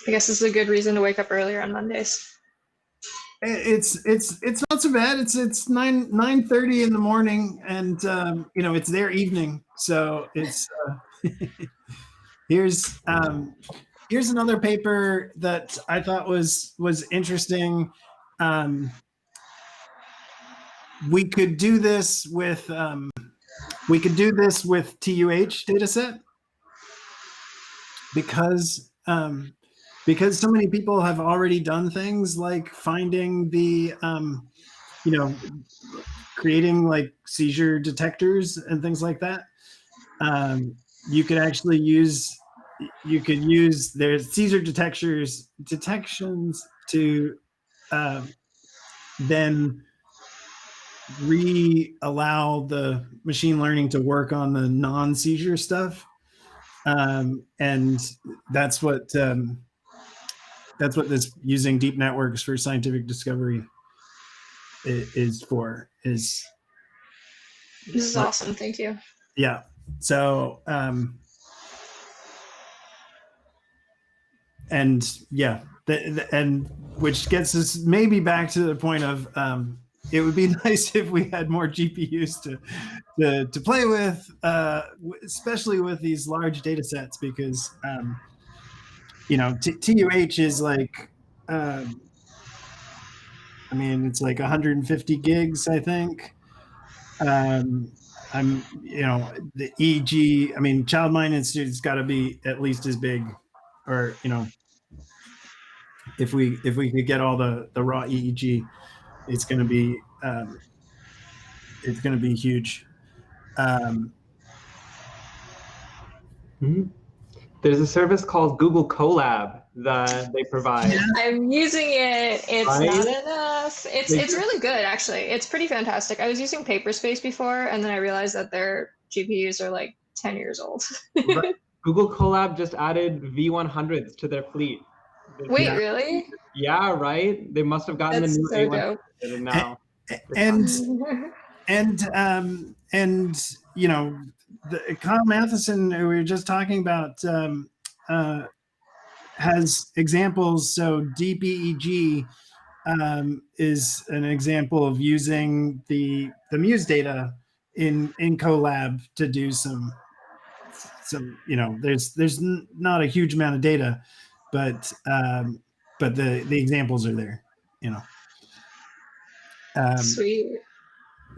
I guess this is a good reason to wake up earlier on Mondays. It's not so bad. It's 9:30 in the morning, and it's their evening. So it's here's another paper that I thought was interesting. We could do this with TUH dataset because so many people have already done things like finding the creating like seizure detectors and things like that. You could actually use their seizure detections to then allow the machine learning to work on the non-seizure stuff, and that's what this using deep networks for scientific discovery is for. This is awesome. Thank you. Yeah. So and yeah, and which gets us maybe back to the point of it would be nice if we had more GPUs to play with, especially with these large data sets, because TUH is like it's like 150 gigs, I think. The EEG, Child Mind Institute's got to be at least as big, or if we could get all the raw EEG, it's going to be huge. There's a service called Google Collab that they provide. I'm using it. It's Right? not enough. It's They it's really good actually. It's pretty fantastic. I was using Paperspace before, and then I realized that their GPUs are like 10 years old. Right. Google Collab just added V100s to their fleet. Wait, really? Yeah, right. They must have gotten That's the new so A100 dope. now. And you know, Kyle Matheson, who we were just talking about, has examples. So DPEG is an example of using the Muse data in Collab to do some you know, there's not a huge amount of data, but the examples are there, you know. Sweet.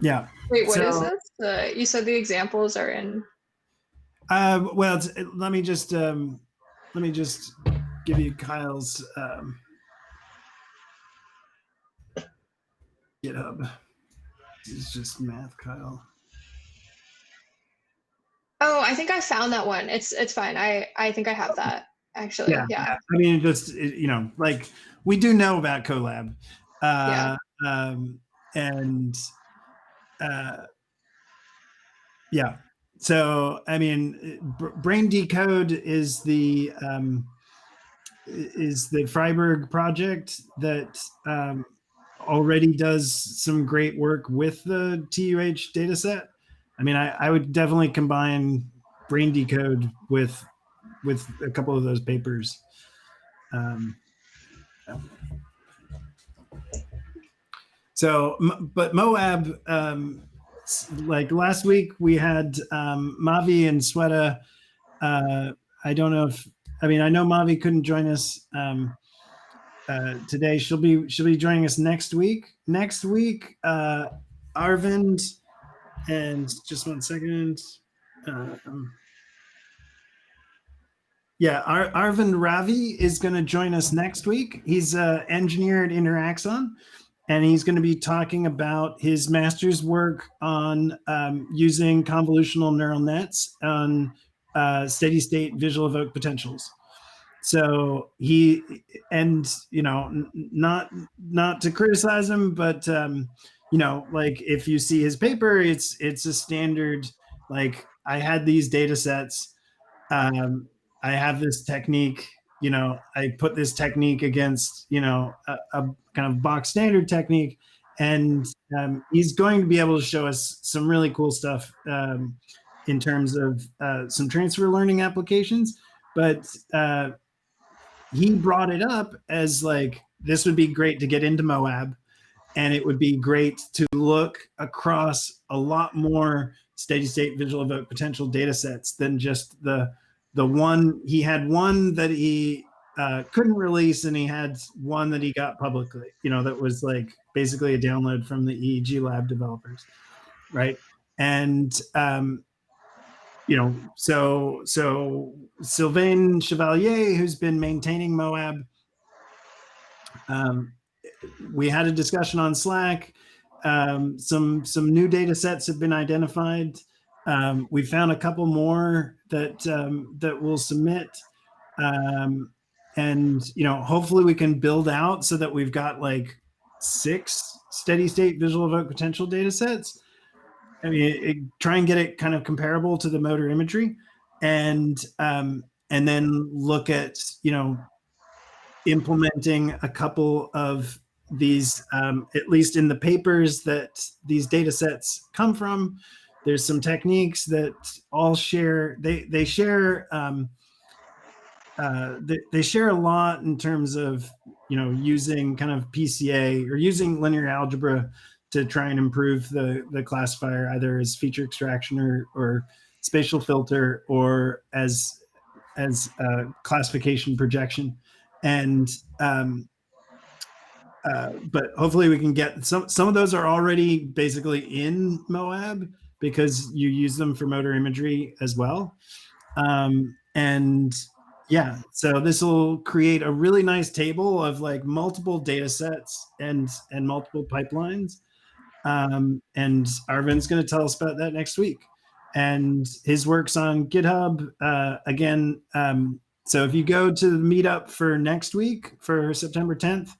Yeah. Wait, what is this? You said the examples are in. Well, let me just give you Kyle's GitHub. It's just math, Kyle. Oh, I think I found that one. It's fine. I think I have that actually. Yeah. I mean, just you know, like we do know about Collab, and yeah. So I mean, Brain Decode is the Freiburg project that already does some great work with the TUH dataset. I mean, I would definitely combine Brain Decode with a couple of those papers. So, but Moab, like last week we had Mavi and Sweta. I don't know if, I mean, I know Mavi couldn't join us today. She'll be joining us next week. Next week, Arvind, and just one second. Yeah, Arvind Ravi is going to join us next week. He's an engineer at Interaxon, and he's going to be talking about his master's work on using convolutional neural nets on steady state visual evoked potentials. So he, and you know, not to criticize him, but you know, like if you see his paper, it's a standard. Like I had these data sets. I have this technique. You know, I put this technique against, you know, a kind of box standard technique, and he's going to be able to show us some really cool stuff in terms of some transfer learning applications. But he brought it up as like, this would be great to get into Moab, and it would be great to look across a lot more steady state visual evoked potential data sets than just the one. He had one that he couldn't release, and he had one that he got publicly, you know, that was like basically a download from the EEG lab developers, right? And you know, so Sylvain Chevalier, who's been maintaining Moab, we had a discussion on Slack. Some new data sets have been identified. We found a couple more that we'll submit, and you know, hopefully we can build out so that we've got like 6 steady state visual evoked potential data sets. I mean, try and get it kind of comparable to the motor imagery, and then look at, you know, implementing a couple of these, at least in the papers that these data sets come from. There's some techniques that all share. They share. They share a lot in terms of, you know, using kind of PCA or using linear algebra to try and improve the classifier, either as feature extraction or spatial filter, or as classification projection. And but hopefully we can get some of those are already basically in Moab because you use them for motor imagery as well. And yeah, so this will create a really nice table of like multiple data sets and multiple pipelines. And Arvind's going to tell us about that next week. and his work's on GitHub. Again, so if you go to the meetup for next week, for September 10th,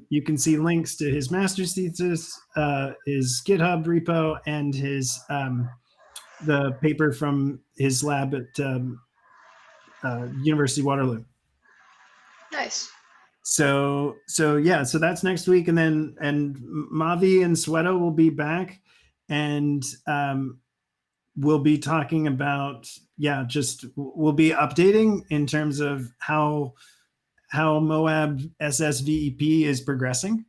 you can see links to his master's thesis, his GitHub repo, and his the paper from his lab at University of Waterloo. Nice. So yeah, so that's next week, and then Mavi and Sweto will be back, and we'll be talking about, yeah, just we'll be updating in terms of how Moab SSVEP is progressing,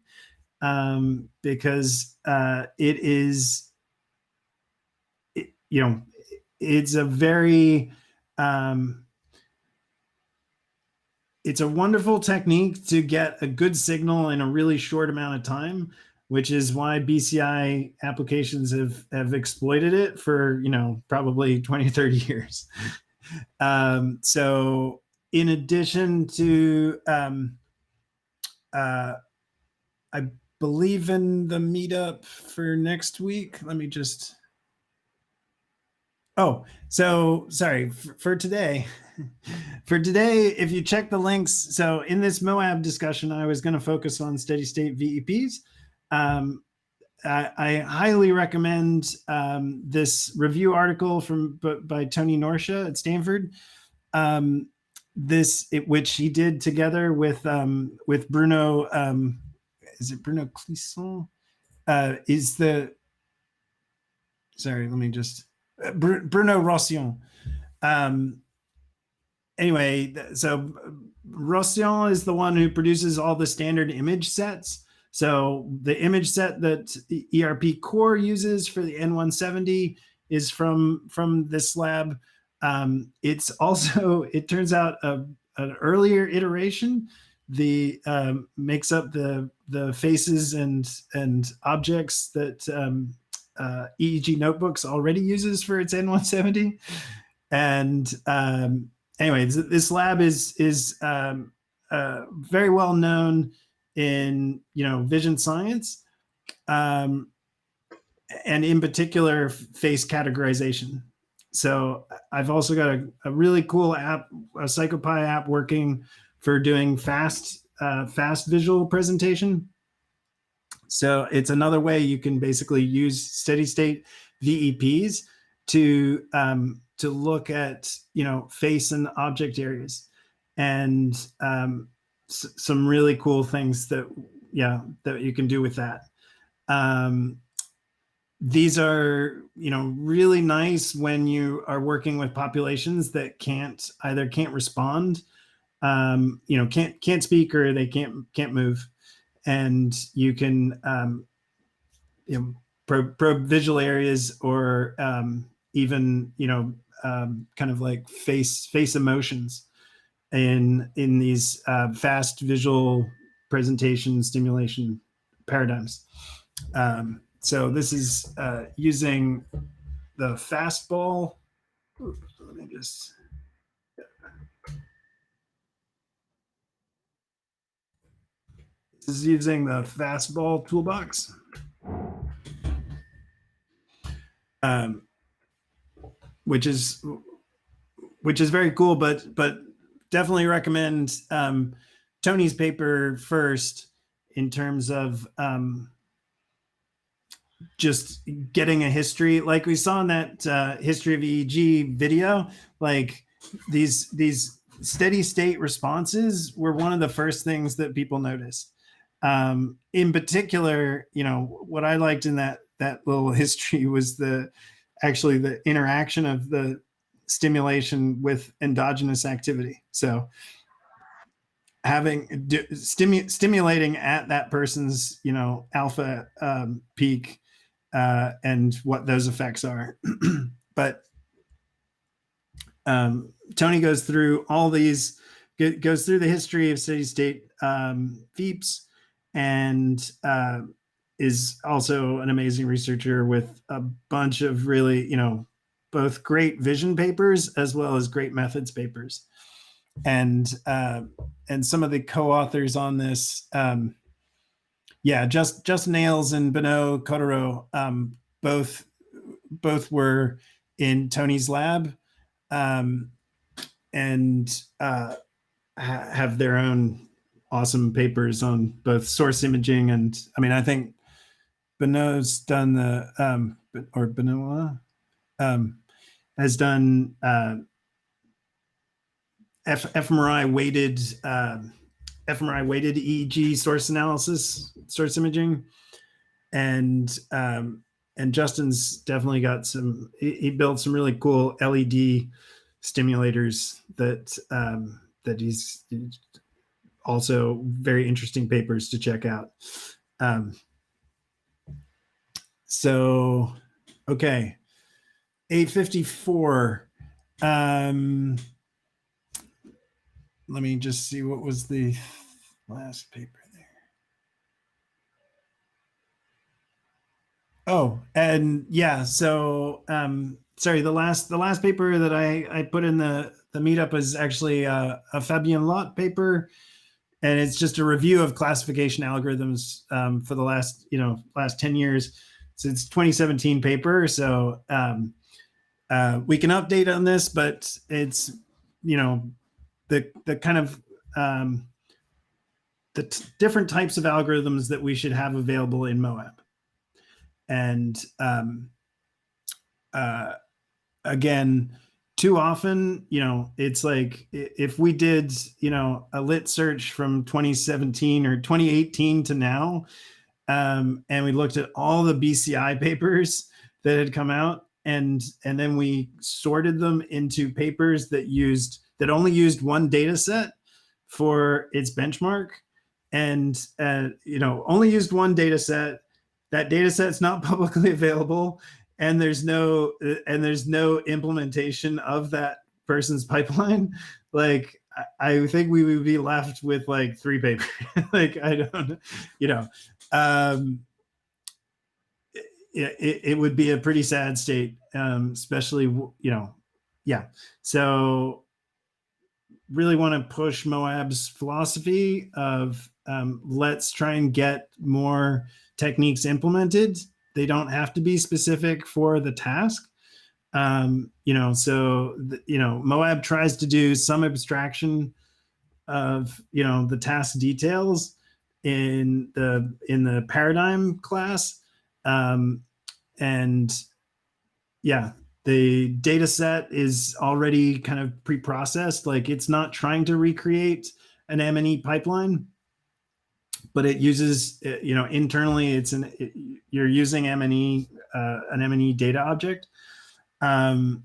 because it is, it's a very it's a wonderful technique to get a good signal in a really short amount of time, which is why BCI applications have exploited it for, probably 20, 30 years. So in addition to, I believe in the meetup for next week. Let me just, so sorry for today. For today, if you check the links, so in this Moab discussion, I was going to focus on steady state VEPs. I highly recommend this review article by Tony Norsha at Stanford. Which he did together with Bruno. Is it Bruno Clisson? Bruno Rossian. Anyway, so Rossian is the one who produces all the standard image sets. So the image set that ERP Core uses for the N170 is from this lab. It's also, it turns out, an earlier iteration. The makes up the faces and objects that EEG Notebooks already uses for its N170. And anyway, this lab is very well known in vision science, and in particular face categorization. So I've also got a really cool app, a PsychoPi app, working for doing fast visual presentation. So it's another way you can basically use steady state VEPs to look at face and object areas, and some really cool things that you can do with that. These are really nice when you are working with populations that can't respond, can't speak, or they can't move, and you can probe visual areas, or even kind of like face emotions in these fast visual presentation stimulation paradigms. So this is using the fastball. Let me just. This is using the fastball toolbox. Which is very cool, but definitely recommend Tony's paper first in terms of just getting a history, like we saw in that history of EEG video. Like these steady state responses were one of the first things that people noticed. In particular, what I liked in that little history was actually the interaction of the stimulation with endogenous activity. So stimulating at that person's alpha peak, and what those effects are. But Tony goes through all these, goes through the history of steady state VEPs, and is also an amazing researcher with a bunch of really, both great vision papers as well as great methods papers. And some of the co-authors on this, just Nails and Beno Kotaro, both were in Tony's lab, and have their own awesome papers on both source imaging and, I mean, I think Benoit's done the or Benoit has done fMRI weighted EEG source analysis, source imaging, and Justin's definitely got some. He built some really cool LED stimulators that he's also very interesting papers to check out. So, okay, 854. Let me just see what was the last paper there. Oh, and yeah, so sorry, the last paper that I put in the meetup is actually a Fabien Lot paper, and it's just a review of classification algorithms for the last 10 years. So it's 2017 paper, so we can update on this, but it's the kind of different types of algorithms that we should have available in MOAB. And again, too often, it's like if we did, a lit search from 2017 or 2018 to now, and we looked at all the BCI papers that had come out, and then we sorted them into papers that only used one data set for its benchmark, and only used one data set. That data set's not publicly available, and there's no implementation of that person's pipeline. Like, I think we would be left with like 3 papers. Like, I don't, it would be a pretty sad state, especially, yeah. So really want to push MOAB's philosophy of let's try and get more techniques implemented. They don't have to be specific for the task. MOAB tries to do some abstraction of, the task details in the paradigm class. And yeah, the data set is already kind of pre-processed. Like, it's not trying to recreate an M&E pipeline, but it uses, internally, you're using M&E, an M&E data object. And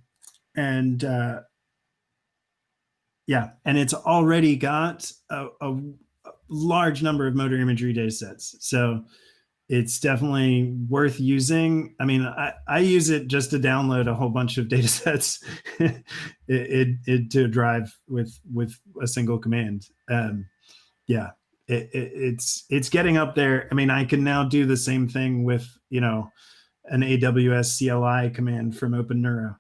it's already got a large number of motor imagery data sets. So it's definitely worth using. I mean, I use it just to download a whole bunch of data sets to drive with a single command. It's getting up there. I mean, I can now do the same thing with, an AWS CLI command from OpenNeuro,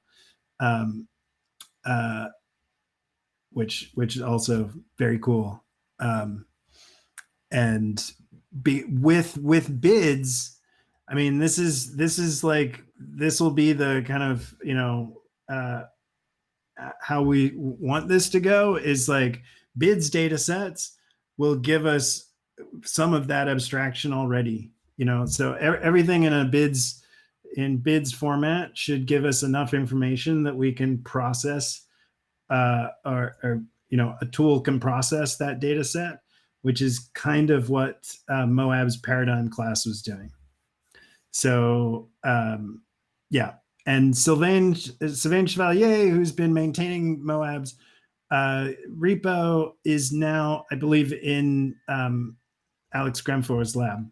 which is also very cool. And with bids, I mean, this will be the kind of, how we want this to go, is like bids data sets will give us some of that abstraction already, so everything in bids format should give us enough information that we can process, or a tool can process that data set, which is kind of what MOAB's paradigm class was doing. So yeah, and Sylvain Chevalier, who's been maintaining MOAB's repo, is now, I believe, in Alex Gremfor's lab.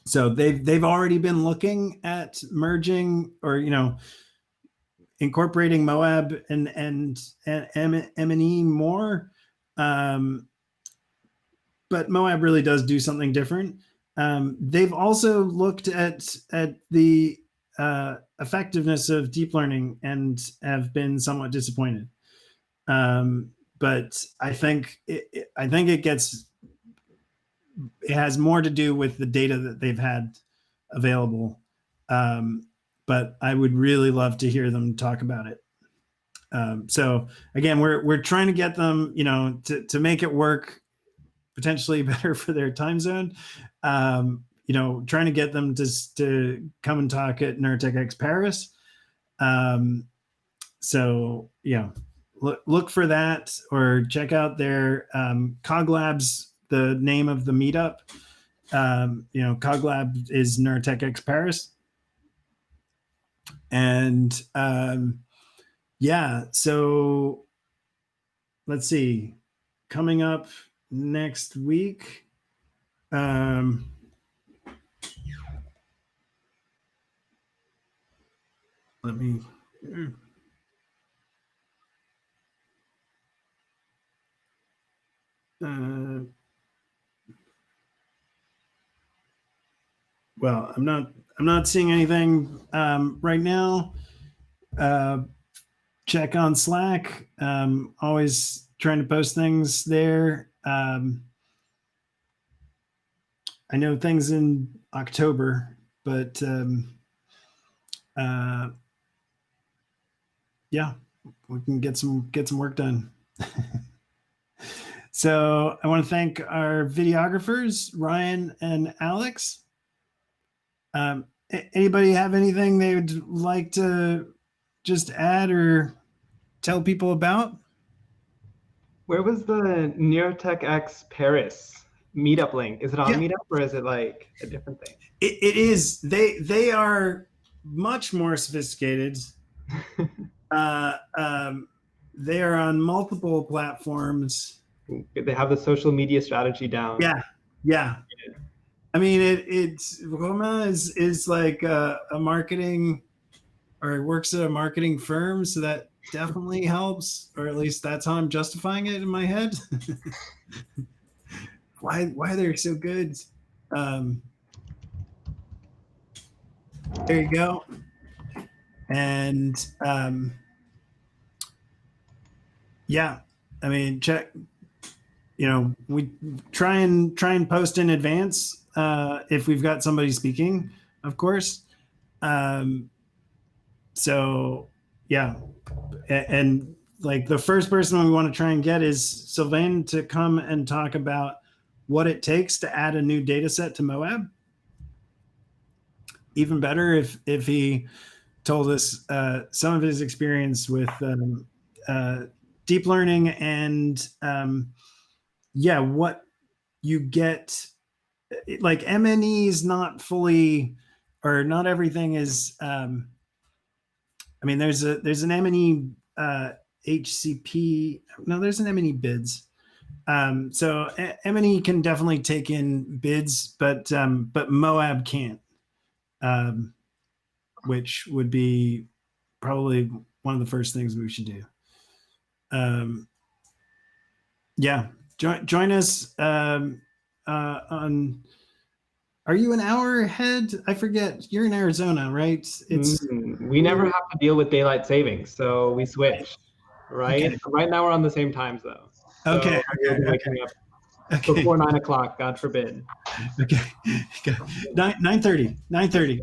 So they've already been looking at merging, or incorporating MOAB and M&E more. But MOAB really does do something different. They've also looked at the effectiveness of deep learning and have been somewhat disappointed. But I think it has more to do with the data that they've had available. but I would really love to hear them talk about it. So again, we're trying to get them, to make it work potentially better for their time zone. Trying to get them to come and talk at NeurotechX Paris. So yeah, look for that, or check out their Coglab's the name of the meetup. Coglab is NeurotechX Paris. And yeah, so let's see, coming up next week. Let me. Well, I'm not seeing anything right now. Check on Slack. Always trying to post things there. I know things in October, but yeah, we can get some work done. So I want to thank our videographers, Ryan and Alex. Anybody have anything they would like to just add or tell people about? Where was the NeurotechX Paris meetup link? Is it on Meetup, or is it like a different thing? It is. They are much more sophisticated. They are on multiple platforms. They have the social media strategy down. Yeah. I mean, it's Roma is like a marketing, or it works at a marketing firm, so that definitely helps, or at least that's how I'm justifying it in my head. Why they're so good. There you go. And yeah, I mean, check. We try and post in advance if we've got somebody speaking, of course. So yeah, and like the first person we want to try and get is Sylvain to come and talk about what it takes to add a new data set to Moab. Even better if he told us some of his experience with deep learning and what you get. Like MNE is not fully, or not everything is. I mean, there's an MNE HCP. No, there's an MNE bids. So MNE can definitely take in bids, but Moab can't, which would be probably one of the first things we should do. Yeah, join us on. Are you an hour ahead? I forget. You're in Arizona, right? We never have to deal with daylight savings, so we switch. Right. Okay. Right now we're on the same time zone. So okay. Waking up before 9 o'clock, God forbid. Okay. 9:30.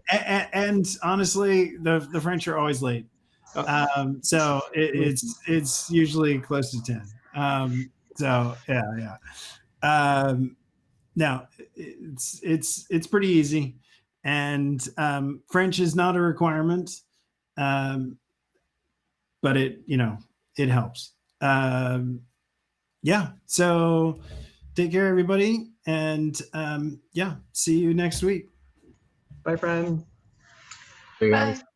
And honestly, the French are always late. So it's usually close to 10. So yeah. Now it's pretty easy, and French is not a requirement, but it helps. Yeah. So take care, everybody, and see you next week. Bye, friends. Hey guys. Bye.